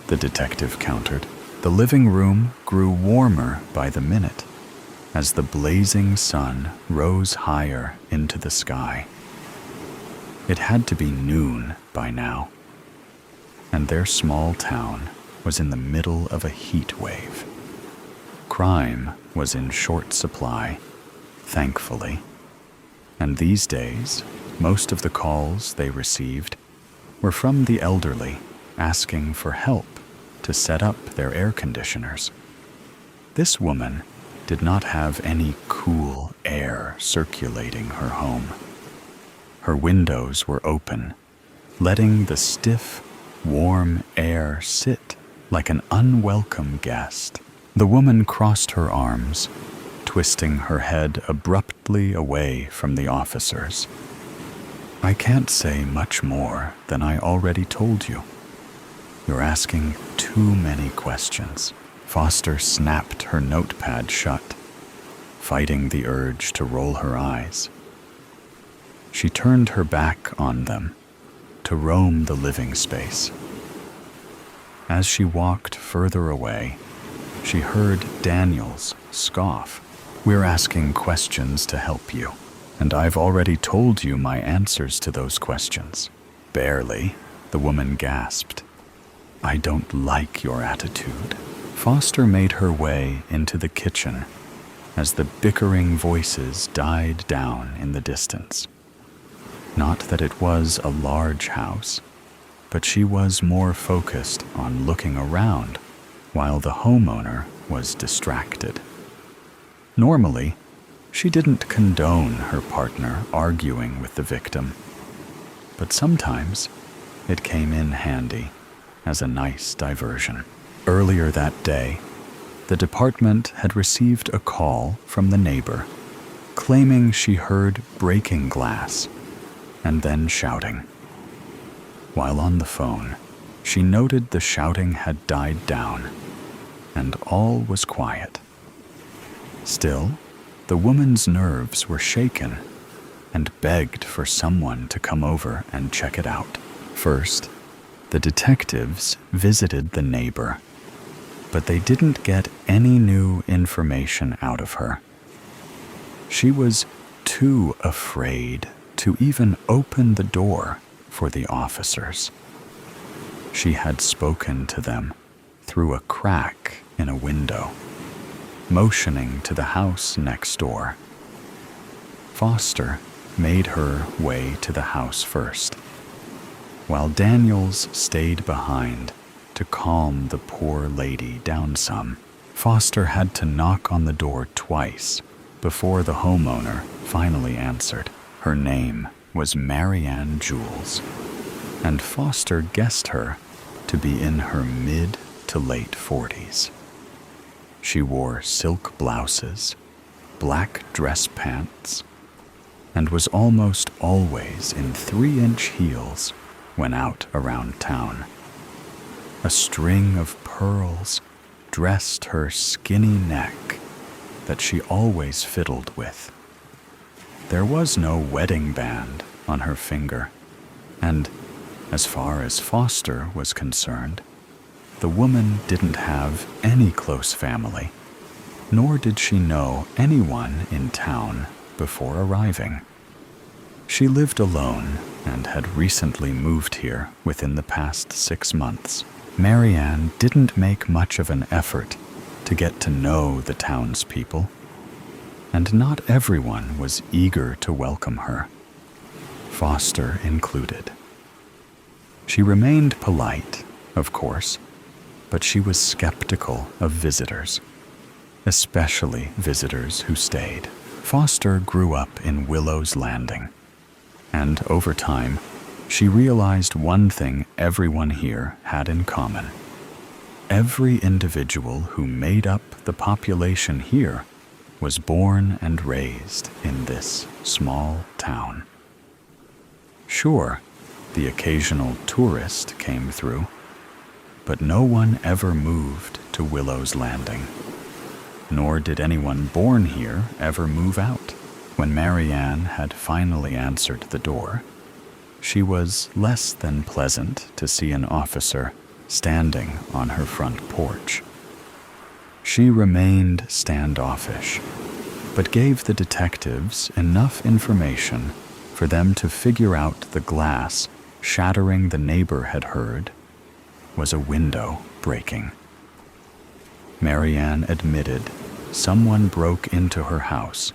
the detective countered. The living room grew warmer by the minute as the blazing sun rose higher into the sky. It had to be noon by now, and their small town was in the middle of a heat wave. Crime was in short supply, thankfully, and these days, most of the calls they received were from the elderly asking for help to set up their air conditioners. This woman did not have any cool air circulating her home. Her windows were open, letting the stiff, warm air sit like an unwelcome guest. The woman crossed her arms, twisting her head abruptly away from the officers. I can't say much more than I already told you. You're asking too many questions. Foster snapped her notepad shut, fighting the urge to roll her eyes. She turned her back on them to roam the living space. As she walked further away, she heard Daniels scoff. We're asking questions to help you, and I've already told you my answers to those questions. Barely, the woman gasped. I don't like your attitude. Foster made her way into the kitchen as the bickering voices died down in the distance. Not that it was a large house, but she was more focused on looking around while the homeowner was distracted. Normally, she didn't condone her partner arguing with the victim, but sometimes it came in handy as a nice diversion. Earlier that day, the department had received a call from the neighbor claiming she heard breaking glass and then shouting. While on the phone, she noted the shouting had died down and all was quiet. Still, the woman's nerves were shaken and begged for someone to come over and check it out. First, the detectives visited the neighbor, but they didn't get any new information out of her. She was too afraid to even open the door for the officers. She had spoken to them through a crack in a window, motioning to the house next door. Foster made her way to the house first, while Daniels stayed behind to calm the poor lady down some. Foster had to knock on the door twice before the homeowner finally answered. Her name was Marianne Jules, and Foster guessed her to be in her mid to late 40s. She wore silk blouses, black dress pants, and was almost always in 3-inch heels when out around town. A string of pearls dressed her skinny neck that she always fiddled with. There was no wedding band on her finger, and as far as Foster was concerned, the woman didn't have any close family, nor did she know anyone in town before arriving. She lived alone and had recently moved here within the past 6 months. Marianne didn't make much of an effort to get to know the townspeople, and not everyone was eager to welcome her, Foster included. She remained polite, of course, but she was skeptical of visitors, especially visitors who stayed. Foster grew up in Willow's Landing, and over time, she realized one thing everyone here had in common. every individual who made up the population here was born and raised in this small town. Sure, the occasional tourist came through, but no one ever moved to Willow's Landing, nor did anyone born here ever move out. When Marianne had finally answered the door, she was less than pleasant to see an officer standing on her front porch. She remained standoffish, but gave the detectives enough information for them to figure out the glass shattering the neighbor had heard was a window breaking. Marianne admitted someone broke into her house,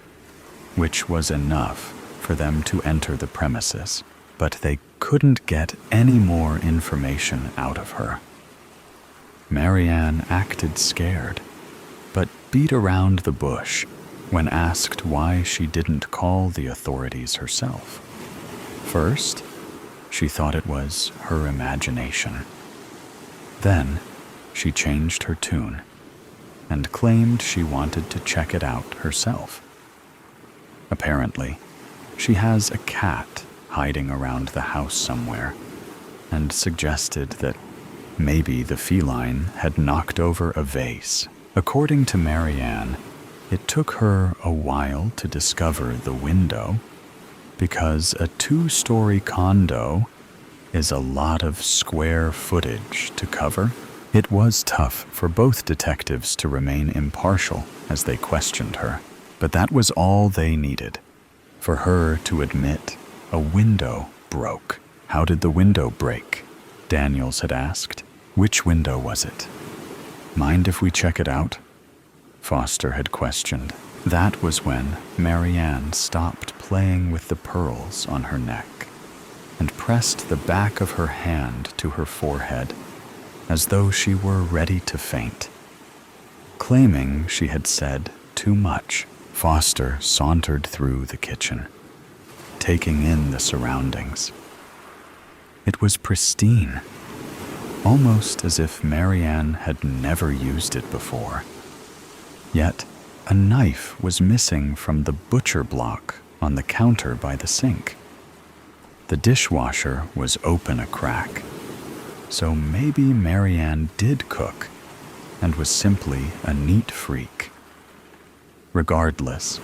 which was enough for them to enter the premises, but they couldn't get any more information out of her. Marianne acted scared, but beat around the bush when asked why she didn't call the authorities herself. First, she thought it was her imagination. Then, she changed her tune and claimed she wanted to check it out herself. Apparently, she has a cat hiding around the house somewhere, and suggested that maybe the feline had knocked over a vase. According to Marianne, it took her a while to discover the window because a 2-story condo is a lot of square footage to cover. It was tough for both detectives to remain impartial as they questioned her, but that was all they needed, for her to admit a window broke. How did the window break? Daniels had asked. Which window was it? Mind if we check it out? Foster had questioned. That was when Marianne stopped playing with the pearls on her neck and pressed the back of her hand to her forehead as though she were ready to faint. Claiming she had said too much, Foster sauntered through the kitchen, taking in the surroundings. It was pristine, almost as if Marianne had never used it before. Yet, a knife was missing from the butcher block on the counter by the sink. The dishwasher was open a crack, so maybe Marianne did cook and was simply a neat freak. Regardless,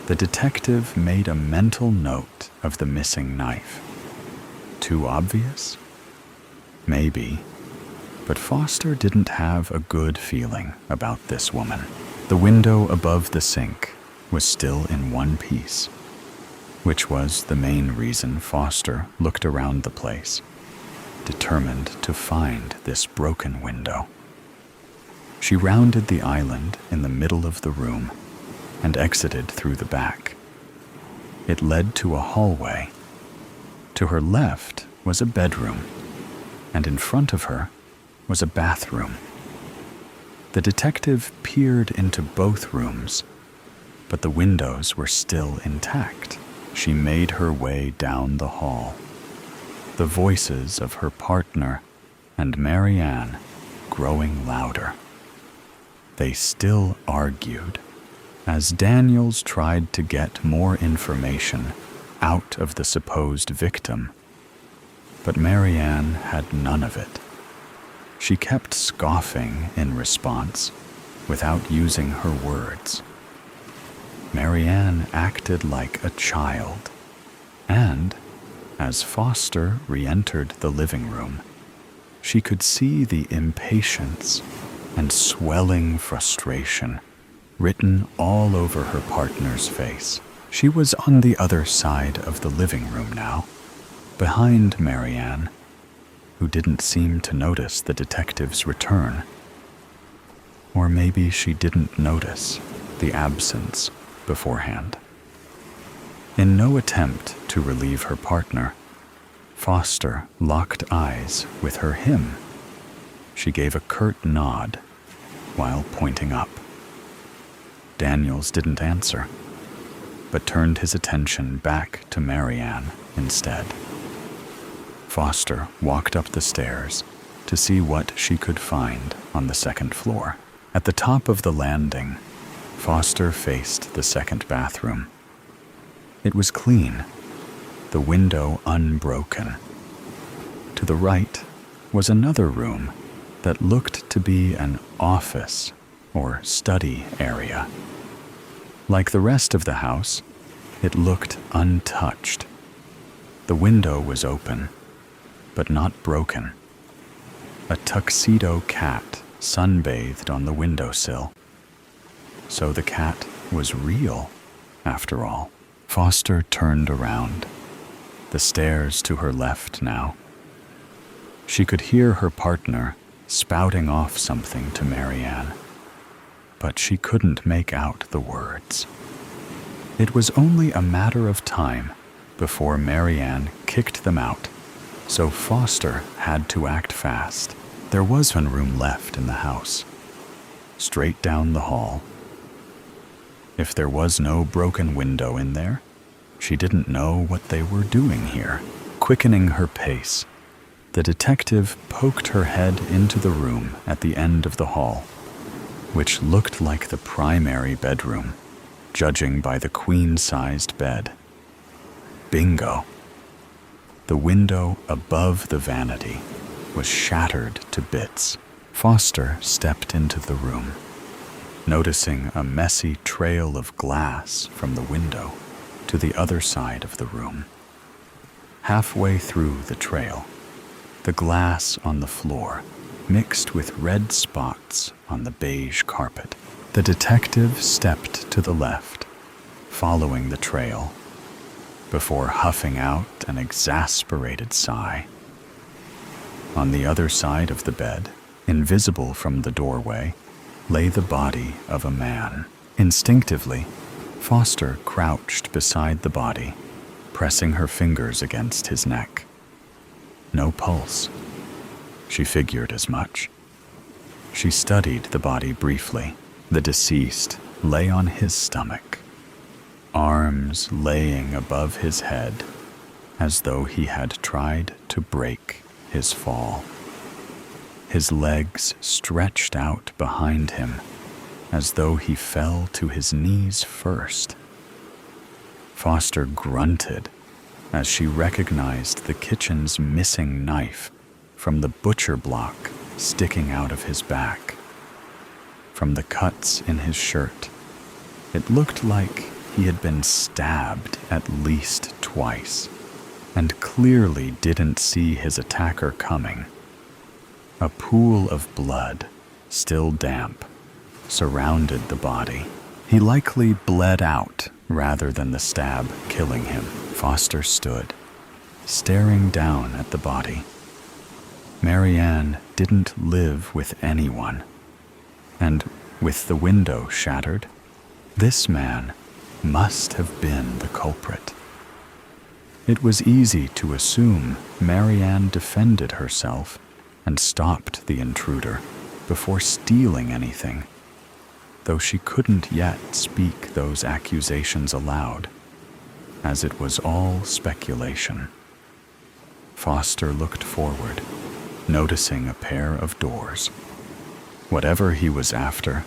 the detective made a mental note of the missing knife. Too obvious? Maybe, but Foster didn't have a good feeling about this woman. The window above the sink was still in one piece, which was the main reason Foster looked around the place, determined to find this broken window. She rounded the island in the middle of the room and exited through the back. It led to a hallway. To her left was a bedroom, and in front of her was a bathroom. The detective peered into both rooms, but the windows were still intact. She made her way down the hall, the voices of her partner and Marianne growing louder. They still argued as Daniels tried to get more information out of the supposed victim, but Marianne had none of it. She kept scoffing in response, without using her words. Marianne acted like a child, and, as Foster re-entered the living room, she could see the impatience and swelling frustration written all over her partner's face. She was on the other side of the living room now, behind Marianne, who didn't seem to notice the detective's return. Or maybe she didn't notice the absence beforehand. In no attempt to relieve her partner, Foster locked eyes with her him. She gave a curt nod while pointing up. Daniels didn't answer, but turned his attention back to Marianne instead. Foster walked up the stairs to see what she could find on the second floor. At the top of the landing, Foster faced the second bathroom. It was clean, the window unbroken. To the right was another room that looked to be an office or study area. Like the rest of the house, it looked untouched. The window was open, but not broken. A tuxedo cat sunbathed on the windowsill. So the cat was real, after all. Foster turned around, the stairs to her left now. She could hear her partner spouting off something to Marianne, but she couldn't make out the words. It was only a matter of time before Marianne kicked them out, so Foster had to act fast. There was one room left in the house, straight down the hall. If there was no broken window in there, she didn't know what they were doing here. Quickening her pace, the detective poked her head into the room at the end of the hall, which looked like the primary bedroom, judging by the queen-sized bed. Bingo! The window above the vanity was shattered to bits. Foster stepped into the room, noticing a messy trail of glass from the window to the other side of the room. Halfway through the trail, the glass on the floor mixed with red spots on the beige carpet. The detective stepped to the left, following the trail, before huffing out an exasperated sigh. On the other side of the bed, invisible from the doorway, lay the body of a man. Instinctively, Foster crouched beside the body, pressing her fingers against his neck. No pulse. She figured as much. She studied the body briefly. The deceased lay on his stomach, arms laying above his head, as though he had tried to break his fall. His legs stretched out behind him, as though he fell to his knees first. Foster grunted as she recognized the kitchen's missing knife from the butcher block sticking out of his back. From the cuts in his shirt, it looked like he had been stabbed at least twice, and clearly didn't see his attacker coming. A pool of blood, still damp, surrounded the body. He likely bled out rather than the stab killing him. Foster stood, staring down at the body. Marianne didn't live with anyone, and with the window shattered, this man must have been the culprit. It was easy to assume Marianne defended herself and stopped the intruder before stealing anything, though she couldn't yet speak those accusations aloud, as it was all speculation. Foster looked forward, noticing a pair of doors. Whatever he was after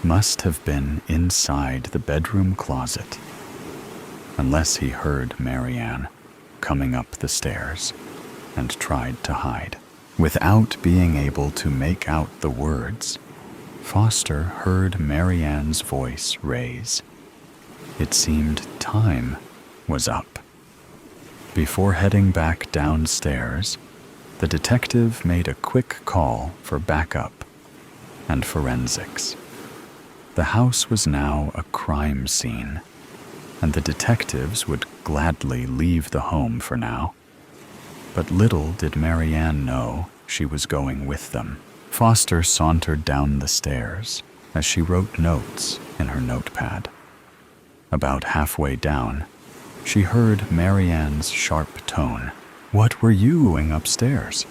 must have been inside the bedroom closet, unless he heard Marianne coming up the stairs and tried to hide. Without being able to make out the words, Foster heard Marianne's voice raise. It seemed time was up. Before heading back downstairs, the detective made a quick call for backup and forensics. The house was now a crime scene, and the detectives would gladly leave the home for now. But little did Marianne know she was going with them. Foster sauntered down the stairs as she wrote notes in her notepad. About halfway down, she heard Marianne's sharp tone. "What were you doing upstairs?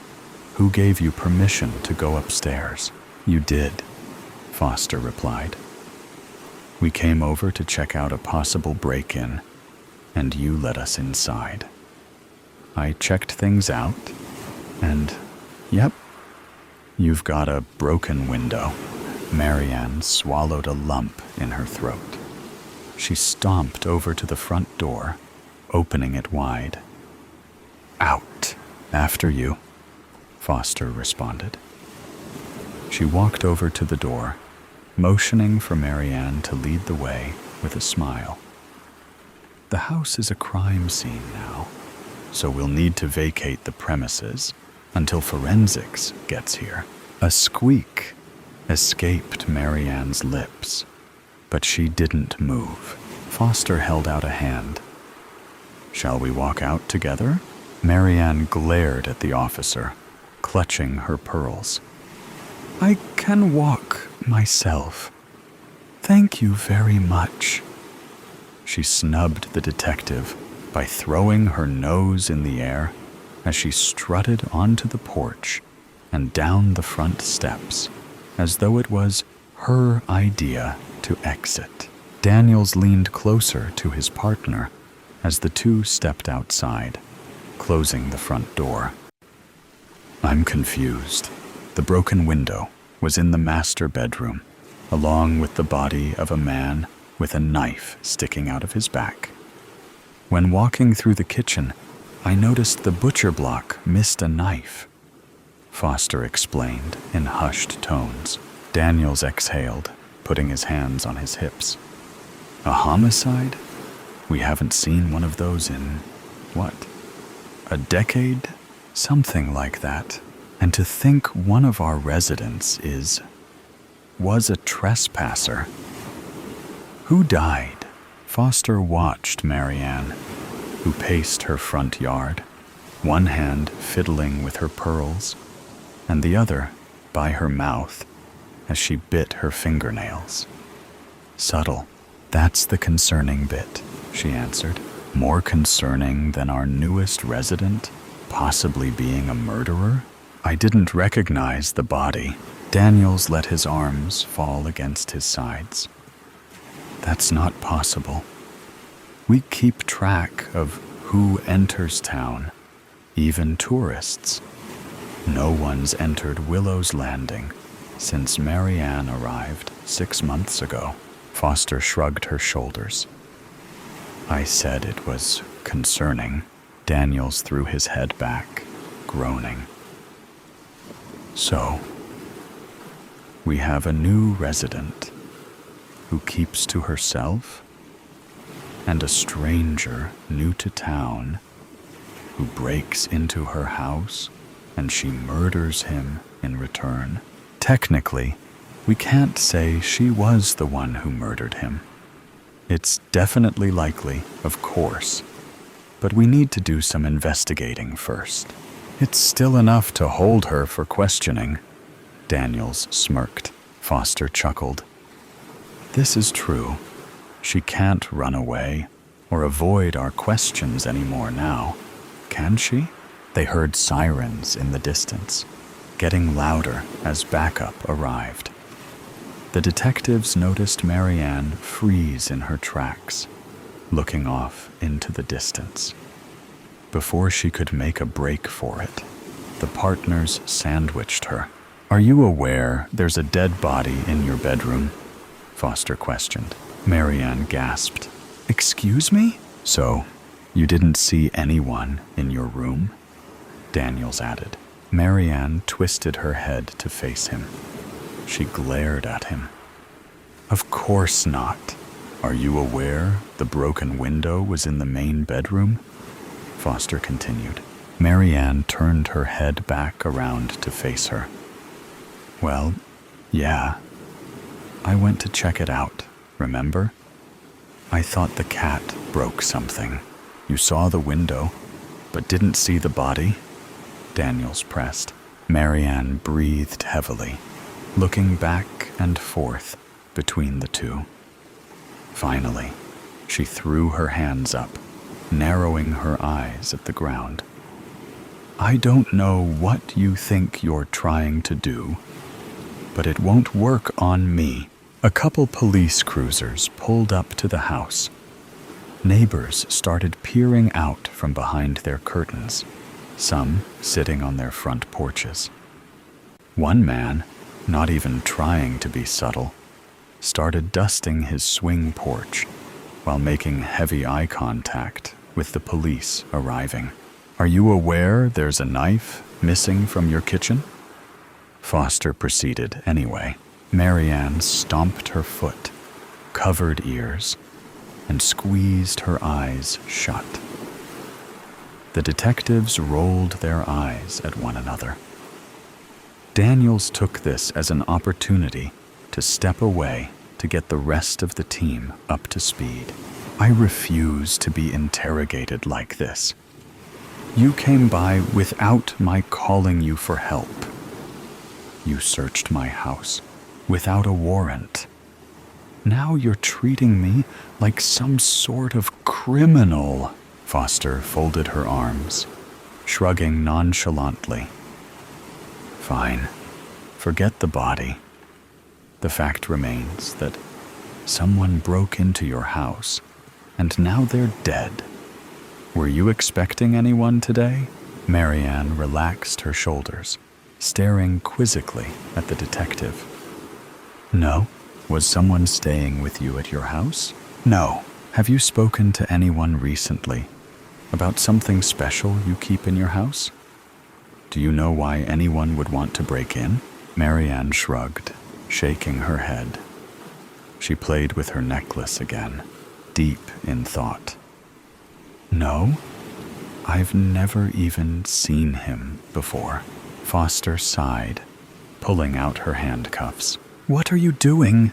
Who gave you permission to go upstairs?" "You did," Foster replied. "We came over to check out a possible break-in, and you let us inside. I checked things out, and, yep, You've got a broken window. Marianne swallowed a lump in her throat. She stomped over to the front door, opening it wide. Out. After you, Foster responded. She walked over to the door, motioning for Marianne to lead the way with a smile. The house is a crime scene now, so we'll need to vacate the premises until forensics gets here. A squeak escaped Marianne's lips, but she didn't move. Foster held out a hand. Shall we walk out together? Marianne glared at the officer, clutching her pearls. I can walk myself. Thank you very much. She snubbed the detective by throwing her nose in the air as she strutted onto the porch and down the front steps, as though it was her idea to exit. Daniels leaned closer to his partner as the two stepped outside, closing the front door. I'm confused. The broken window was in the master bedroom, along with the body of a man with a knife sticking out of his back. When walking through the kitchen, I noticed the butcher block missed a knife. Foster explained in hushed tones. Daniels exhaled, putting his hands on his hips. A homicide? We haven't seen one of those in, what, a decade? Something like that. And to think one of our residents was a trespasser. Who died? Foster watched Marianne, who paced her front yard, one hand fiddling with her pearls, and the other by her mouth as she bit her fingernails. Subtle. That's the concerning bit, she answered. More concerning than our newest resident possibly being a murderer? I didn't recognize the body. Daniels let his arms fall against his sides. That's not possible. We keep track of who enters town, even tourists. No one's entered Willow's Landing since Marianne arrived 6 months ago. Foster shrugged her shoulders. I said it was concerning. Daniels threw his head back, groaning. So, we have a new resident who keeps to herself, and a stranger new to town who breaks into her house and she murders him in return. Technically, we can't say she was the one who murdered him. It's definitely likely, of course, but we need to do some investigating first. It's still enough to hold her for questioning. Daniels smirked. Foster chuckled. This is true. She can't run away or avoid our questions anymore now, can she? They heard sirens in the distance, getting louder as backup arrived. The detectives noticed Marianne freeze in her tracks, looking off into the distance. Before she could make a break for it, the partners sandwiched her. Are you aware there's a dead body in your bedroom? Foster questioned. Marianne gasped. Excuse me? So, you didn't see anyone in your room? Daniels added. Marianne twisted her head to face him. She glared at him. Of course not. Are you aware the broken window was in the main bedroom? Foster continued. Marianne turned her head back around to face her. Well, yeah. I went to check it out, remember? I thought the cat broke something. You saw the window, but didn't see the body? Daniels pressed. Marianne breathed heavily, looking back and forth between the two. Finally, she threw her hands up, narrowing her eyes at the ground. I don't know what you think you're trying to do, but it won't work on me. A couple police cruisers pulled up to the house. Neighbors started peering out from behind their curtains, some sitting on their front porches. One man, not even trying to be subtle, started dusting his swing porch while making heavy eye contact with the police arriving. "Are you aware there's a knife missing from your kitchen?" Foster proceeded anyway. Marianne stomped her foot, covered ears, and squeezed her eyes shut. The detectives rolled their eyes at one another. Daniels took this as an opportunity to step away to get the rest of the team up to speed. "I refuse to be interrogated like this. You came by without my calling you for help. You searched my house without a warrant. Now you're treating me like some sort of criminal." Foster folded her arms, shrugging nonchalantly. "Fine. Forget the body. The fact remains that someone broke into your house, and now they're dead. Were you expecting anyone today?" Marianne relaxed her shoulders, staring quizzically at the detective. "No. Was someone staying with you at your house?" "No." "Have you spoken to anyone recently about something special you keep in your house? Do you know why anyone would want to break in?" Marianne shrugged, shaking her head. She played with her necklace again, deep in thought. "No, I've never even seen him before." Foster sighed, pulling out her handcuffs. "What are you doing?"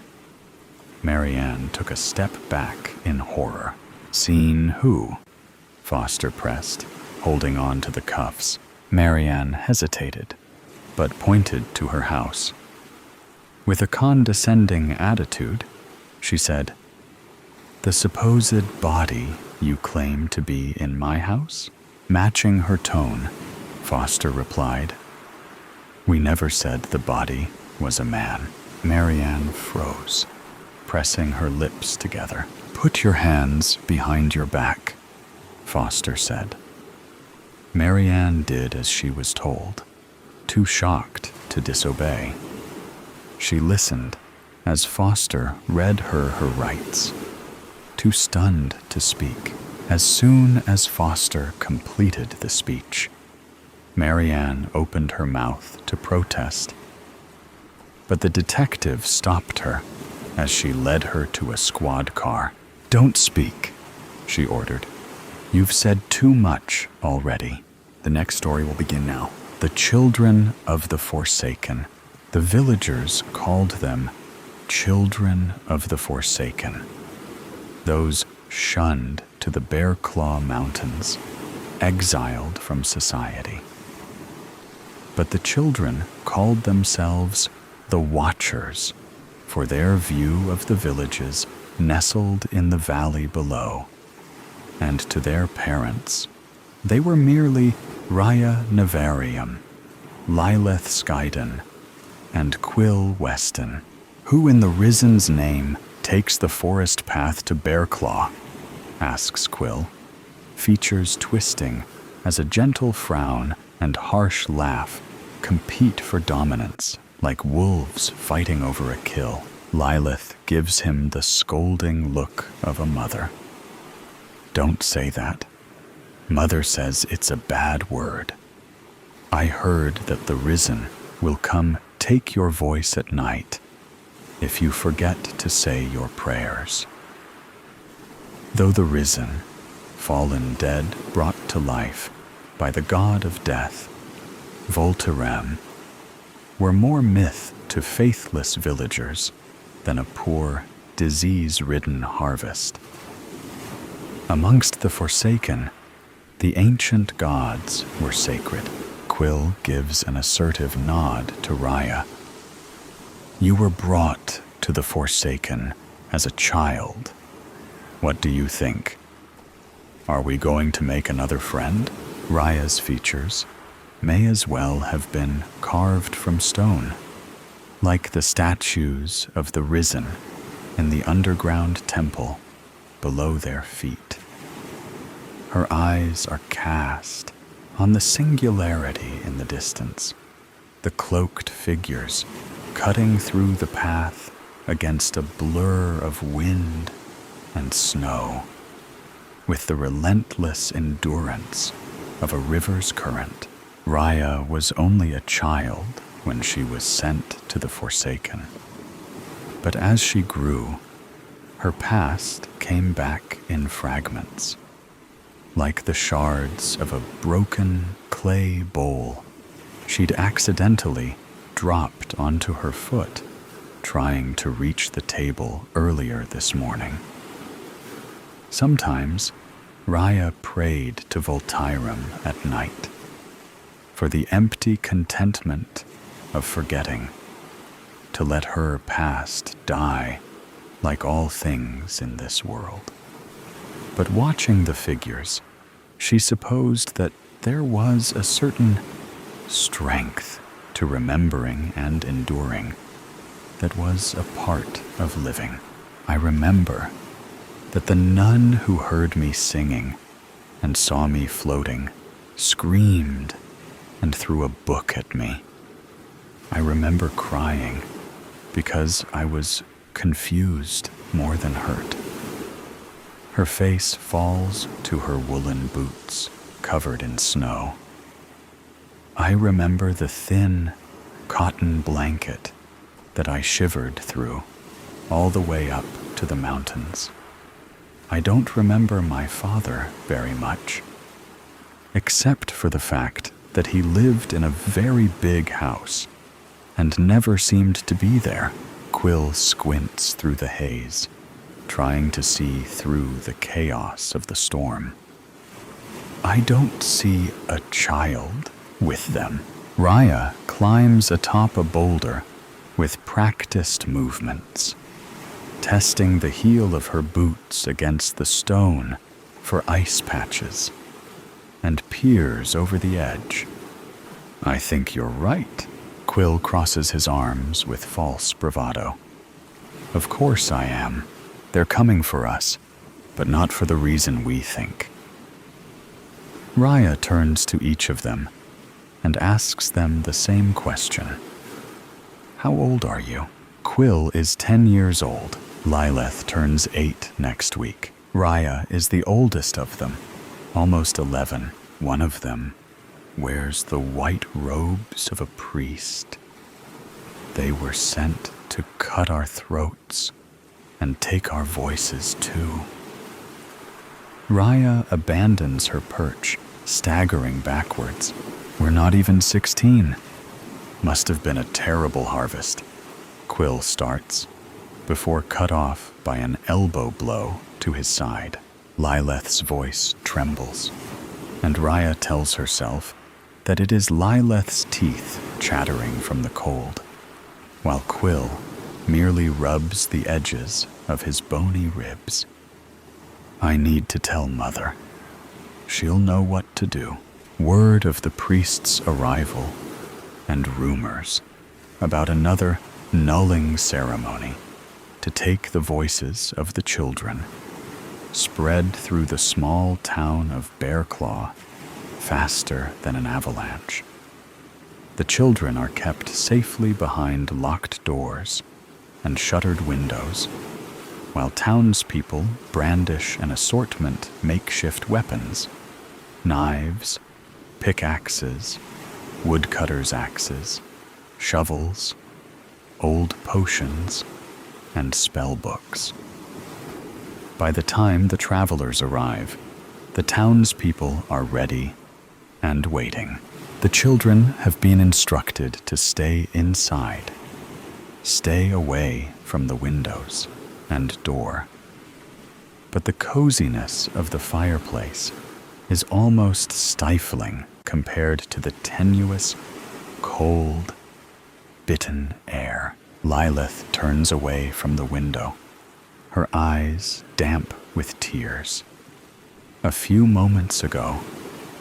Marianne took a step back in horror. "Seen who?" Foster pressed, holding on to the cuffs. Marianne hesitated, but pointed to her house. With a condescending attitude, she said, "The supposed body you claim to be in my house?" Matching her tone, Foster replied, "We never said the body was a man." Marianne froze, pressing her lips together. "Put your hands behind your back," Foster said. Marianne did as she was told, too shocked to disobey. She listened as Foster read her rights, too stunned to speak. As soon as Foster completed the speech, Marianne opened her mouth to protest. But the detective stopped her as she led her to a squad car. "Don't speak," she ordered. "You've said too much already." The next story will begin now. The children of the Forsaken. The villagers called them Children of the Forsaken, those shunned to the Bear Claw Mountains, exiled from society. But the children called themselves the Watchers, for their view of the villages nestled in the valley below, and to their parents, they were merely Raya Navarium, Lilith Skyden, and Quill Weston. "Who in the Risen's name takes the forest path to Bearclaw?" asks Quill, features twisting as a gentle frown and harsh laugh compete for dominance, like wolves fighting over a kill. Lilith gives him the scolding look of a mother. "Don't say that. Mother says it's a bad word. I heard that the Risen will come take your voice at night if you forget to say your prayers." Though the Risen, fallen dead brought to life by the god of death, VOL.9, were more myth to faithless villagers than a poor, disease-ridden harvest. Amongst the Forsaken, the ancient gods were sacred. Quill gives an assertive nod to Raya. "You were brought to the Forsaken as a child. What do you think? Are we going to make another friend?" Raya's features may as well have been carved from stone, like the statues of the Risen in the underground temple below their feet. Her eyes are cast on the singularity in the distance, the cloaked figures cutting through the path against a blur of wind and snow, with the relentless endurance of a river's current. Raya was only a child when she was sent to the Forsaken. But as she grew, her past came back in fragments, like the shards of a broken clay bowl she'd accidentally dropped onto her foot trying to reach the table earlier this morning. Sometimes Raya prayed to Voltairam at night for the empty contentment of forgetting, to let her past die like all things in this world. But watching the figures, she supposed that there was a certain strength to remembering and enduring that was a part of living. I remember that the nun who heard me singing and saw me floating screamed and threw a book at me. I remember crying because I was confused more than hurt. Her face falls to her woolen boots covered in snow. I remember the thin cotton blanket that I shivered through all the way up to the mountains. I don't remember my father very much, except for the fact that he lived in a very big house and never seemed to be there. Quill squints through the haze, trying to see through the chaos of the storm. I don't see a child with them. Raya climbs atop a boulder with practiced movements, testing the heel of her boots against the stone for ice patches, and peers over the edge. I think you're right. Quill crosses his arms with false bravado. Of course I am. They're coming for us, but not for the reason we think. Raya turns to each of them and asks them the same question. How old are you? Quill is 10 years old. Lilith turns 8 next week. Raya is the oldest of them, almost 11. One of them wears the white robes of a priest. They were sent to cut our throats and take our voices too. Raya abandons her perch, staggering backwards. We're not even 16. Must have been a terrible harvest. Quill starts, before cut off by an elbow blow to his side. Lilith's voice trembles, and Raya tells herself that it is Lilith's teeth chattering from the cold, while Quill merely rubs the edges of his bony ribs. I need to tell Mother. She'll know what to do. Word of the priest's arrival and rumors about another nulling ceremony to take the voices of the children spread through the small town of Bearclaw faster than an avalanche. The children are kept safely behind locked doors and shuttered windows, while townspeople brandish an assortment makeshift weapons: knives, pickaxes, woodcutters' axes, shovels, old potions, and spell books. By the time the travelers arrive, the townspeople are ready and waiting. The children have been instructed to stay inside, stay away from the windows and door. But the coziness of the fireplace is almost stifling compared to the tenuous, cold, bitten air. Lilith turns away from the window, her eyes damp with tears. A few moments ago,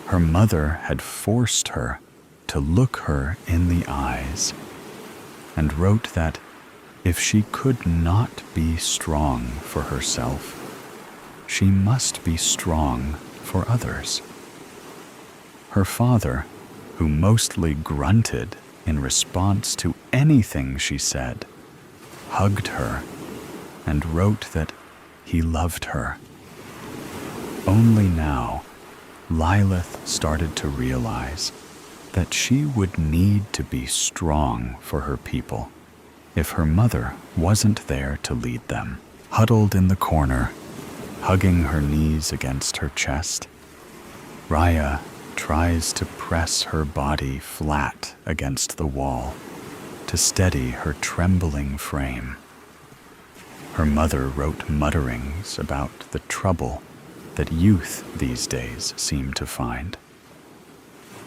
her mother had forced her to look her in the eyes and wrote that if she could not be strong for herself, she must be strong for others. Her father, who mostly grunted in response to anything she said, hugged her, and wrote that he loved her. Only now, Lilith started to realize that she would need to be strong for her people if her mother wasn't there to lead them. Huddled in the corner, hugging her knees against her chest, Raya tries to press her body flat against the wall to steady her trembling frame. Her mother wrote mutterings about the trouble that youth these days seem to find.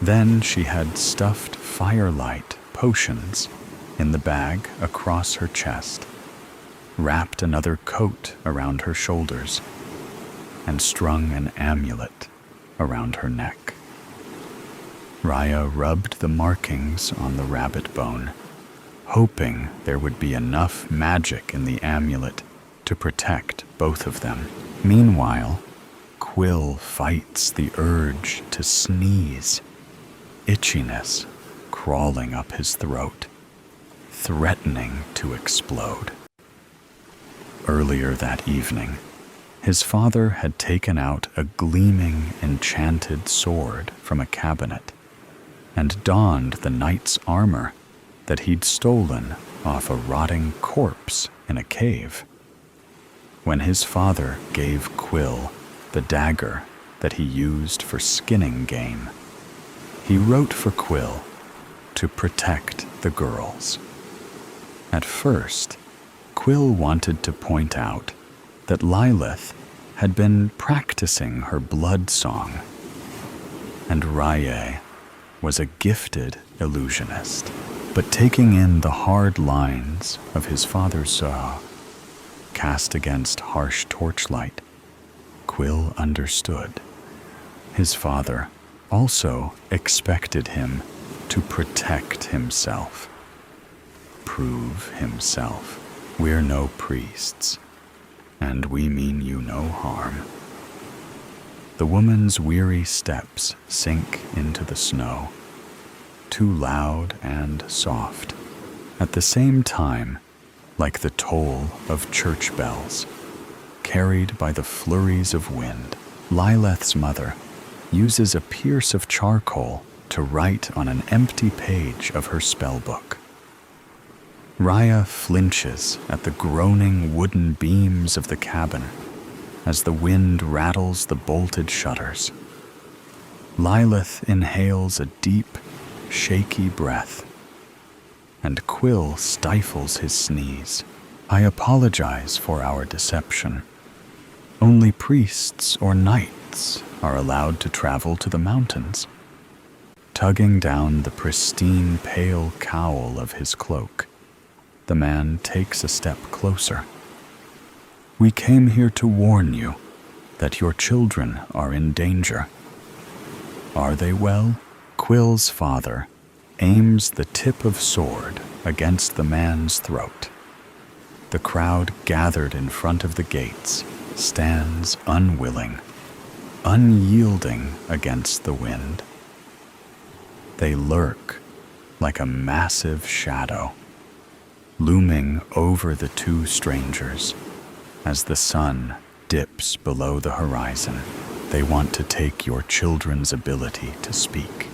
Then she had stuffed firelight potions in the bag across her chest, wrapped another coat around her shoulders, and strung an amulet around her neck. Raya rubbed the markings on the rabbit bone, hoping there would be enough magic in the amulet to protect both of them. Meanwhile, Quill fights the urge to sneeze, itchiness crawling up his throat, threatening to explode. Earlier that evening, his father had taken out a gleaming, enchanted sword from a cabinet and donned the knight's armor that he'd stolen off a rotting corpse in a cave. When his father gave Quill the dagger that he used for skinning game, he wrote for Quill to protect the girls. At first, Quill wanted to point out that Lilith had been practicing her blood song, and Raya was a gifted illusionist. But taking in the hard lines of his father's saw, cast against harsh torchlight, Quill understood. His father also expected him to protect himself, prove himself. We're no priests, and we mean you no harm. The woman's weary steps sink into the snow, too loud and soft, at the same time like the toll of church bells, carried by the flurries of wind. Lilith's mother uses a pierce of charcoal to write on an empty page of her spellbook. Raya flinches at the groaning wooden beams of the cabin as the wind rattles the bolted shutters. Lilith inhales a deep, shaky breath, and Quill stifles his sneeze. I apologize for our deception. Only priests or knights are allowed to travel to the mountains. Tugging down the pristine pale cowl of his cloak, the man takes a step closer. We came here to warn you that your children are in danger. Are they well? Quill's father aims the tip of sword against the man's throat. The crowd gathered in front of the gates stands unwilling, unyielding against the wind. They lurk like a massive shadow, looming over the two strangers as the sun dips below the horizon. They want to take your children's ability to speak.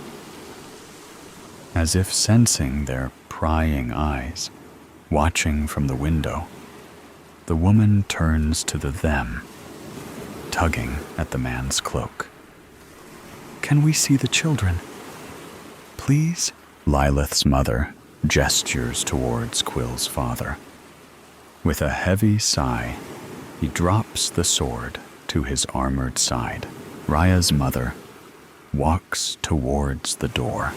As if sensing their prying eyes, watching from the window, the woman turns to the them, tugging at the man's cloak. Can we see the children? Please? Lilith's mother gestures towards Quill's father. With a heavy sigh, he drops the sword to his armored side. Raya's mother walks towards the door.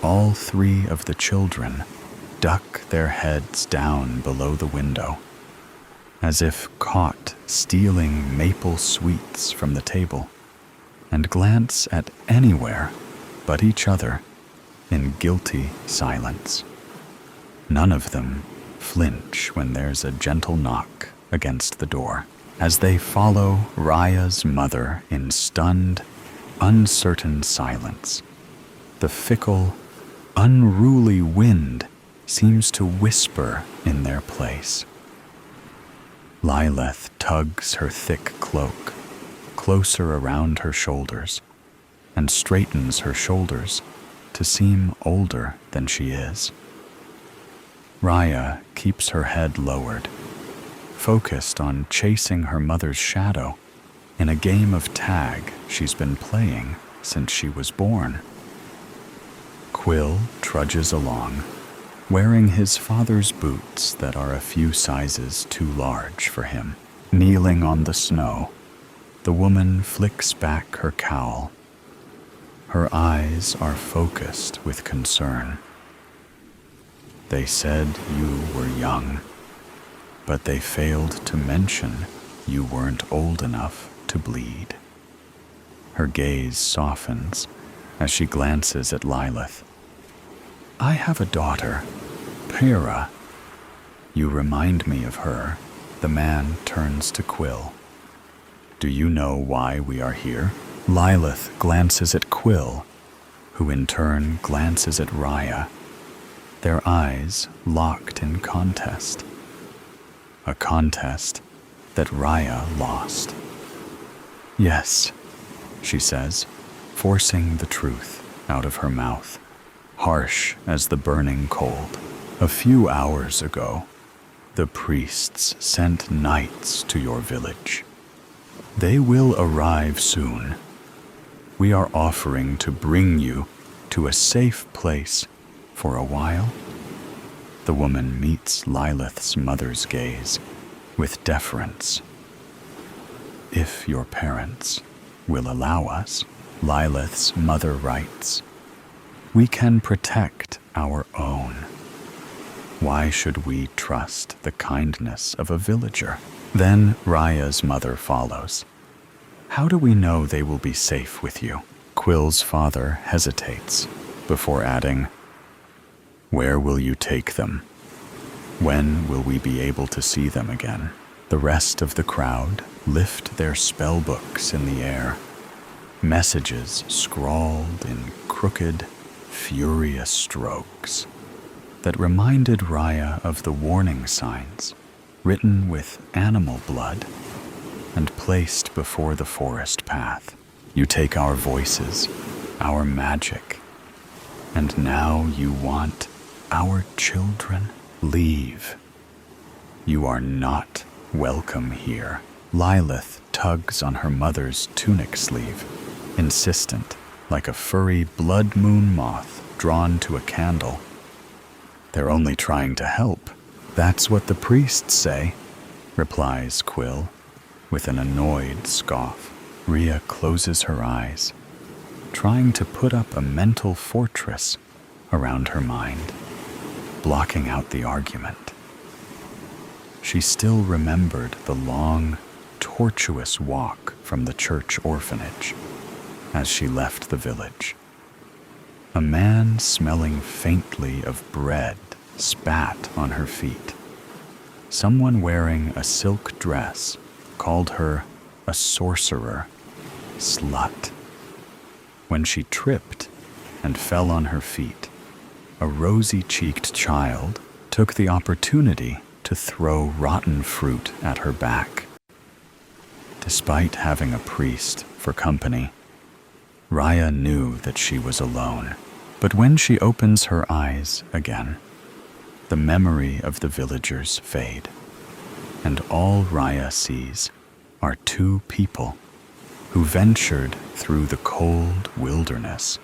All three of the children duck their heads down below the window, as if caught stealing maple sweets from the table, and glance at anywhere but each other in guilty silence. None of them flinch when there's a gentle knock against the door, as they follow Raya's mother in stunned, uncertain silence. The fickle, unruly wind seems to whisper in their place. Lilith tugs her thick cloak closer around her shoulders and straightens her shoulders to seem older than she is. Raya keeps her head lowered, focused on chasing her mother's shadow in a game of tag she's been playing since she was born. Quill trudges along, wearing his father's boots that are a few sizes too large for him. Kneeling on the snow, the woman flicks back her cowl. Her eyes are focused with concern. They said you were young, but they failed to mention you weren't old enough to bleed. Her gaze softens as she glances at Lilith. I have a daughter, Pyrrha. You remind me of her. The man turns to Quill. Do you know why we are here? Lilith glances at Quill, who in turn glances at Raya, their eyes locked in contest. A contest that Raya lost. Yes, she says, forcing the truth out of her mouth, harsh as the burning cold. A few hours ago, the priests sent knights to your village. They will arrive soon. We are offering to bring you to a safe place for a while. The woman meets Lilith's mother's gaze with deference. If your parents will allow us, Lilith's mother writes, we can protect our own. Why should we trust the kindness of a villager? Then Raya's mother follows. How do we know they will be safe with you? Quill's father hesitates before adding, where will you take them? When will we be able to see them again? The rest of the crowd lift their spell books in the air, messages scrawled in crooked, furious strokes that reminded Raya of the warning signs written with animal blood and placed before the forest path. You take our voices, our magic, and now you want our children? Leave. You are not welcome here. Lilith tugs on her mother's tunic sleeve, insistent, like a furry blood moon moth drawn to a candle. They're only trying to help. That's what the priests say, replies Quill, with an annoyed scoff. Rhea closes her eyes, trying to put up a mental fortress around her mind, blocking out the argument. She still remembered the long, tortuous walk from the church orphanage as she left the village. A man smelling faintly of bread spat on her feet. Someone wearing a silk dress called her a sorcerer, slut. When she tripped and fell on her feet, a rosy-cheeked child took the opportunity to throw rotten fruit at her back. Despite having a priest for company, Raya knew that she was alone. But when she opens her eyes again, the memory of the villagers fade, and all Raya sees are two people who ventured through the cold wilderness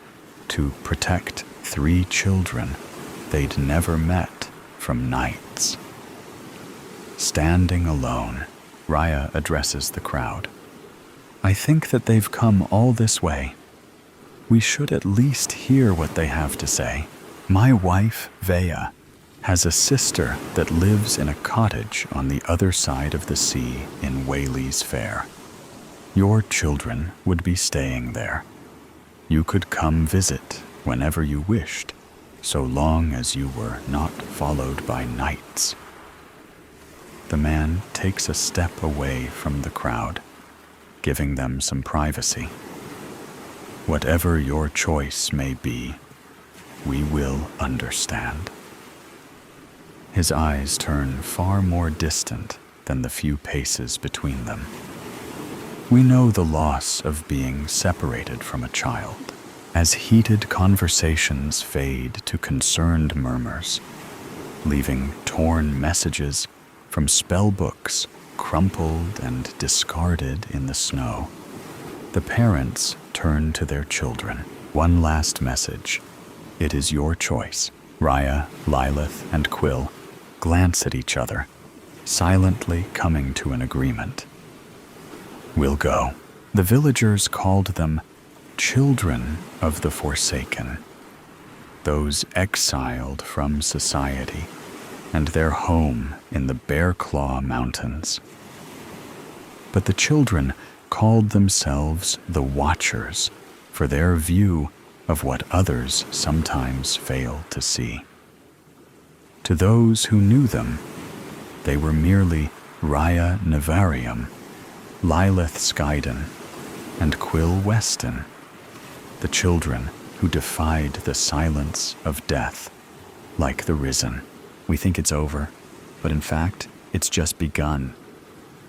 to protect 3 children they'd never met from knights. Standing alone, Raya addresses the crowd. I think that they've come all this way. We should at least hear what they have to say. My wife, Vea, has a sister that lives in a cottage on the other side of the sea in Whaley's Fair. Your children would be staying there. You could come visit whenever you wished, so long as you were not followed by knights. The man takes a step away from the crowd, giving them some privacy. Whatever your choice may be, we will understand. His eyes turn far more distant than the few paces between them. We know the loss of being separated from a child, as heated conversations fade to concerned murmurs, leaving torn messages from spell books crumpled and discarded in the snow. The parents turn to their children. One last message. It is your choice. Raya, Lilith, and Quill glance at each other, silently coming to an agreement. We'll go. The villagers called them children of the Forsaken, those exiled from society and their home in the Bear Claw Mountains. But the children called themselves the Watchers for their view of what others sometimes fail to see. To those who knew them, they were merely Raya Navarium, Lilith Skyden, and Quill Weston, the children who defied the silence of death, like the Risen. We think it's over, but in fact, it's just begun.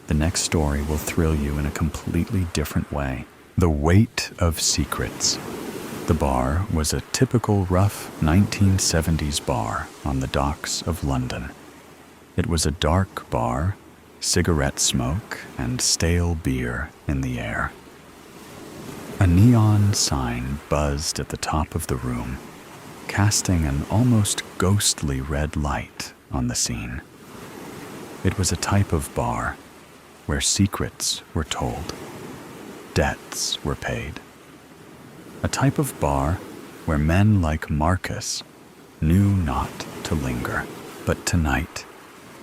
The next story will thrill you in a completely different way. The Weight of Secrets. The bar was a typical rough 1970s bar on the docks of London. It was a dark bar, cigarette smoke and stale beer in the air. A neon sign buzzed at the top of the room, casting an almost ghostly red light on the scene. It was a type of bar where secrets were told, debts were paid. A type of bar where men like Marcus knew not to linger. But tonight,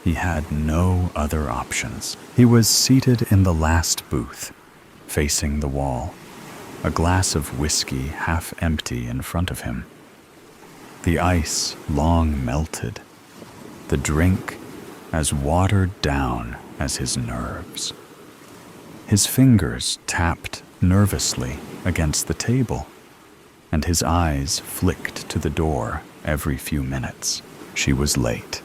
he had no other options. He was seated in the last booth, facing the wall, a glass of whiskey half empty in front of him. The ice long melted, the drink as watered down as his nerves. His fingers tapped nervously against the table, and his eyes flicked to the door every few minutes. She was late.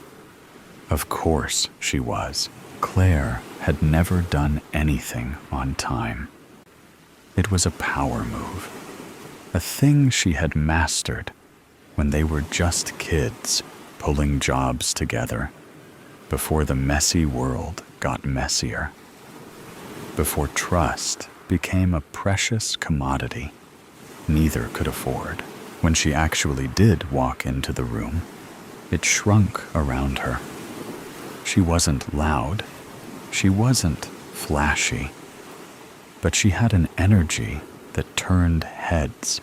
Of course she was. Claire had never done anything on time. It was a power move, a thing she had mastered when they were just kids pulling jobs together, before the messy world got messier, before trust became a precious commodity neither could afford. When she actually did walk into the room, it shrunk around her. She wasn't loud, she wasn't flashy, but she had an energy that turned heads.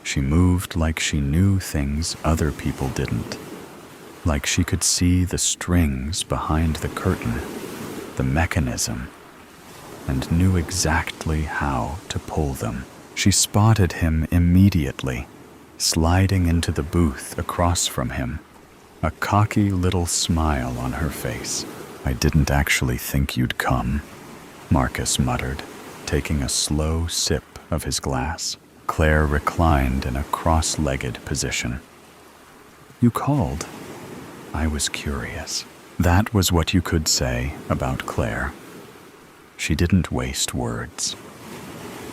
She moved like she knew things other people didn't, like she could see the strings behind the curtain, the mechanism, and knew exactly how to pull them. She spotted him immediately, sliding into the booth across from him, a cocky little smile on her face. "I didn't actually think you'd come," Marcus muttered, taking a slow sip of his glass. Claire reclined in a cross-legged position. "You called. I was curious." That was what you could say about Claire. She didn't waste words.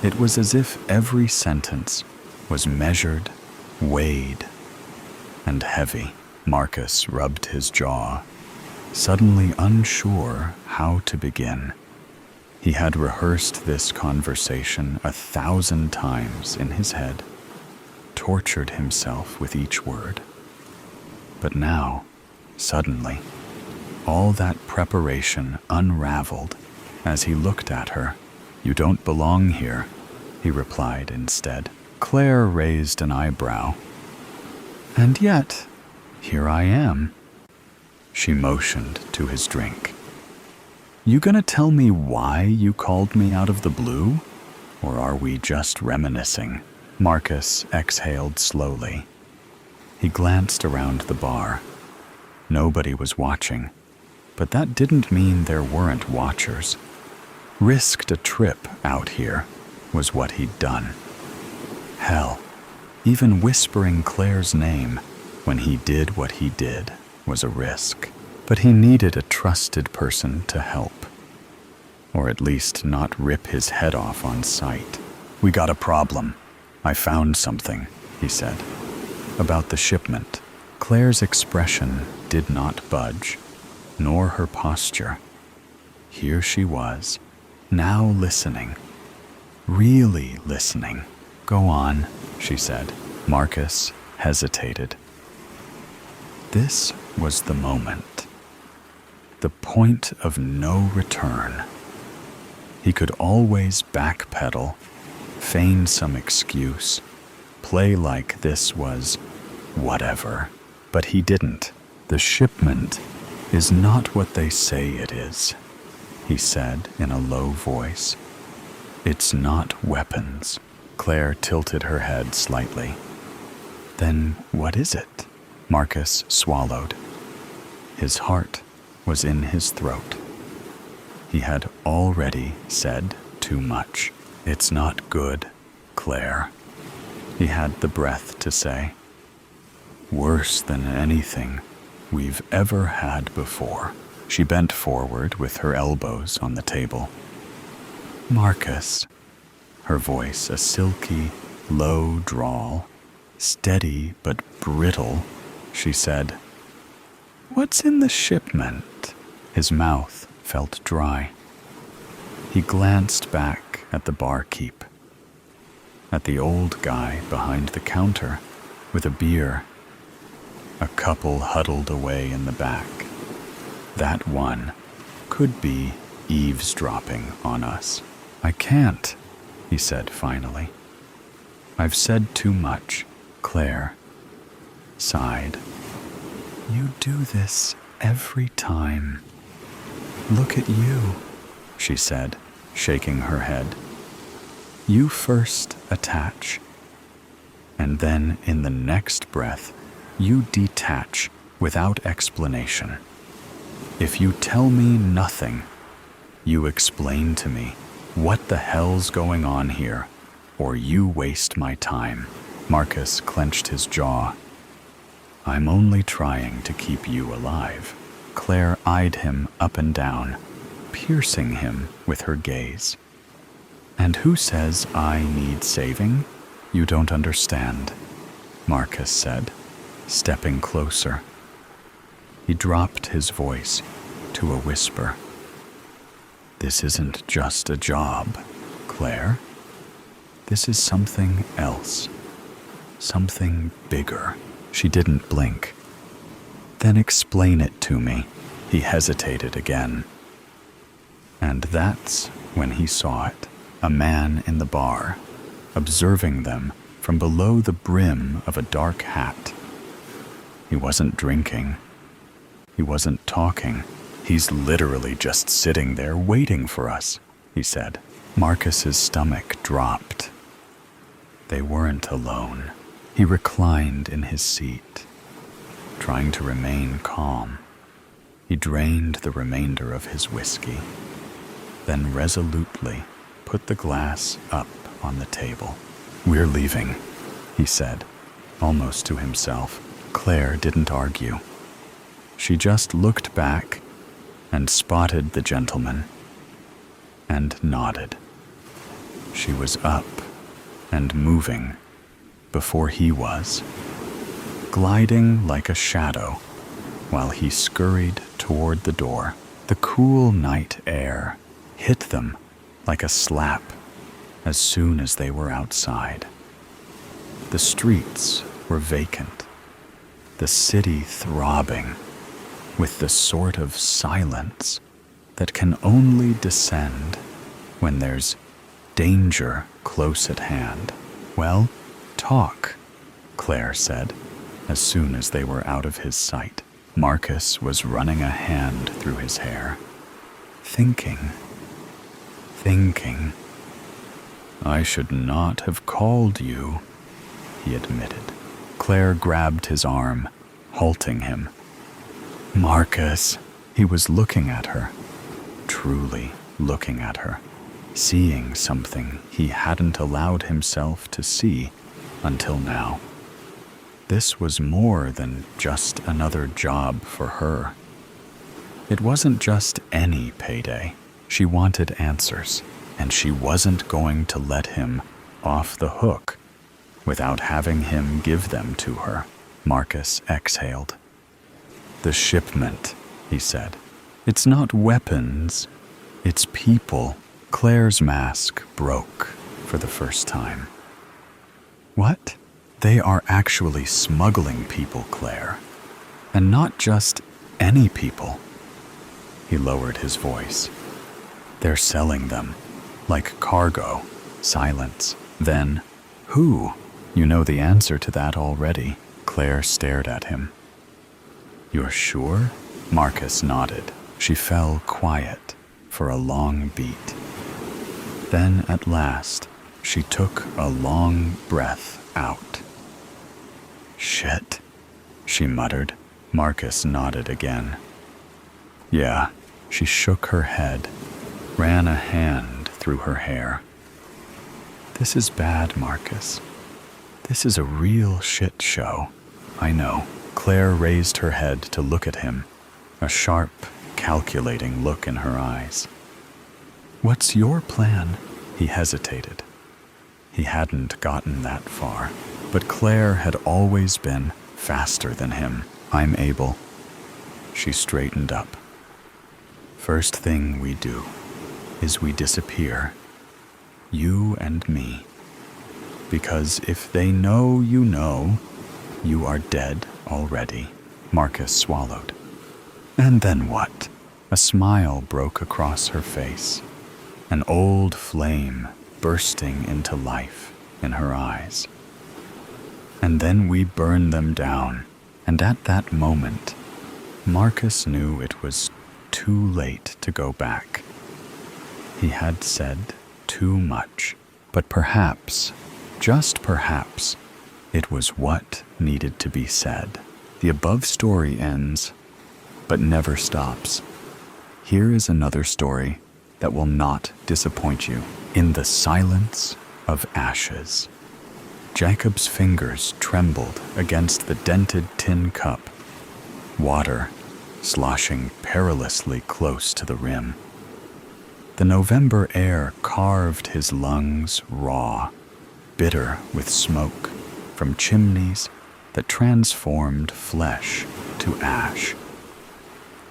It was as if every sentence was measured, weighed, and heavy. Marcus rubbed his jaw, suddenly unsure how to begin. He had rehearsed this conversation 1,000 times in his head, tortured himself with each word. But now, suddenly, all that preparation unraveled as he looked at her. "You don't belong here," he replied instead. Claire raised an eyebrow. "And yet, here I am." She motioned to his drink. "You gonna tell me why you called me out of the blue? Or are we just reminiscing?" Marcus exhaled slowly. He glanced around the bar. Nobody was watching, but that didn't mean there weren't watchers. Risked a trip out here was what he'd done. Hell, Even whispering Claire's name when he did what he did was a risk. But he needed a trusted person to help. Or at least not rip his head off on sight. "We got a problem. I found something," he said. About the shipment. Claire's expression did not budge, nor her posture. Here she was, now listening. Really listening. "Go on," she said. Marcus hesitated. This was the moment. The point of no return. He could always backpedal, feign some excuse, play like this was whatever. But he didn't. "The shipment is not what they say it is," he said in a low voice. "It's not weapons." Claire tilted her head slightly. "Then what is it?" Marcus swallowed. His heart was in his throat. He had already said too much. "It's not good, Claire," he had the breath to say. "Worse than anything we've ever had before." She bent forward with her elbows on the table. "Marcus," her voice a silky, low drawl, steady but brittle, she said, "What's in the shipment?" His mouth felt dry. He glanced back at the barkeep, at the old guy behind the counter with a beer, a couple huddled away in the back. That one could be eavesdropping on us. "I can't," he said finally. "I've said too much." Claire sighed. "You do this every time. Look at you," she said, shaking her head. "You first attach, and then in the next breath, you detach without explanation. If you tell me nothing, you explain to me what the hell's going on here, or you waste my time." Marcus clenched his jaw. "I'm only trying to keep you alive." Claire eyed him up and down, piercing him with her gaze. "And who says I need saving?" "You don't understand," Marcus said, stepping closer. He dropped his voice to a whisper. "This isn't just a job, Claire. This is something else. Something bigger." She didn't blink. "Then explain it to me." He hesitated again. And that's when he saw it. A man in the bar, observing them from below the brim of a dark hat. He wasn't drinking. He wasn't talking. "He's literally just sitting there waiting for us," he said. Marcus's stomach dropped. They weren't alone. He reclined in his seat, trying to remain calm. He drained the remainder of his whiskey, then resolutely put the glass up on the table. "We're leaving," he said, almost to himself. Claire didn't argue. She just looked back and spotted the gentleman and nodded. She was up and moving before he was, gliding like a shadow while he scurried toward the door. The cool night air hit them like a slap as soon as they were outside. The streets were vacant, the city throbbing with the sort of silence that can only descend when there's danger close at hand. "Well, talk," Claire said, as soon as they were out of his sight. Marcus was running a hand through his hair. Thinking. "I should not have called you," he admitted. Claire grabbed his arm, halting him. "Marcus." He was looking at her, truly looking at her, seeing something he hadn't allowed himself to see until now. This was more than just another job for her. It wasn't just any payday. She wanted answers, and she wasn't going to let him off the hook without having him give them to her. Marcus exhaled. "The shipment," he said. "It's not weapons, it's people." Claire's mask broke for the first time. "What? They are actually smuggling people, Claire. And not just any people." He lowered his voice. "They're selling them, like cargo." Silence. Then, "Who?" "You know the answer to that already." Claire stared at him. "You're sure?" Marcus nodded. She fell quiet for a long beat. Then, at last, she took a long breath out. "Shit," she muttered. Marcus nodded again. "Yeah." She shook her head, ran a hand through her hair. "This is bad, Marcus. This is a real shit show." "I know." Claire raised her head to look at him, a sharp, calculating look in her eyes. "What's your plan?" He hesitated. He hadn't gotten that far, but Claire had always been faster than him. "I'm able." She straightened up. "First thing we do is we disappear, you and me. Because if they know, you are dead already." Marcus swallowed. "And then what?" A smile broke across her face, an old flame bursting into life in her eyes. "And then we burn them down." And at that moment, Marcus knew it was too late to go back. He had said too much, but perhaps, just perhaps, it was what needed to be said. The above story ends, but never stops. Here is another story that will not disappoint you. In the silence of ashes, Jacob's fingers trembled against the dented tin cup, water sloshing perilously close to the rim. The November air carved his lungs raw, bitter with smoke from chimneys that transformed flesh to ash.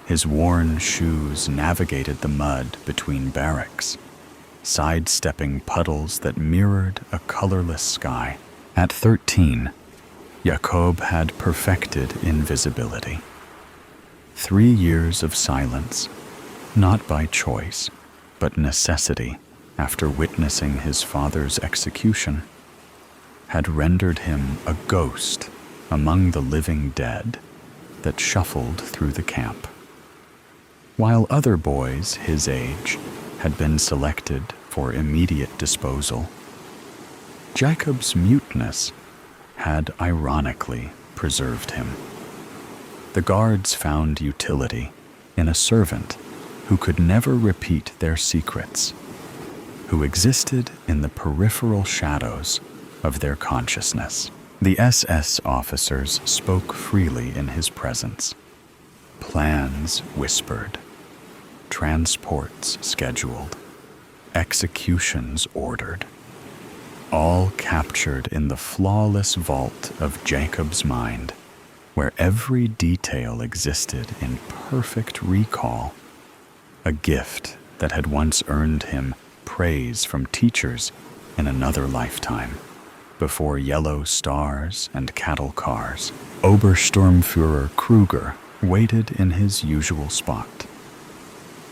His worn shoes navigated the mud between barracks, sidestepping puddles that mirrored a colorless sky. At 13, Jacob had perfected invisibility. 3 years of silence, not by choice, but necessity after witnessing his father's execution, had rendered him a ghost among the living dead that shuffled through the camp. While other boys his age had been selected for immediate disposal, Jacob's muteness had ironically preserved him. The guards found utility in a servant who could never repeat their secrets, who existed in the peripheral shadows of their consciousness. The SS officers spoke freely in his presence. Plans whispered, transports scheduled, executions ordered, all captured in the flawless vault of Jacob's mind, where every detail existed in perfect recall, a gift that had once earned him praise from teachers in another lifetime. Before yellow stars and cattle cars, Obersturmführer Kruger waited in his usual spot,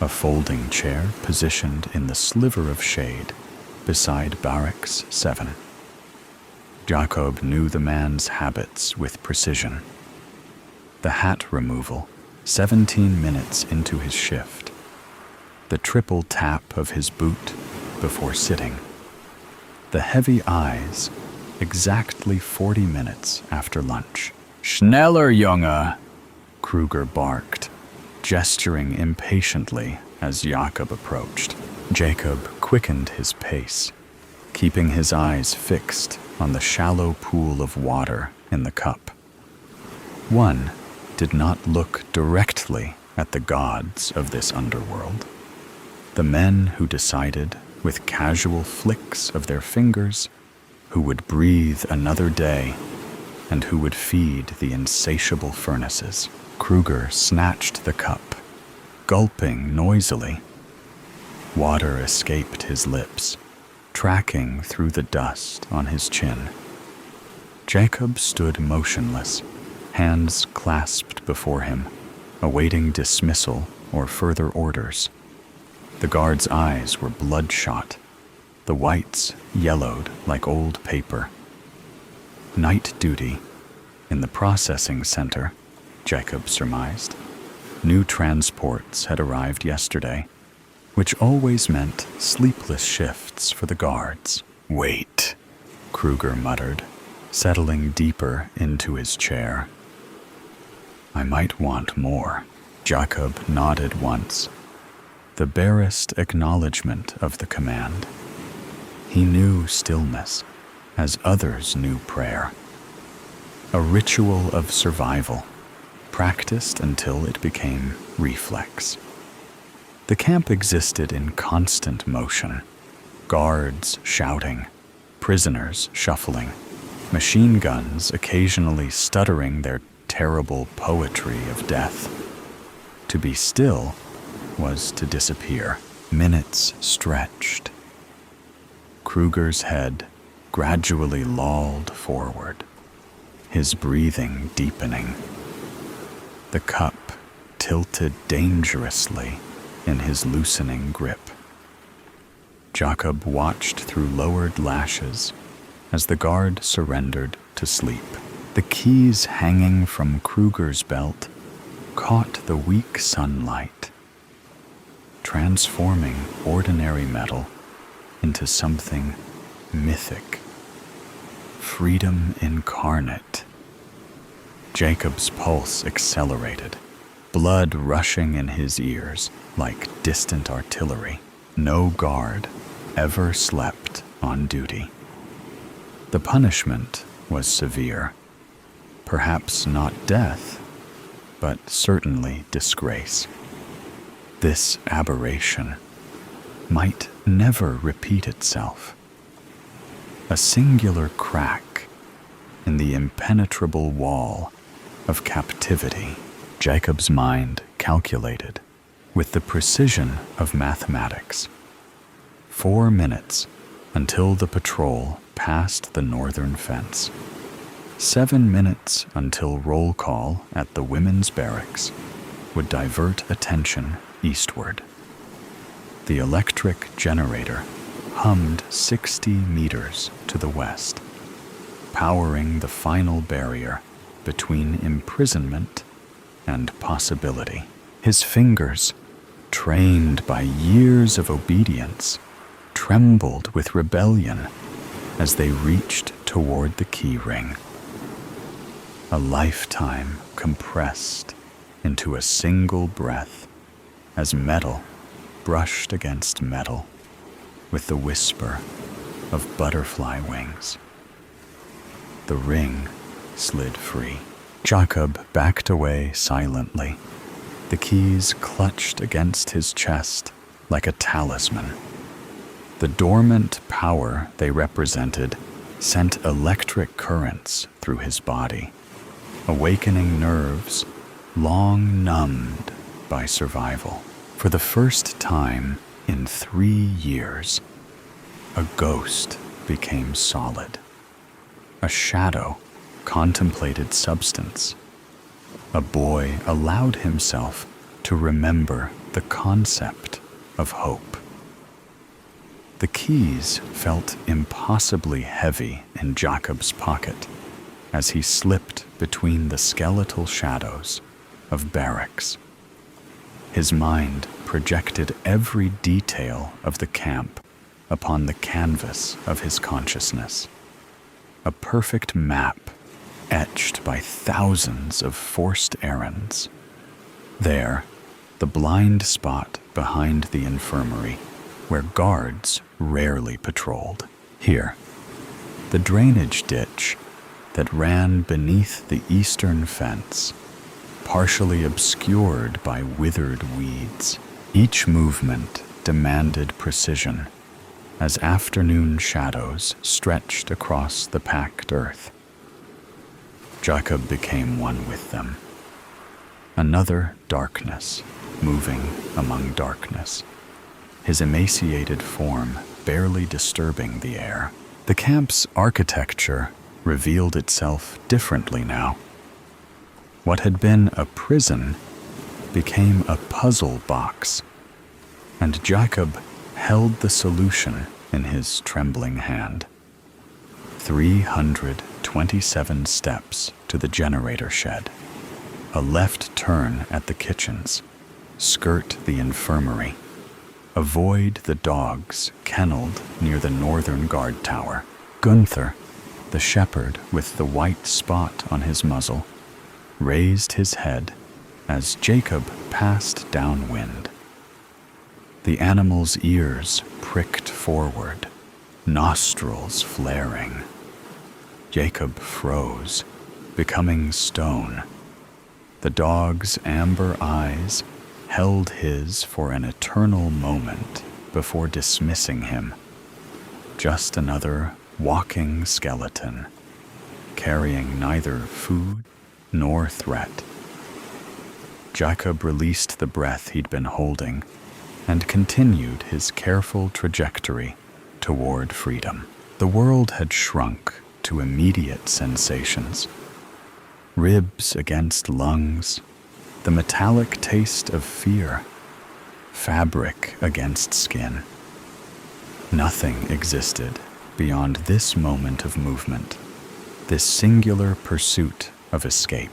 a folding chair positioned in the sliver of shade beside Barracks 7. Jacob knew the man's habits with precision. The hat removal, 17 minutes into his shift. The triple tap of his boot before sitting. The heavy eyes, exactly 40 minutes after lunch. "Schneller, Junge!" Kruger barked, gesturing impatiently as Jacob approached. Jacob quickened his pace, keeping his eyes fixed on the shallow pool of water in the cup. One did not look directly at the gods of this underworld, the men who decided, with casual flicks of their fingers, who would breathe another day and who would feed the insatiable furnaces. Kruger snatched the cup, gulping noisily. Water escaped his lips, tracking through the dust on his chin. Jacob stood motionless, hands clasped before him, awaiting dismissal or further orders. The guard's eyes were bloodshot, the whites yellowed like old paper. Night duty in the processing center, Jacob surmised. New transports had arrived yesterday, which always meant sleepless shifts for the guards. "Wait," Kruger muttered, settling deeper into his chair. "I might want more." Jacob nodded once, the barest acknowledgement of the command. He knew stillness, as others knew prayer. A ritual of survival, practiced until it became reflex. The camp existed in constant motion, guards shouting, prisoners shuffling, machine guns occasionally stuttering their terrible poetry of death. To be still was to disappear. Minutes stretched. Kruger's head gradually lolled forward, his breathing deepening. The cup tilted dangerously in his loosening grip. Jacob watched through lowered lashes as the guard surrendered to sleep. The keys hanging from Kruger's belt caught the weak sunlight, transforming ordinary metal into something mythic. Freedom incarnate. Jacob's pulse accelerated, blood rushing in his ears like distant artillery. No guard ever slept on duty. The punishment was severe. Perhaps not death, but certainly disgrace. This aberration might never repeat itself. A singular crack in the impenetrable wall of captivity. Jacob's mind calculated with the precision of mathematics. 4 minutes until the patrol passed the northern fence. 7 minutes until roll call at the women's barracks would divert attention eastward. The electric generator hummed 60 meters to the west, powering the final barrier between imprisonment and possibility. His fingers, trained by years of obedience, trembled with rebellion as they reached toward the key ring. A lifetime compressed into a single breath as metal brushed against metal with the whisper of butterfly wings. The ring slid free. Jacob backed away silently, the keys clutched against his chest like a talisman. The dormant power they represented sent electric currents through his body, awakening nerves long numbed by survival. For the first time in 3 years, a ghost became solid. A shadow contemplated substance. A boy allowed himself to remember the concept of hope. The keys felt impossibly heavy in Jacob's pocket as he slipped between the skeletal shadows of barracks. His mind projected every detail of the camp upon the canvas of his consciousness. A perfect map etched by thousands of forced errands. There, the blind spot behind the infirmary, where guards rarely patrolled. Here, the drainage ditch that ran beneath the eastern fence, partially obscured by withered weeds. Each movement demanded precision as afternoon shadows stretched across the packed earth. Jacob became one with them. Another darkness, moving among darkness, his emaciated form barely disturbing the air. The camp's architecture revealed itself differently now. What had been a prison became a puzzle box, and Jacob held the solution in his trembling hand. 327 steps to the generator shed, a left turn at the kitchens, skirt the infirmary, avoid the dogs kenneled near the northern guard tower. Gunther, the shepherd with the white spot on his muzzle, raised his head as Jacob passed downwind. The animal's ears pricked forward, nostrils flaring. Jacob froze, becoming stone. The dog's amber eyes held his for an eternal moment before dismissing him. Just another walking skeleton, carrying neither food nor threat. Jacob released the breath he'd been holding and continued his careful trajectory toward freedom. The world had shrunk to immediate sensations. Ribs against lungs, the metallic taste of fear, fabric against skin. Nothing existed beyond this moment of movement, this singular pursuit of escape.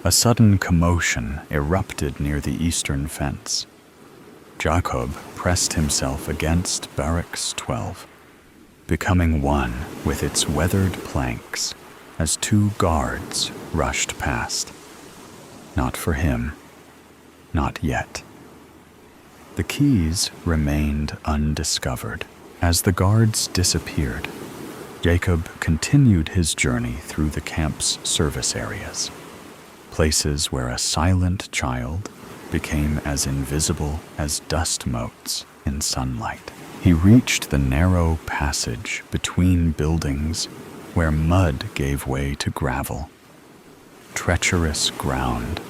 A sudden commotion erupted near the eastern fence. Jacob pressed himself against Barracks 12, becoming one with its weathered planks as two guards rushed past. Not for him, not yet. The keys remained undiscovered. As the guards disappeared, Jacob continued his journey through the camp's service areas, places where a silent child became as invisible as dust motes in sunlight. He reached the narrow passage between buildings where mud gave way to gravel, treacherous ground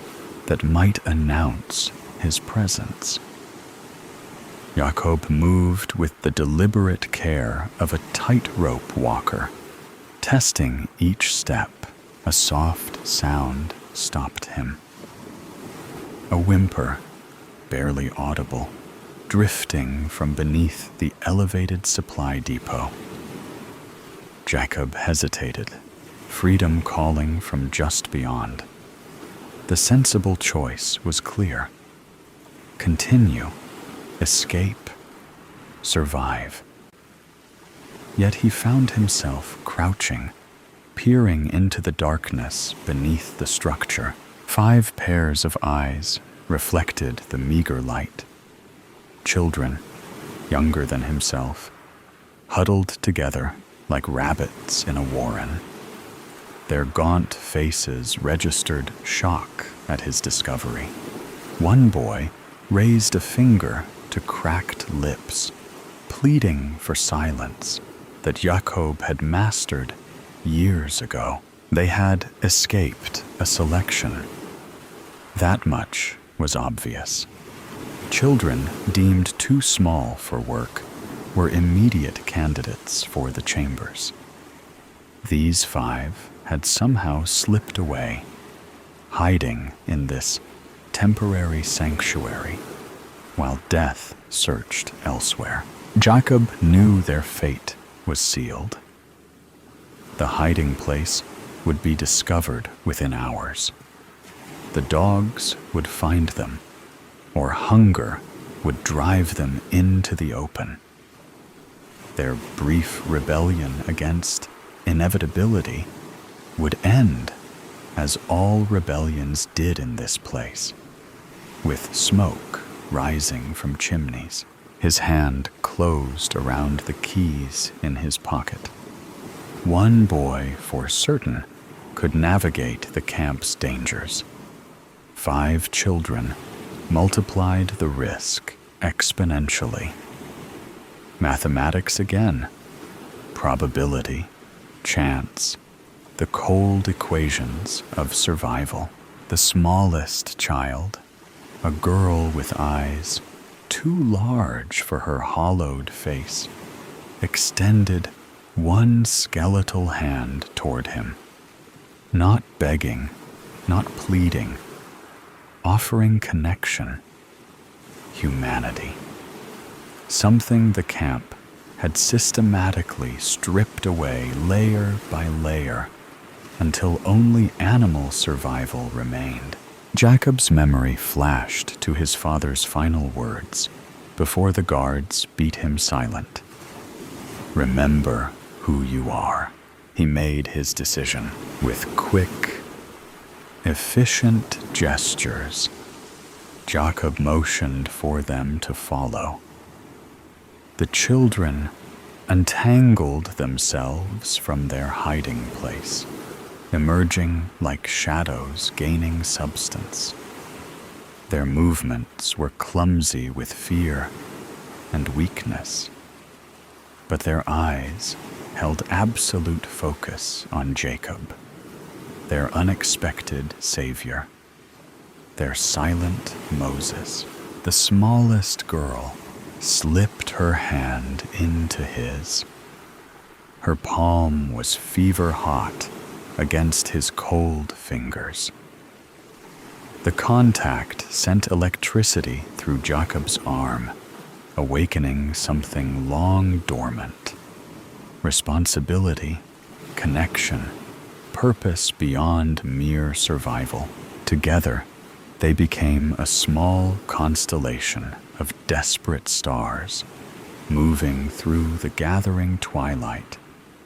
that might announce his presence. Jacob moved with the deliberate care of a tightrope walker, testing each step. A soft sound stopped him. A whimper, barely audible, drifting from beneath the elevated supply depot. Jacob hesitated, freedom calling from just beyond. The sensible choice was clear. Continue, escape, survive. Yet he found himself crouching, peering into the darkness beneath the structure. 5 pairs of eyes reflected the meager light. Children, younger than himself, huddled together like rabbits in a warren. Their gaunt faces registered shock at his discovery. One boy raised a finger to cracked lips, pleading for silence that Jacob had mastered years ago. They had escaped a selection. That much was obvious. Children deemed too small for work were immediate candidates for the chambers. These 5 had somehow slipped away, hiding in this temporary sanctuary, while death searched elsewhere. Jacob knew their fate was sealed. The hiding place would be discovered within hours. The dogs would find them, or hunger would drive them into the open. Their brief rebellion against inevitability would end as all rebellions did in this place, with smoke rising from chimneys. His hand closed around the keys in his pocket. One boy, for certain, could navigate the camp's dangers. 5 children multiplied the risk exponentially. Mathematics again. Probability, chance, the cold equations of survival. The smallest child, a girl with eyes too large for her hollowed face, extended one skeletal hand toward him, not begging, not pleading, offering connection, humanity. Something the camp had systematically stripped away layer by layer until only animal survival remained. Jacob's memory flashed to his father's final words before the guards beat him silent. Remember who you are. He made his decision with quick, efficient gestures. Jacob motioned for them to follow. The children untangled themselves from their hiding place, emerging like shadows gaining substance. Their movements were clumsy with fear and weakness, but their eyes held absolute focus on Jacob, their unexpected savior, their silent Moses. The smallest girl slipped her hand into his. Her palm was fever hot against his cold fingers. The contact sent electricity through Jacob's arm, awakening something long dormant. Responsibility, connection, purpose beyond mere survival. Together, they became a small constellation of desperate stars, moving through the gathering twilight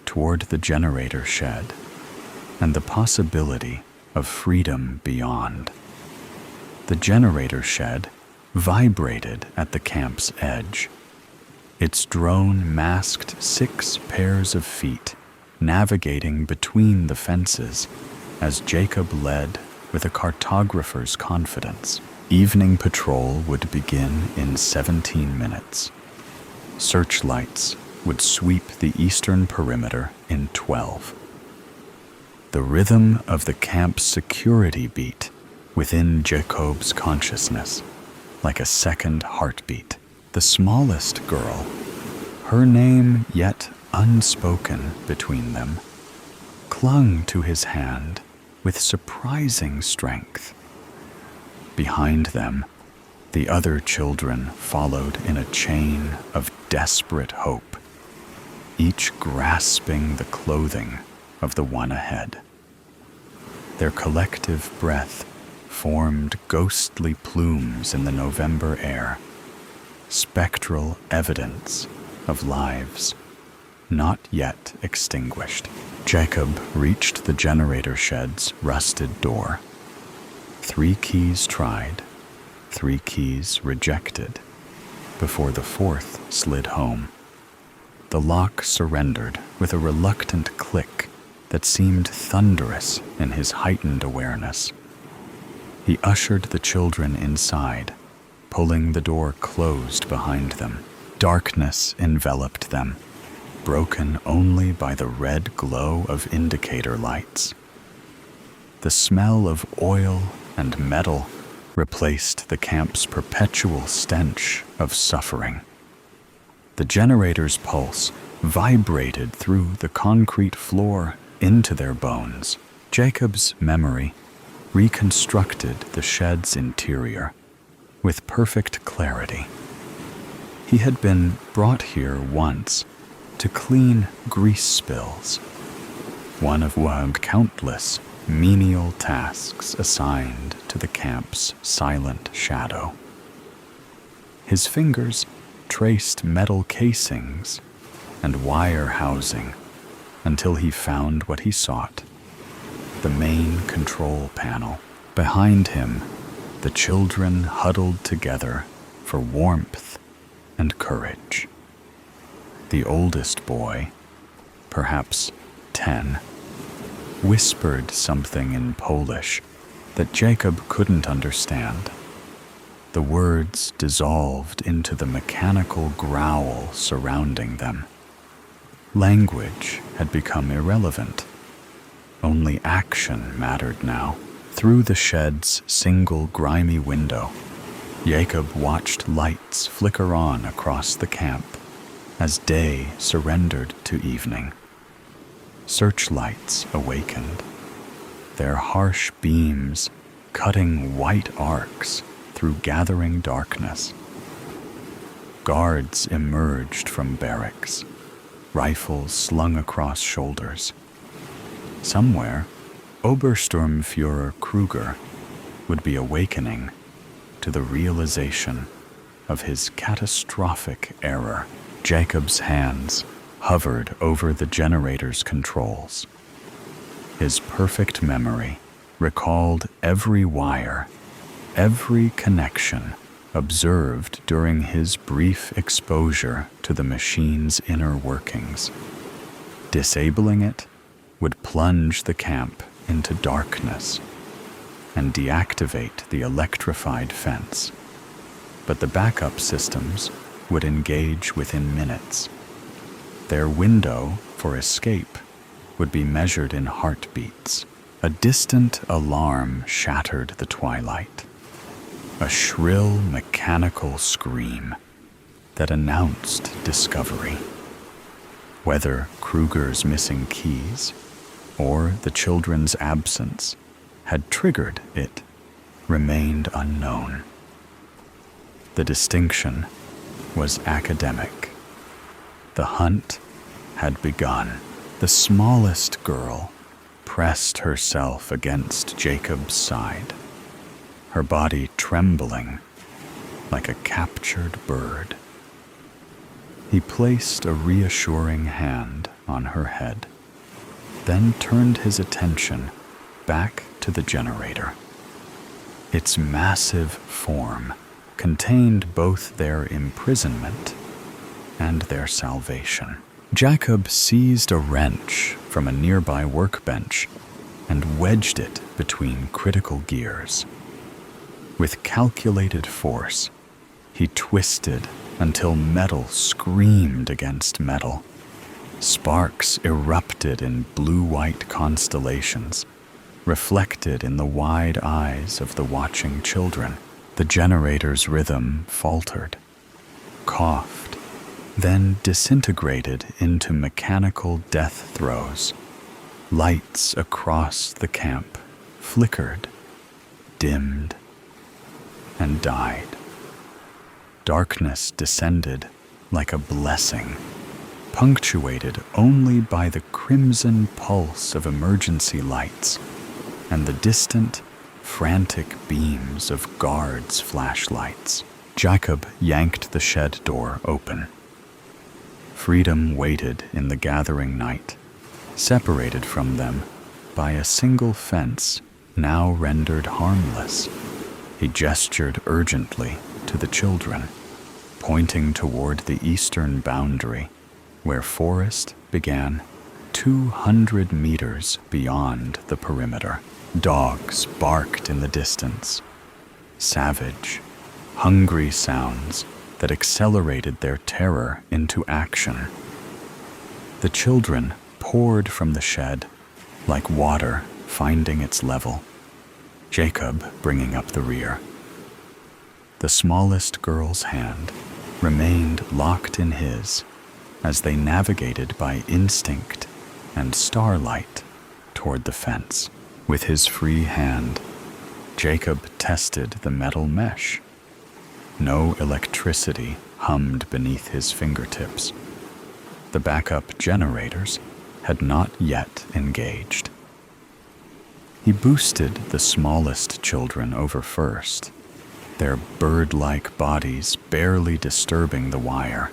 toward the generator shed and the possibility of freedom beyond. The generator shed vibrated at the camp's edge. Its drone masked 6 pairs of feet, navigating between the fences as Jacob led with a cartographer's confidence. Evening patrol would begin in 17 minutes. Searchlights would sweep the eastern perimeter in 12. The rhythm of the camp's security beat within Jacob's consciousness, like a second heartbeat. The smallest girl, her name yet unspoken between them, clung to his hand with surprising strength. Behind them, the other children followed in a chain of desperate hope, each grasping the clothing of the one ahead. Their collective breath formed ghostly plumes in the November air, spectral evidence of lives not yet extinguished. Jacob reached the generator shed's rusted door. 3 keys tried, 3 keys rejected, before the 4th slid home. The lock surrendered with a reluctant click that seemed thunderous in his heightened awareness. He ushered the children inside, pulling the door closed behind them. Darkness enveloped them, broken only by the red glow of indicator lights. The smell of oil and metal replaced the camp's perpetual stench of suffering. The generator's pulse vibrated through the concrete floor into their bones. Jacob's memory reconstructed the shed's interior with perfect clarity. He had been brought here once to clean grease spills, one of countless menial tasks assigned to the camp's silent shadow. His fingers traced metal casings and wire housing until he found what he sought, the main control panel. Behind him, the children huddled together for warmth and courage. The oldest boy, perhaps 10, whispered something in Polish that Jacob couldn't understand. The words dissolved into the mechanical growl surrounding them. Language had become irrelevant. Only action mattered now. Through the shed's single grimy window, Jacob watched lights flicker on across the camp as day surrendered to evening. Searchlights awakened, their harsh beams cutting white arcs through gathering darkness. Guards emerged from barracks, rifles slung across shoulders. Somewhere, Obersturmführer Kruger would be awakening to the realization of his catastrophic error. Jacob's hands hovered over the generator's controls. His perfect memory recalled every wire, every connection observed during his brief exposure to the machine's inner workings. Disabling it would plunge the camp into darkness and deactivate the electrified fence. But the backup systems would engage within minutes. Their window for escape would be measured in heartbeats. A distant alarm shattered the twilight. A shrill mechanical scream that announced discovery. Whether Kruger's missing keys or the children's absence had triggered it remained unknown. The distinction was academic. The hunt had begun. The smallest girl pressed herself against Jacob's side, her body trembling like a captured bird. He placed a reassuring hand on her head, then turned his attention back to the generator. Its massive form contained both their imprisonment and their salvation. Jacob seized a wrench from a nearby workbench and wedged it between critical gears. With calculated force, he twisted until metal screamed against metal. Sparks erupted in blue-white constellations, reflected in the wide eyes of the watching children. The generator's rhythm faltered, coughed, then disintegrated into mechanical death throes. Lights across the camp flickered, dimmed, and died. Darkness descended like a blessing, punctuated only by the crimson pulse of emergency lights and the distant, frantic beams of guards' flashlights. Jacob yanked the shed door open. Freedom waited in the gathering night, separated from them by a single fence now rendered harmless. He gestured urgently to the children, pointing toward the eastern boundary, where forest began 200 meters beyond the perimeter. Dogs barked in the distance, savage, hungry sounds that accelerated their terror into action. The children poured from the shed like water finding its level, Jacob bringing up the rear. The smallest girl's hand remained locked in his as they navigated by instinct and starlight toward the fence. With his free hand, Jacob tested the metal mesh. No electricity hummed beneath his fingertips. The backup generators had not yet engaged. He boosted the smallest children over first, their bird-like bodies barely disturbing the wire.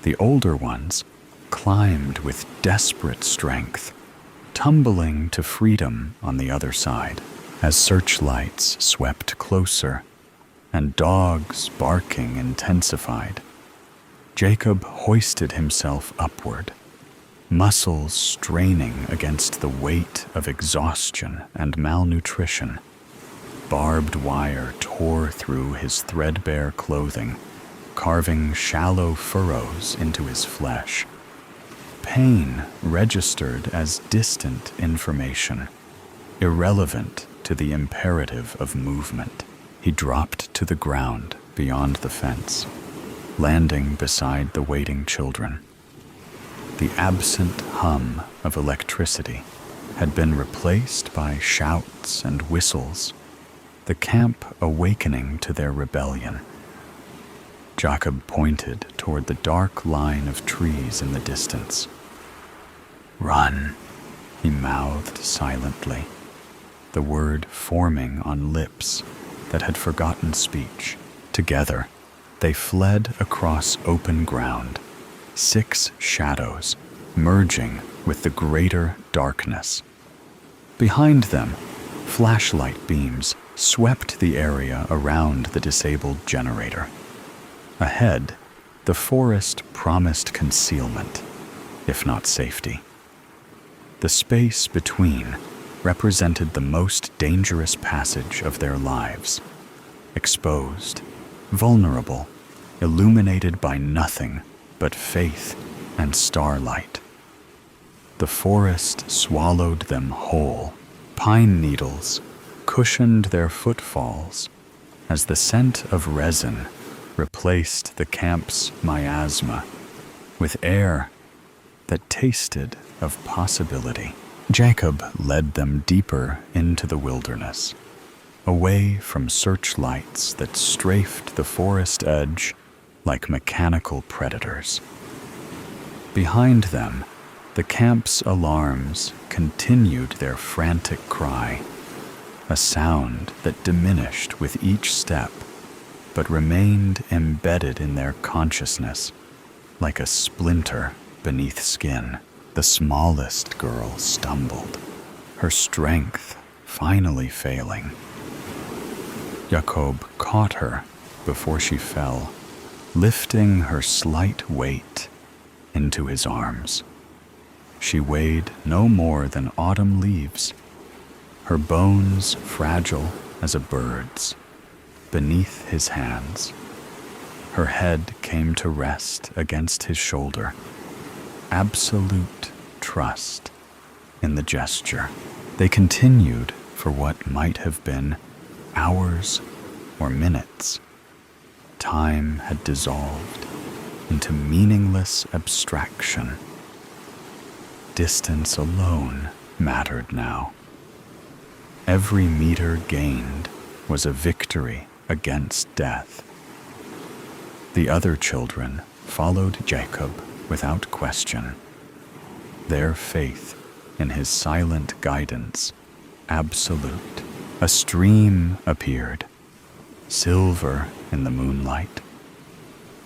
The older ones climbed with desperate strength, tumbling to freedom on the other side. As searchlights swept closer and dogs barking intensified, Jacob hoisted himself upward, muscles straining against the weight of exhaustion and malnutrition. Barbed wire tore through his threadbare clothing, carving shallow furrows into his flesh. Pain registered as distant information, irrelevant to the imperative of movement. He dropped to the ground beyond the fence, landing beside the waiting children. The absent hum of electricity had been replaced by shouts and whistles, the camp awakening to their rebellion. Jacob pointed toward the dark line of trees in the distance. "Run," he mouthed silently, the word forming on lips that had forgotten speech. Together, they fled across open ground, 6 shadows merging with the greater darkness. Behind them, flashlight beams swept the area around the disabled generator. Ahead, the forest promised concealment, if not safety. The space between represented the most dangerous passage of their lives, exposed, vulnerable, illuminated by nothing but faith and starlight. The forest swallowed them whole. Pine needles cushioned their footfalls as the scent of resin replaced the camp's miasma with air that tasted of possibility. Jacob led them deeper into the wilderness, away from searchlights that strafed the forest edge like mechanical predators. Behind them, the camp's alarms continued their frantic cry, a sound that diminished with each step, but remained embedded in their consciousness like a splinter beneath skin. The smallest girl stumbled, her strength finally failing. Jacob caught her before she fell, lifting her slight weight into his arms. She weighed no more than autumn leaves, her bones fragile as a bird's, beneath his hands. Her head came to rest against his shoulder, absolute trust in the gesture. They continued for what might have been hours or minutes. Time had dissolved into meaningless abstraction. Distance alone mattered now. Every meter gained was a victory against death. The other children followed Jacob without question, their faith in his silent guidance absolute. A stream appeared, silver in the moonlight.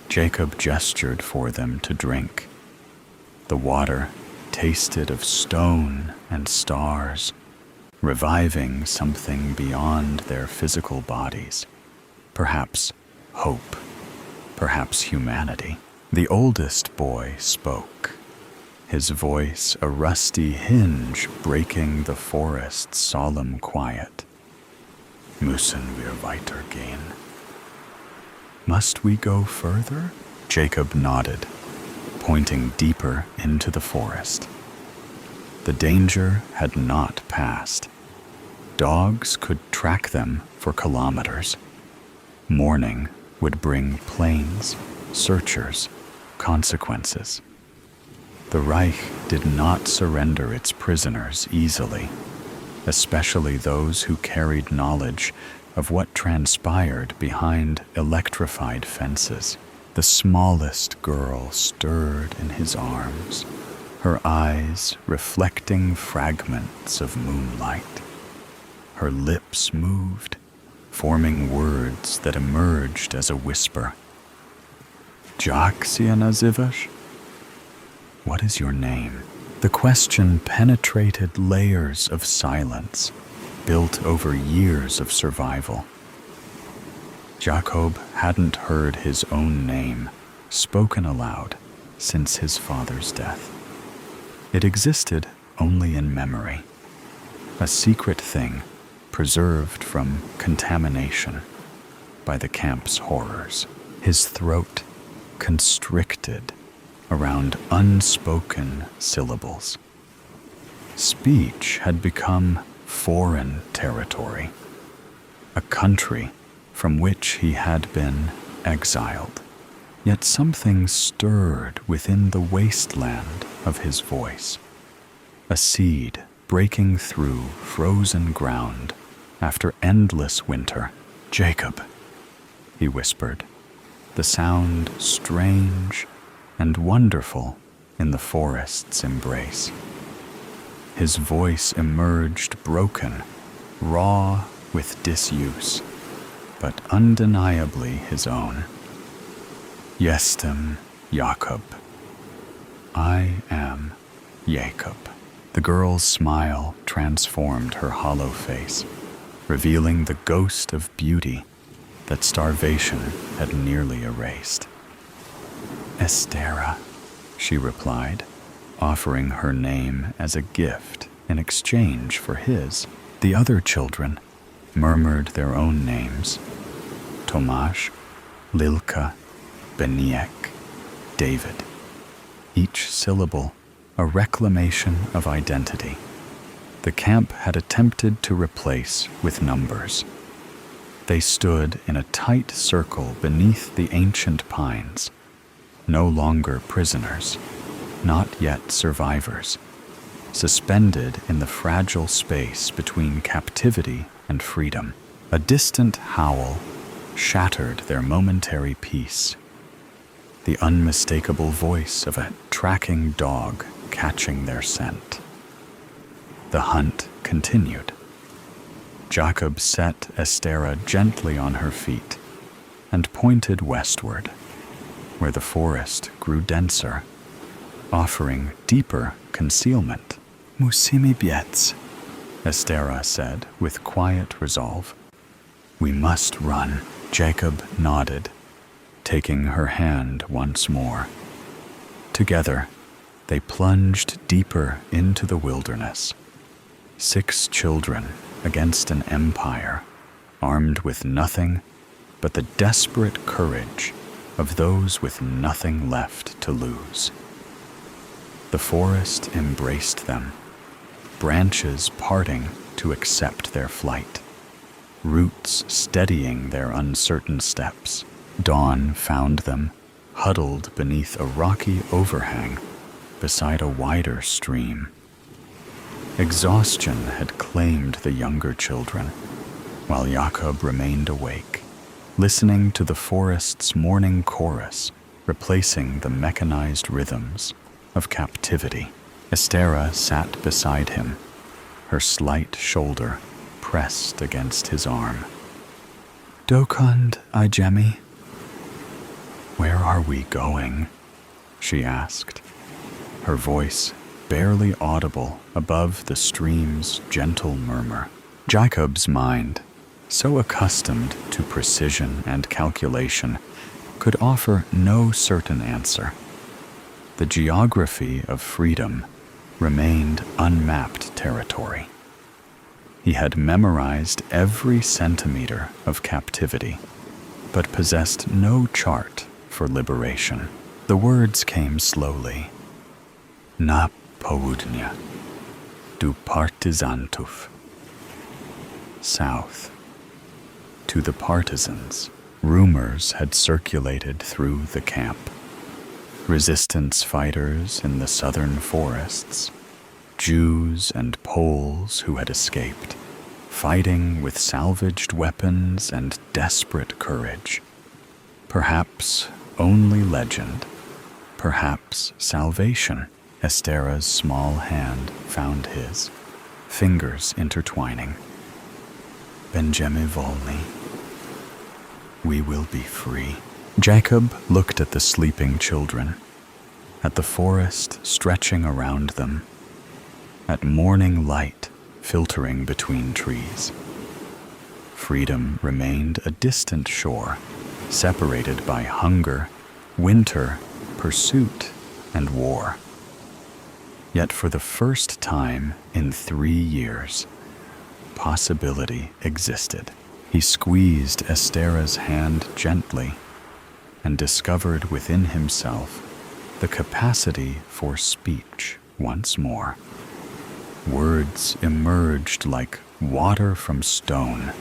Jacob gestured for them to drink. The water tasted of stone and stars, reviving something beyond their physical bodies. Perhaps hope, perhaps humanity. The oldest boy spoke, his voice a rusty hinge breaking the forest's solemn quiet. Müssen wir weitergehen? Must we go further? Jacob nodded, pointing deeper into the forest. The danger had not passed. Dogs could track them for kilometers. Morning would bring planes, searchers, consequences. The Reich did not surrender its prisoners easily, especially those who carried knowledge of what transpired behind electrified fences. The smallest girl stirred in his arms, her eyes reflecting fragments of moonlight. Her lips moved, forming words that emerged as a whisper. Jak się nazywasz? What is your name? The question penetrated layers of silence, built over years of survival. Jacob hadn't heard his own name spoken aloud since his father's death. It existed only in memory, a secret thing preserved from contamination by the camp's horrors. His throat constricted around unspoken syllables. Speech had become foreign territory, a country from which he had been exiled. Yet something stirred within the wasteland of his voice, a seed breaking through frozen ground after endless winter. "Jacob," he whispered, the sound strange and wonderful in the forest's embrace. His voice emerged broken, raw with disuse, but undeniably his own. "Jestem Jakob. I am Jacob." The girl's smile transformed her hollow face, revealing the ghost of beauty that starvation had nearly erased. "Estera," she replied, offering her name as a gift in exchange for his. The other children murmured their own names: Tomasz, Lilka, Beniek, David. Each syllable a reclamation of identity. The camp had attempted to replace with numbers. They stood in a tight circle beneath the ancient pines, no longer prisoners, not yet survivors, suspended in the fragile space between captivity and freedom. A distant howl shattered their momentary peace, the unmistakable voice of a tracking dog catching their scent. The hunt continued. Jacob set Estera gently on her feet and pointed westward, where the forest grew denser, offering deeper concealment. "Musimy biec," Estera said with quiet resolve. "We must run." Jacob nodded, taking her hand once more. Together, they plunged deeper into the wilderness. 6 children against an empire, armed with nothing but the desperate courage of those with nothing left to lose. The forest embraced them, branches parting to accept their flight, roots steadying their uncertain steps. Dawn found them huddled beneath a rocky overhang beside a wider stream. Exhaustion had claimed the younger children, while Jacob remained awake, listening to the forest's morning chorus, replacing the mechanized rhythms of captivity. Estera sat beside him, her slight shoulder pressed against his arm. "Dokąd idziemy?" "Where are we going?" she asked, her voice barely audible above the stream's gentle murmur. Jacob's mind, so accustomed to precision and calculation, could offer no certain answer. The geography of freedom remained unmapped territory. He had memorized every centimeter of captivity, but possessed no chart for liberation. The words came slowly. "Na południe, du partyzantów." South, to the partisans. Rumors had circulated through the camp. Resistance fighters in the southern forests, Jews and Poles who had escaped, fighting with salvaged weapons and desperate courage. Perhaps only legend, perhaps salvation. Estera's small hand found his, fingers intertwining. "Będziemy wolni. We will be free." Jacob looked at the sleeping children, at the forest stretching around them, at morning light filtering between trees. Freedom remained a distant shore, separated by hunger, winter, pursuit, and war. Yet for the first time in 3 years, possibility existed. He squeezed Estera's hand gently and discovered within himself the capacity for speech once more. Words emerged like water from stone,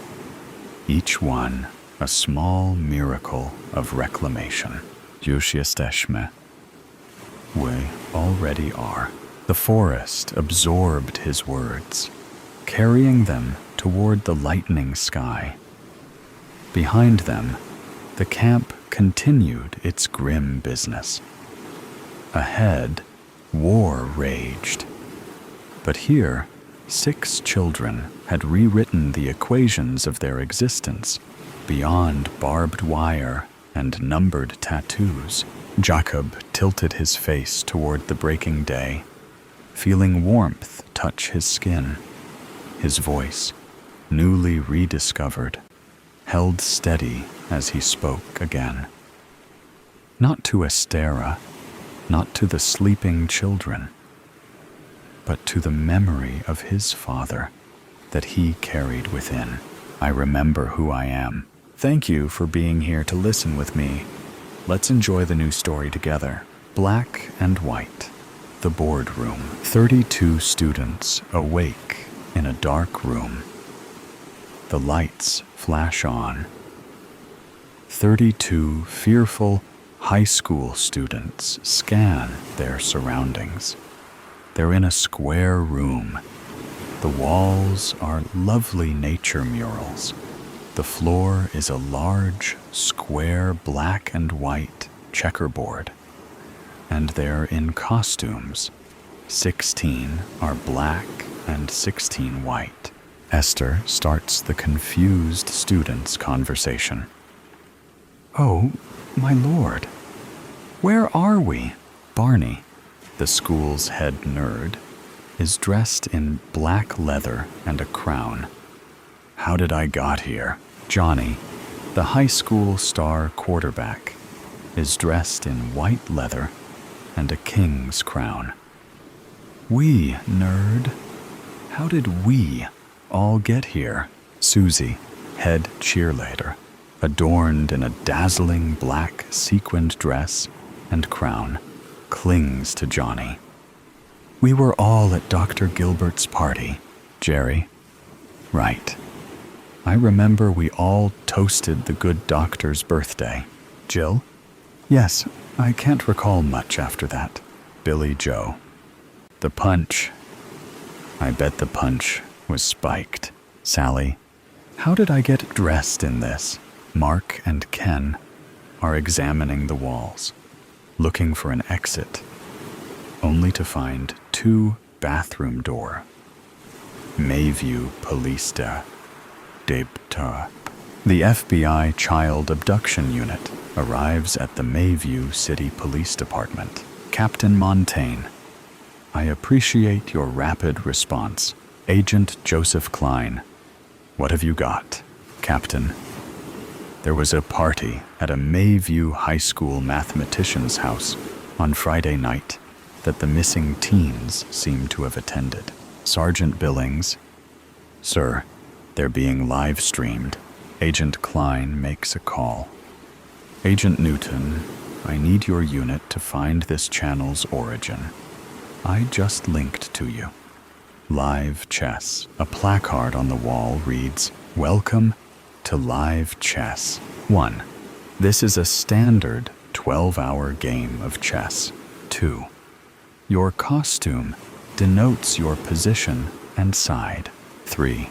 each one a small miracle of reclamation. Już jesteśmy. We already are. The forest absorbed his words, carrying them toward the lightening sky. Behind them, the camp continued its grim business. Ahead, war raged. But here, 6 children had rewritten the equations of their existence beyond barbed wire and numbered tattoos. Jacob tilted his face toward the breaking day, feeling warmth touch his skin. His voice, newly rediscovered, held steady as he spoke again. Not to Estera, not to the sleeping children, but to the memory of his father that he carried within. I remember who I am. Thank you for being here to listen with me. Let's enjoy the new story together. Black and White. The boardroom. 32 students awake in a dark room. The lights flash on. 32 fearful high school students scan their surroundings. They're in a square room. The walls are lovely nature murals. The floor is a large, square black and white checkerboard. And they're in costumes. 16 are black and 16 white. Esther starts the confused students' conversation. Oh, my lord, where are we? Barney, the school's head nerd, is dressed in black leather and a crown. How did I got here? Johnny, the high school star quarterback, is dressed in white leather and a king's crown. We, nerd. How did we all get here? Susie, head cheerleader, adorned in a dazzling black sequined dress and crown, clings to Johnny. We were all at Dr. Gilbert's party. Jerry, right. I remember we all toasted the good doctor's birthday. Jill? Yes, I can't recall much after that. Billy Joe. The punch. I bet the punch was spiked. Sally, how did I get dressed in this? Mark and Ken are examining the walls, looking for an exit, only to find 2 bathroom door. Mayview Police Debtor. The FBI Child Abduction Unit arrives at the Mayview City Police Department. Captain Montaigne, I appreciate your rapid response. Agent Joseph Klein, what have you got? Captain, there was a party at a Mayview High School mathematician's house on Friday night that the missing teens seem to have attended. Sergeant Billings, sir, they're being live streamed. Agent Klein makes a call. Agent Newton, I need your unit to find this channel's origin. I just linked to you. Live chess. A placard on the wall reads, Welcome to Live Chess. 1. This is a standard 12-hour game of chess. 2. Your costume denotes your position and side. 3.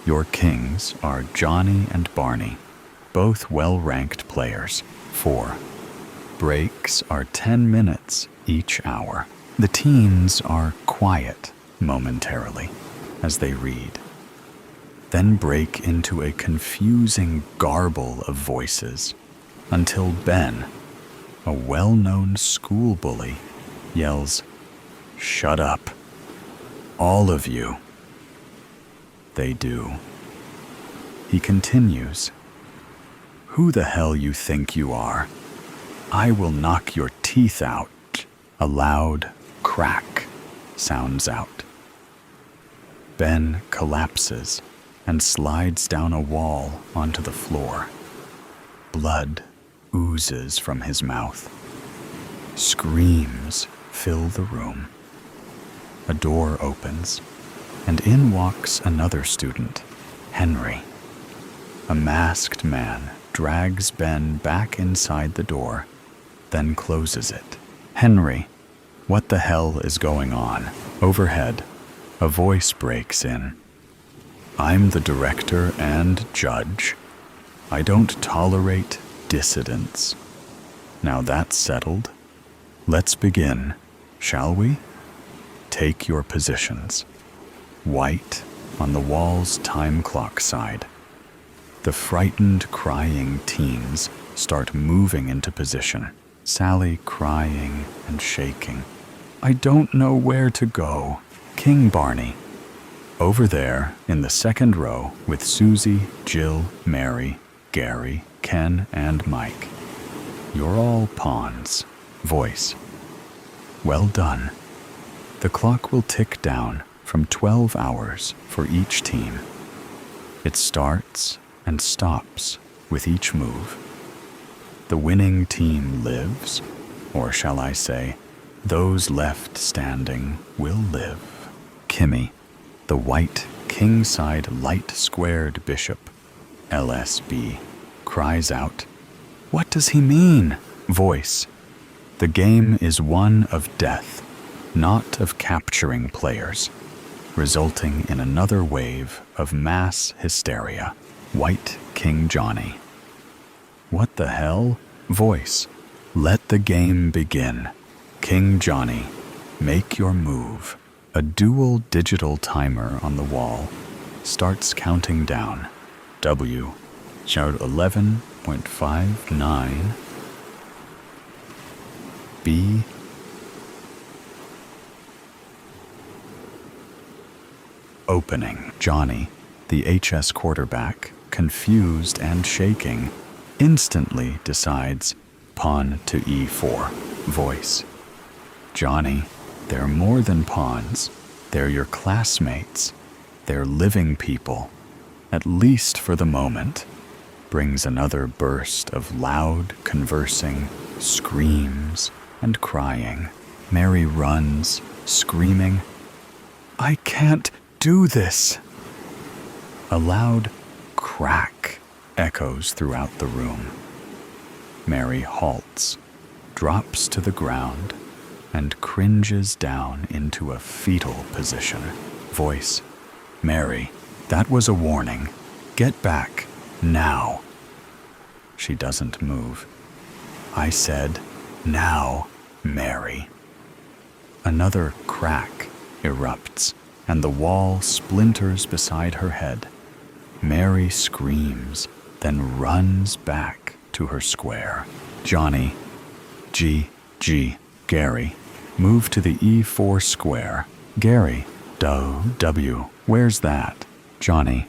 Your kings are Johnny and Barney, both well-ranked players. 4. Breaks are 10 minutes each hour. The teens are quiet momentarily as they read, then break into a confusing garble of voices until Ben, a well-known school bully, yells, Shut up, all of you. They do. He continues, Who the hell you think you are? I will knock your teeth out. A loud crack sounds out. Ben collapses and slides down a wall onto the floor. Blood oozes from his mouth. Screams fill the room. A door opens, and in walks another student, Henry. A masked man drags Ben back inside the door, then closes it. Henry, what the hell is going on? Overhead, a voice breaks in. I'm the director and judge. I don't tolerate dissidents. Now that's settled. Let's begin, shall we? Take your positions. White on the wall's time clock side. The frightened, crying teens start moving into position. Sally crying and shaking. I don't know where to go. King Barney. Over there, in the second row, with Susie, Jill, Mary, Gary, Ken, and Mike. You're all pawns. Voice. Well done. The clock will tick down from 12 hours for each team. It starts and stops with each move. The winning team lives, or shall I say, those left standing will live. Kimmy, the white king-side light-squared bishop, LSB, cries out, "What does he mean?" Voice. The game is one of death, not of capturing players, resulting in another wave of mass hysteria. White King Johnny. What the hell? Voice. Let the game begin. King Johnny, make your move. A dual digital timer on the wall starts counting down. W. Shout 11.59. B. Opening. Johnny, the HS quarterback, confused and shaking, instantly decides pawn to E4. Voice. Johnny, they're more than pawns. They're your classmates. They're living people, at least for the moment. Brings another burst of loud, conversing, screams, and crying. Mary runs, screaming, I can't do this. A loud crack echoes throughout the room. Mary halts, drops to the ground, and cringes down into a fetal position. Voice. Mary, that was a warning. Get back, now. She doesn't move. I said, now, Mary. Another crack erupts, and the wall splinters beside her head. Mary screams, then runs back to her square. Johnny, G, Gary, move to the E4 square. Gary, W, where's that? Johnny,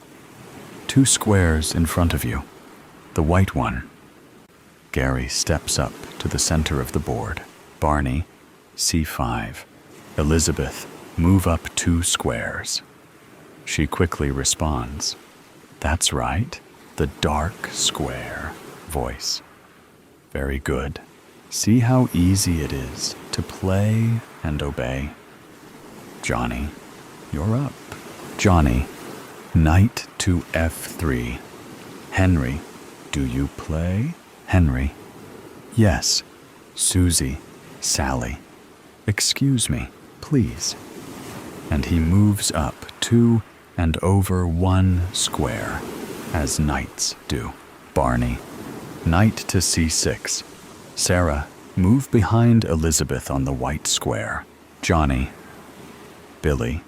2 squares in front of you. The white one. Gary steps up to the center of the board. Barney, C5. Elizabeth, move up 2 squares. She quickly responds. That's right, the dark square. Voice. Very good. See how easy it is to play and obey. Johnny, you're up. Johnny, knight to F3. Henry, do you play? Henry, yes. Susie, Sally, excuse me, please. And he moves up 2 and over 1 square, as knights do. Barney, knight to C6. Sarah, move behind Elizabeth on the white square. Johnny, Billy,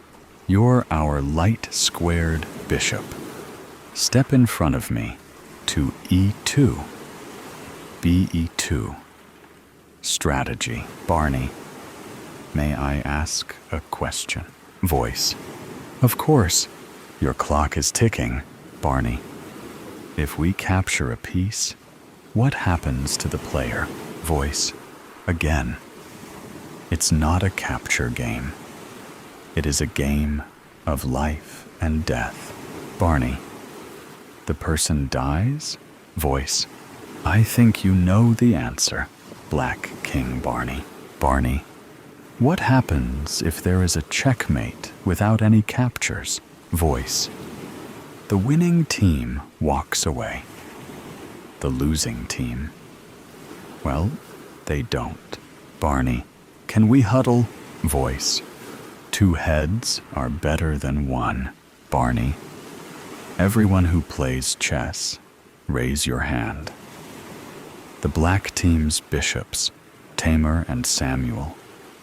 you're our light squared bishop. Step in front of me to E2. BE2. Strategy. Barney, may I ask a question? Voice. Of course. Your clock is ticking, Barney. If we capture a piece, what happens to the player? Voice. Again. It's not a capture game. It is a game of life and death. Barney. The person dies? Voice. I think you know the answer. Black King Barney. Barney. What happens if there is a checkmate without any captures? Voice. The winning team walks away. The losing team. Well, they don't. Barney. Can we huddle? Voice. 2 heads are better than 1. Barney. Everyone who plays chess, raise your hand. The black team's bishops, Tamer and Samuel,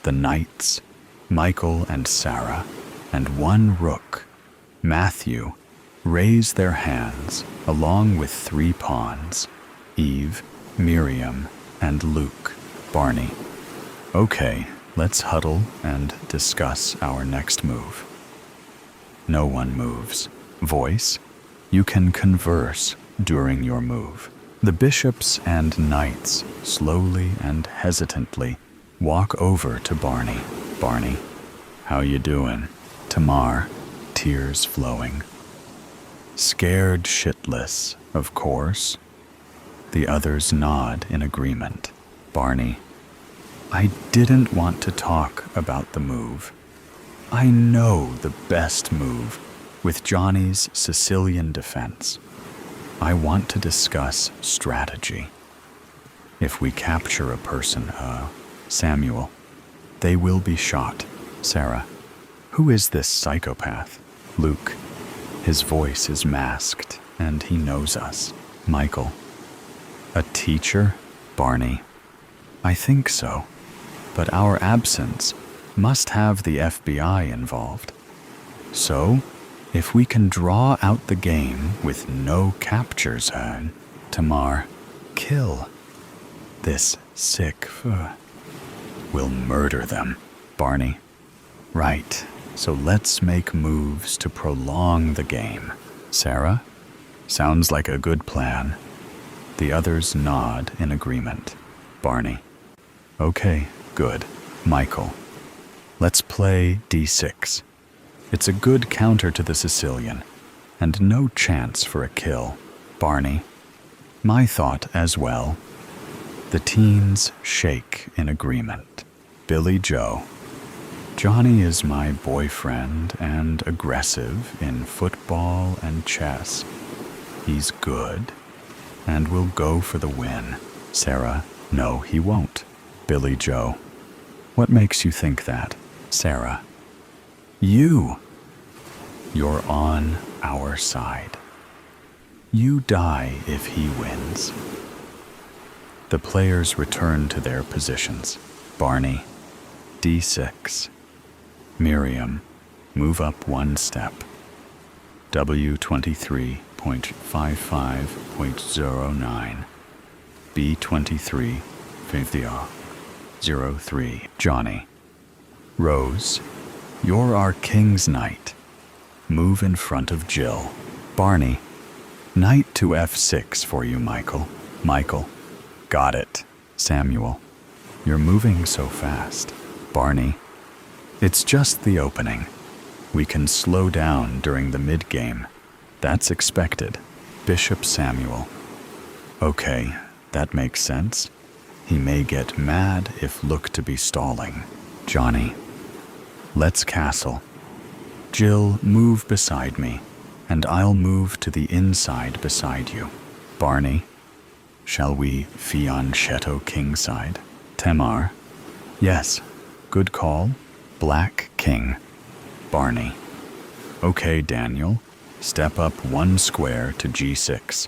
the knights, Michael and Sarah, and 1 rook, Matthew, raise their hands along with 3 pawns, Eve, Miriam, and Luke. Barney. Okay, let's huddle and discuss our next move. No one moves. Voice. You can converse during your move. The bishops and knights slowly and hesitantly walk over to Barney. Barney. How you doing? Tamar, tears flowing. Scared shitless, of course. The others nod in agreement. Barney. I didn't want to talk about the move. I know the best move with Johnny's Sicilian defense. I want to discuss strategy. If we capture a person, Samuel, they will be shot. Sarah. Who is this psychopath? Luke. His voice is masked, and he knows us. Michael. A teacher? Barney. I think so, but our absence must have the FBI involved. So, if we can draw out the game with no captures, Tamar, kill. This sick will murder them. Barney. Right, so let's make moves to prolong the game. Sarah. Sounds like a good plan. The others nod in agreement. Barney. Okay, good. Michael. Let's play D6. It's a good counter to the Sicilian, and no chance for a kill. Barney. My thought as well. The teens shake in agreement. Billy Joe. Johnny is my boyfriend and aggressive in football and chess. He's good and will go for the win. Sarah. No, he won't. Billy Joe. What makes you think that? Sarah. You. You're on our side. You die if he wins. The players return to their positions. Barney. D6. Miriam. Move up 1 step. W23.55.09. B23. 50.03. Johnny. Rose. You're our king's knight. Move in front of Jill. Barney. Knight to F6 for you, Michael. Michael. Got it. Samuel. You're moving so fast. Barney. It's just the opening. We can slow down during the mid-game. That's expected. Bishop Samuel. Okay, that makes sense. He may get mad if looked to be stalling. Johnny. Let's castle. Jill, move beside me, and I'll move to the inside beside you. Barney. Shall we fianchetto kingside? Tamar. Yes, good call. Black King. Barney. Okay, Daniel. Step up 1 square to G6.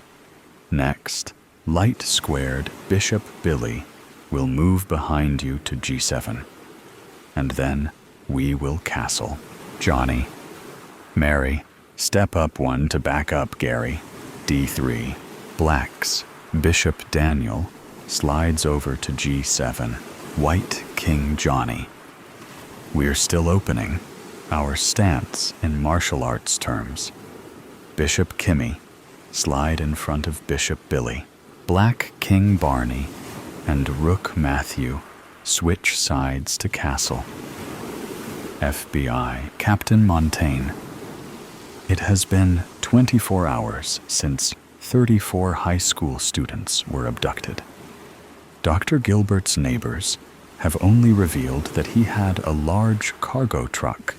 Next, light squared Bishop Billy will move behind you to G7. And then we will castle. Johnny. Mary. Step up 1 to back up Gary. D3. Blacks. Bishop Daniel slides over to G7. White King Johnny. We're still opening. Our stance in martial arts terms. Bishop Kimmy. Slide in front of Bishop Billy. Black King Barney and Rook Matthew switch sides to castle. FBI, Captain Montaigne. It has been 24 hours since 34 high school students were abducted. Dr. Gilbert's neighbors have only revealed that he had a large cargo truck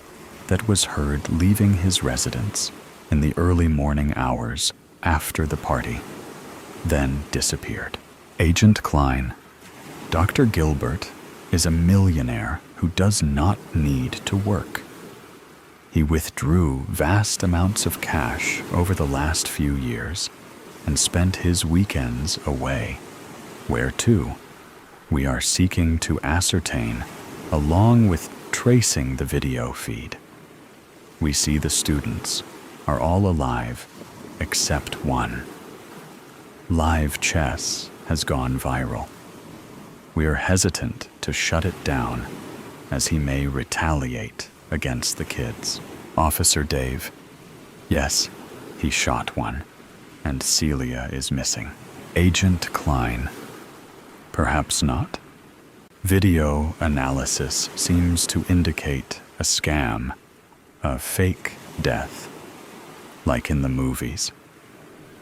that was heard leaving his residence in the early morning hours after the party, then disappeared. Agent Klein, Dr. Gilbert is a millionaire who does not need to work. He withdrew vast amounts of cash over the last few years and spent his weekends away. Where to? We are seeking to ascertain, along with tracing the video feed. We see the students are all alive except one. Live chess has gone viral. We are hesitant to shut it down as he may retaliate against the kids. Officer Dave. Yes, he shot one, and Celia is missing. Agent Klein. Perhaps not. Video analysis seems to indicate a scam, a fake death, like in the movies.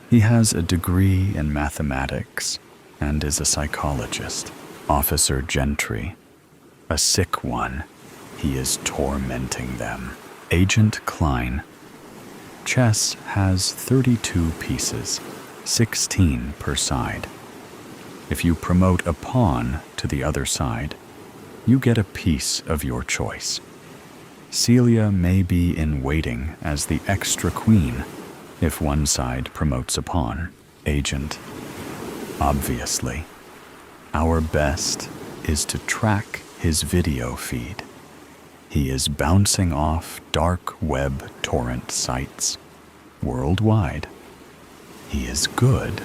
He has a degree in mathematics and is a psychologist. Officer Gentry. A sick one. He is tormenting them. Agent Klein. Chess has 32 pieces, 16 per side. If you promote a pawn to the other side, you get a piece of your choice. Celia may be in waiting as the extra queen if one side promotes a pawn. Agent. Obviously, our best is to track his video feed. He is bouncing off dark web torrent sites worldwide. He is good.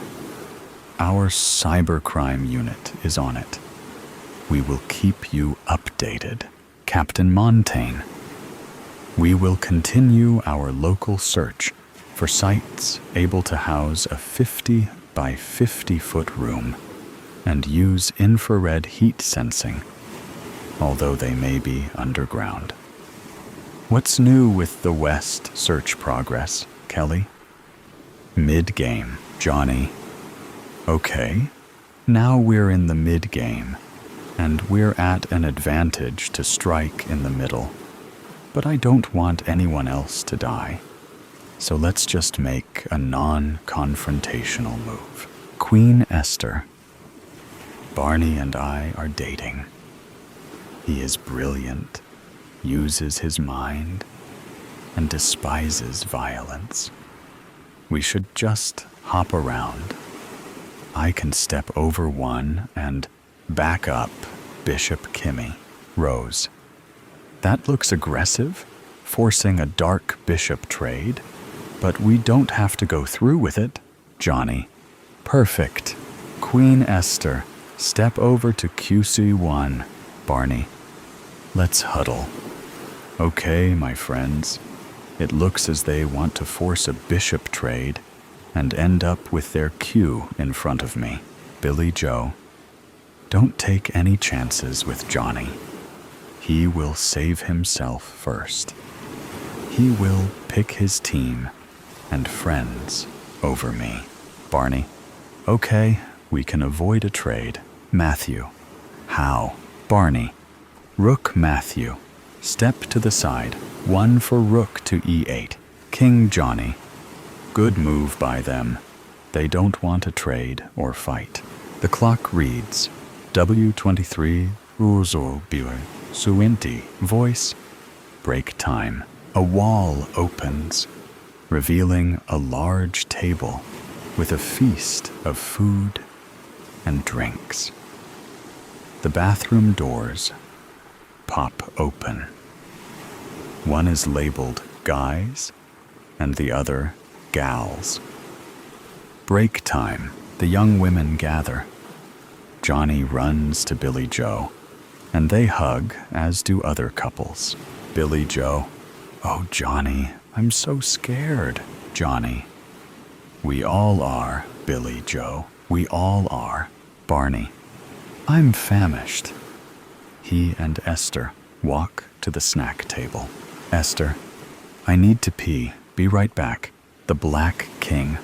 Our cybercrime unit is on it. We will keep you updated. Captain Montaigne. We will continue our local search for sites able to house a 50 by 50 foot room and use infrared heat sensing, although they may be underground. What's new with the West search progress, Kelly? Mid-game, Johnny. Okay, now we're in the mid-game, and we're at an advantage to strike in the middle. But I don't want anyone else to die, so let's just make a non-confrontational move. Queen Esther. Barney and I are dating. He is brilliant, uses his mind, and despises violence. We should just hop around. I can step over one and back up Bishop Kimmy. Rose. That looks aggressive, forcing a dark bishop trade, but we don't have to go through with it. Johnny. Perfect. Queen Esther. Step over to QC1. Barney. Let's huddle. Okay, my friends. It looks as they want to force a bishop trade and end up with their Q in front of me. Billy Joe. Don't take any chances with Johnny. He will save himself first. He will pick his team and friends over me. Barney. Okay, we can avoid a trade. Matthew. How? Barney. Rook Matthew. Step to the side. One for rook to e8. King Johnny. Good move by them. They don't want a trade or fight. The clock reads. W23 Uzo Biwe Suinti. Voice. Break time. A wall opens, revealing a large table with a feast of food and drinks. The bathroom doors pop open. One is labeled guys and the other gals. Break time. The young women gather. Johnny runs to Billy Joe, and they hug, as do other couples. Billy Joe. Oh, Johnny, I'm so scared. Johnny. We all are, Billy Joe. We all are. Barney. I'm famished. He and Esther walk to the snack table. Esther, I need to pee. Be right back. The Black King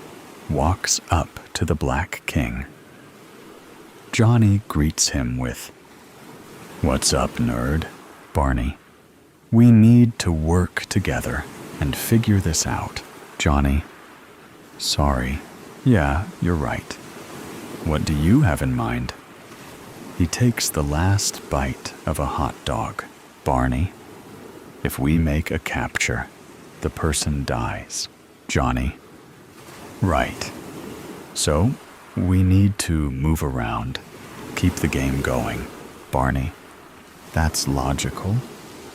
walks up to the Black King. Johnny greets him with, "What's up, nerd?" Barney, "We need to work together and figure this out." Johnny, "Sorry. Yeah, you're right. What do you have in mind?" He takes the last bite of a hot dog. Barney, "If we make a capture, the person dies." Johnny, "Right. So, we need to move around, keep the game going." Barney, "That's logical,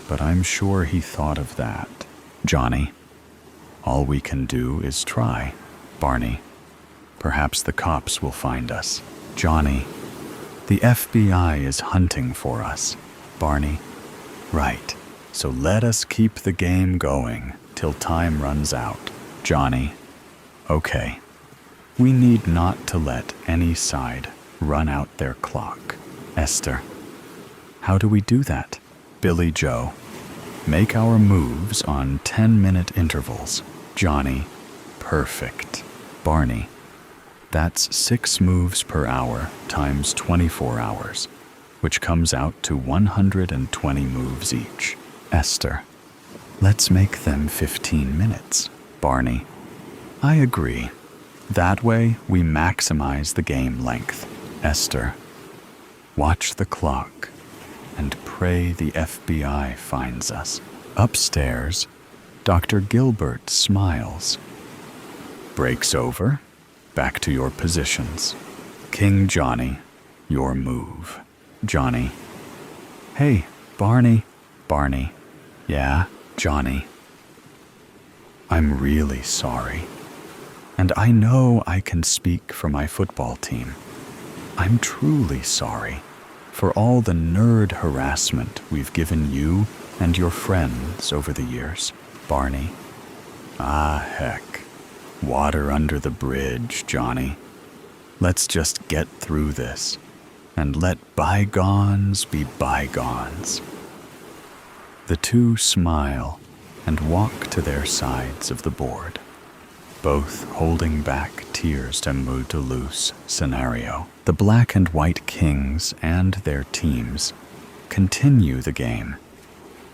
but I'm sure he thought of that." Johnny, "All we can do is try." Barney, "Perhaps the cops will find us." Johnny, "The FBI is hunting for us." Barney, "Right. So let us keep the game going till time runs out." Johnny, "Okay. We need not to let any side run out their clock." Esther, "How do we do that?" Billy Joe, "Make our moves on 10-minute intervals." Johnny, "Perfect." Barney, "That's 6 moves per hour times 24 hours, which comes out to 120 moves each." Esther, "Let's make them 15 minutes. Barney, "I agree. That way we maximize the game length." Esther, "Watch the clock and pray the FBI finds us." Upstairs, Dr. Gilbert smiles. "Breaks over. Back to your positions. King Johnny, your move." Johnny, "Hey, Barney." Barney, "Yeah, Johnny. I'm really sorry. And I know I can speak for my football team. I'm truly sorry for all the nerd harassment we've given you and your friends over the years." Barney, "Ah, heck. Water under the bridge, Johnny. Let's just get through this and let bygones be bygones." The two smile and walk to their sides of the board, both holding back tears to move to loose scenario. The Black and White Kings and their teams continue the game,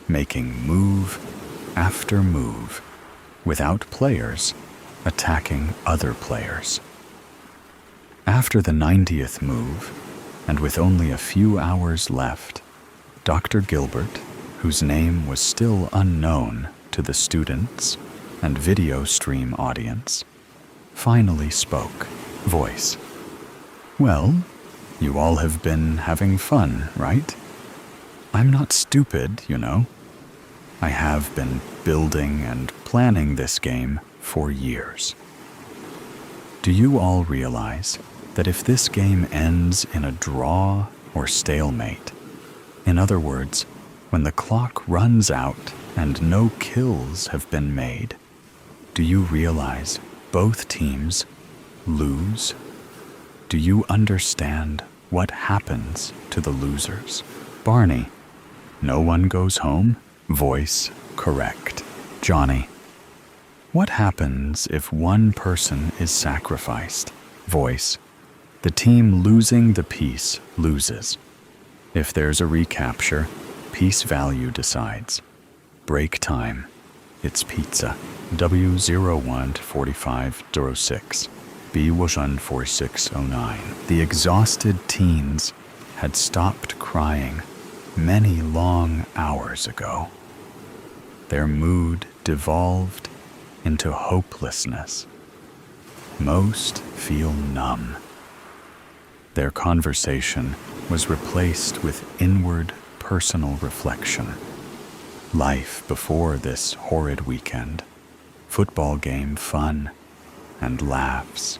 making move after move without players attacking other players. After the 90th move, and with only a few hours left, Dr. Gilbert, whose name was still unknown to the students and video stream audience, finally spoke. Voice, "Well, you all have been having fun, right? I'm not stupid, you know. I have been building and planning this game for years. Do you all realize that if this game ends in a draw or stalemate, in other words, when the clock runs out and no kills have been made, do you realize both teams lose? Do you understand what happens to the losers?" Barney, "No one goes home?" Voice, "Correct." Johnny, "What happens if one person is sacrificed?" Voice, "The team losing the piece loses. If there's a recapture, piece value decides. Break time. It's pizza." W014506. B14609. The exhausted teens had stopped crying many long hours ago. Their mood devolved into hopelessness. Most feel numb. Their conversation was replaced with inward personal reflection. Life before this horrid weekend. Football game fun and laughs.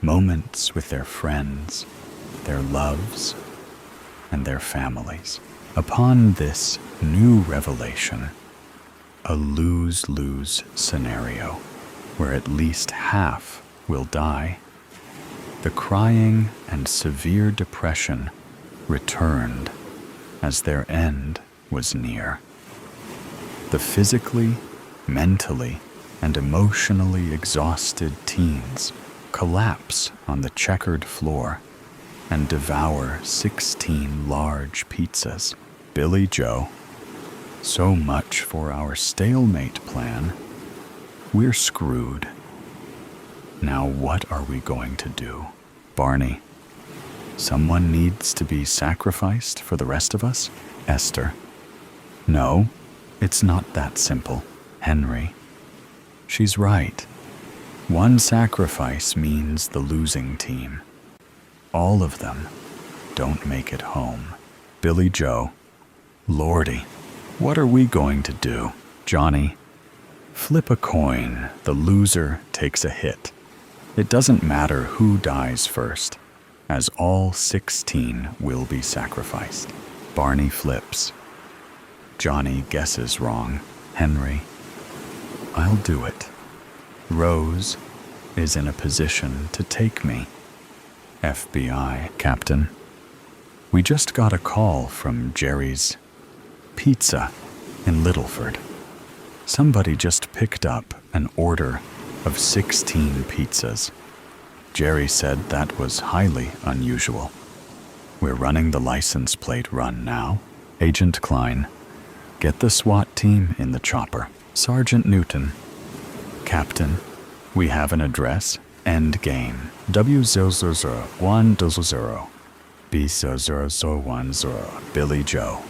Moments with their friends, their loves, and their families. Upon this new revelation, a lose-lose scenario where at least half will die, the crying and severe depression returned as their end was near. The physically, mentally, and emotionally exhausted teens collapse on the checkered floor and devour 16 large pizzas. Billy Joe, so much for our stalemate plan. We're screwed. Now what are we going to do? Barney, someone needs to be sacrificed for the rest of us? Esther, no, it's not that simple. Henry, she's right. One sacrifice means the losing team. All of them don't make it home. Billy Joe, Lordy, what are we going to do? Johnny, flip a coin. The loser takes a hit. It doesn't matter who dies first, as all 16 will be sacrificed. Barney flips. Johnny guesses wrong. Henry, I'll do it. Rose is in a position to take me. FBI, Captain. We just got a call from Jerry's Pizza in Littleford. Somebody just picked up an order of 16 pizzas. Jerry said that was highly unusual. We're running the license plate run now. Agent Klein, get the SWAT team in the chopper. Sergeant Newton, Captain, we have an address. End game. W00010, B00010. Billy Joe.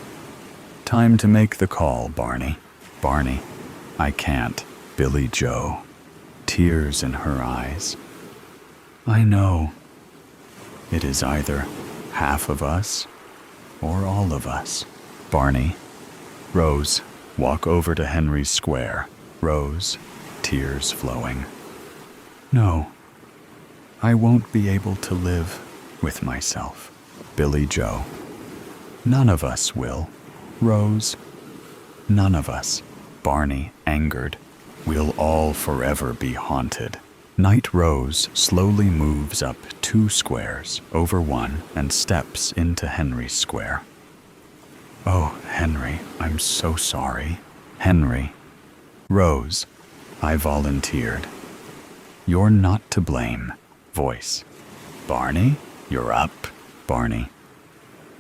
Time to make the call, Barney. Barney, I can't. Billy Joe, tears in her eyes. I know. It is either half of us or all of us. Barney, Rose, walk over to Henry's Square. Rose, tears flowing. No, I won't be able to live with myself. Billy Joe, none of us will. Rose, none of us. Barney, angered, we'll all forever be haunted. Night Rose slowly moves up 2 squares over one and steps into Henry's Square. Oh, Henry, I'm so sorry. Henry, Rose, I volunteered. You're not to blame. Voice, Barney, you're up. Barney,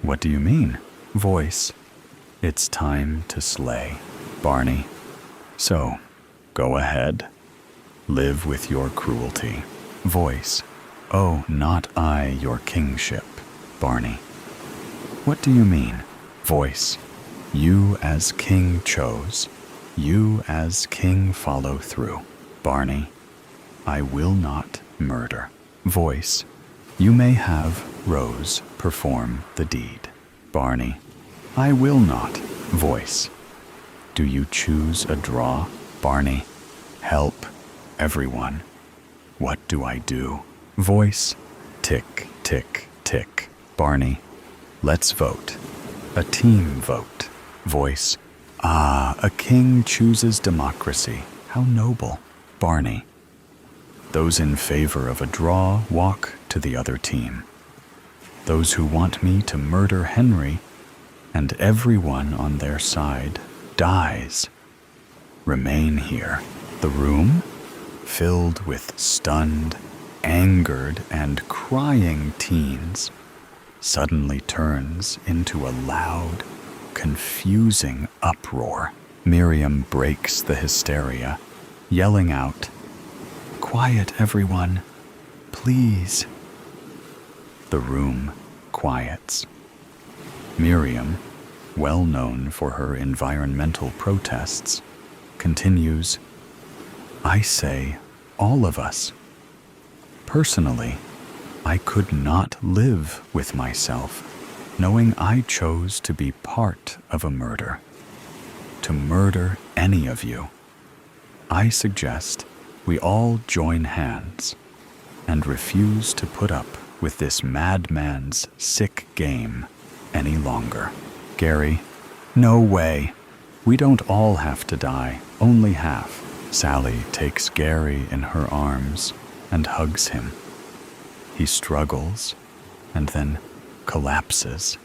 what do you mean? Voice, it's time to slay. Barney, so, go ahead. Live with your cruelty. Voice, oh, not I, your kingship. Barney, what do you mean? Voice, you as king chose. You as king follow through. Barney, I will not murder. Voice, you may have Rose perform the deed. Barney, I will not. Voice, do you choose a draw? Barney, help everyone. What do I do? Voice, tick, tick, tick. Barney, let's vote. A team vote. Voice, ah, a king chooses democracy. How noble. Barney, those in favor of a draw walk to the other team. Those who want me to murder Henry and everyone on their side dies. Remain here. The room, filled with stunned, angered, and crying teens, suddenly turns into a loud, confusing uproar. Miriam breaks the hysteria, yelling out, "Quiet, everyone, please." The room quiets. Miriam, well known for her environmental protests, continues, I say all of us. Personally, I could not live with myself, knowing I chose to be part of a murder. To murder any of you. I suggest we all join hands and refuse to put up with this madman's sick game any longer. Gary, no way. We don't all have to die, only half. Sally takes Gary in her arms and hugs him. He struggles and then collapses,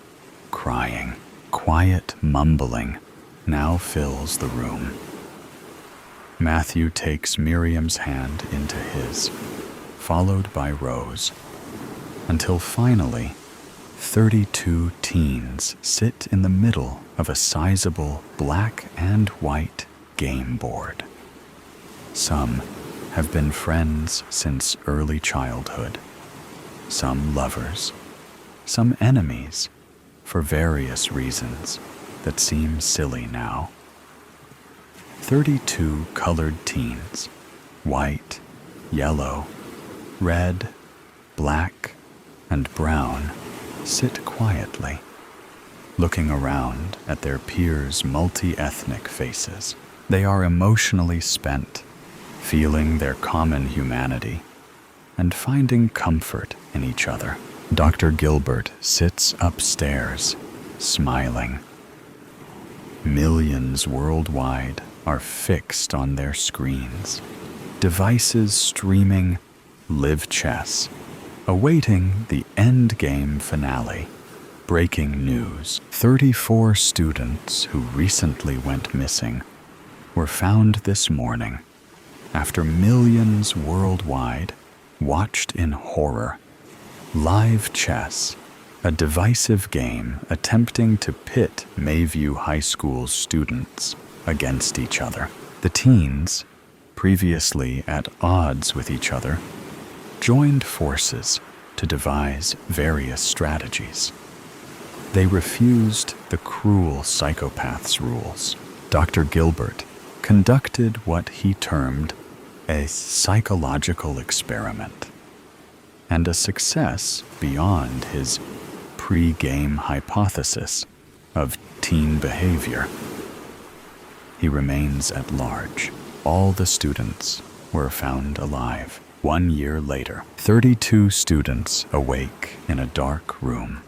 crying, quiet mumbling. now fills the room. Matthew takes Miriam's hand into his, followed by Rose, until finally 32 teens sit in the middle of a sizable black and white game board. Some have been friends since early childhood, some lovers, some enemies, for various reasons that seem silly now. 32 colored teens, white, yellow, red, black, and brown, sit quietly, looking around at their peers' multi-ethnic faces. They are emotionally spent, feeling their common humanity and finding comfort in each other. Dr. Gilbert sits upstairs, smiling. Millions worldwide are fixed on their screens, devices streaming live chess, awaiting the endgame finale. Breaking news: 34 students who recently went missing were found this morning after millions worldwide watched in horror. Live chess, a divisive game attempting to pit Mayview High School students against each other. The teens, previously at odds with each other, joined forces to devise various strategies. They refused the cruel psychopath's rules. Dr. Gilbert conducted what he termed a psychological experiment, and a success beyond his pre-game hypothesis of teen behavior. He remains at large. All the students were found alive. 1 year later, 32 students awake in a dark room.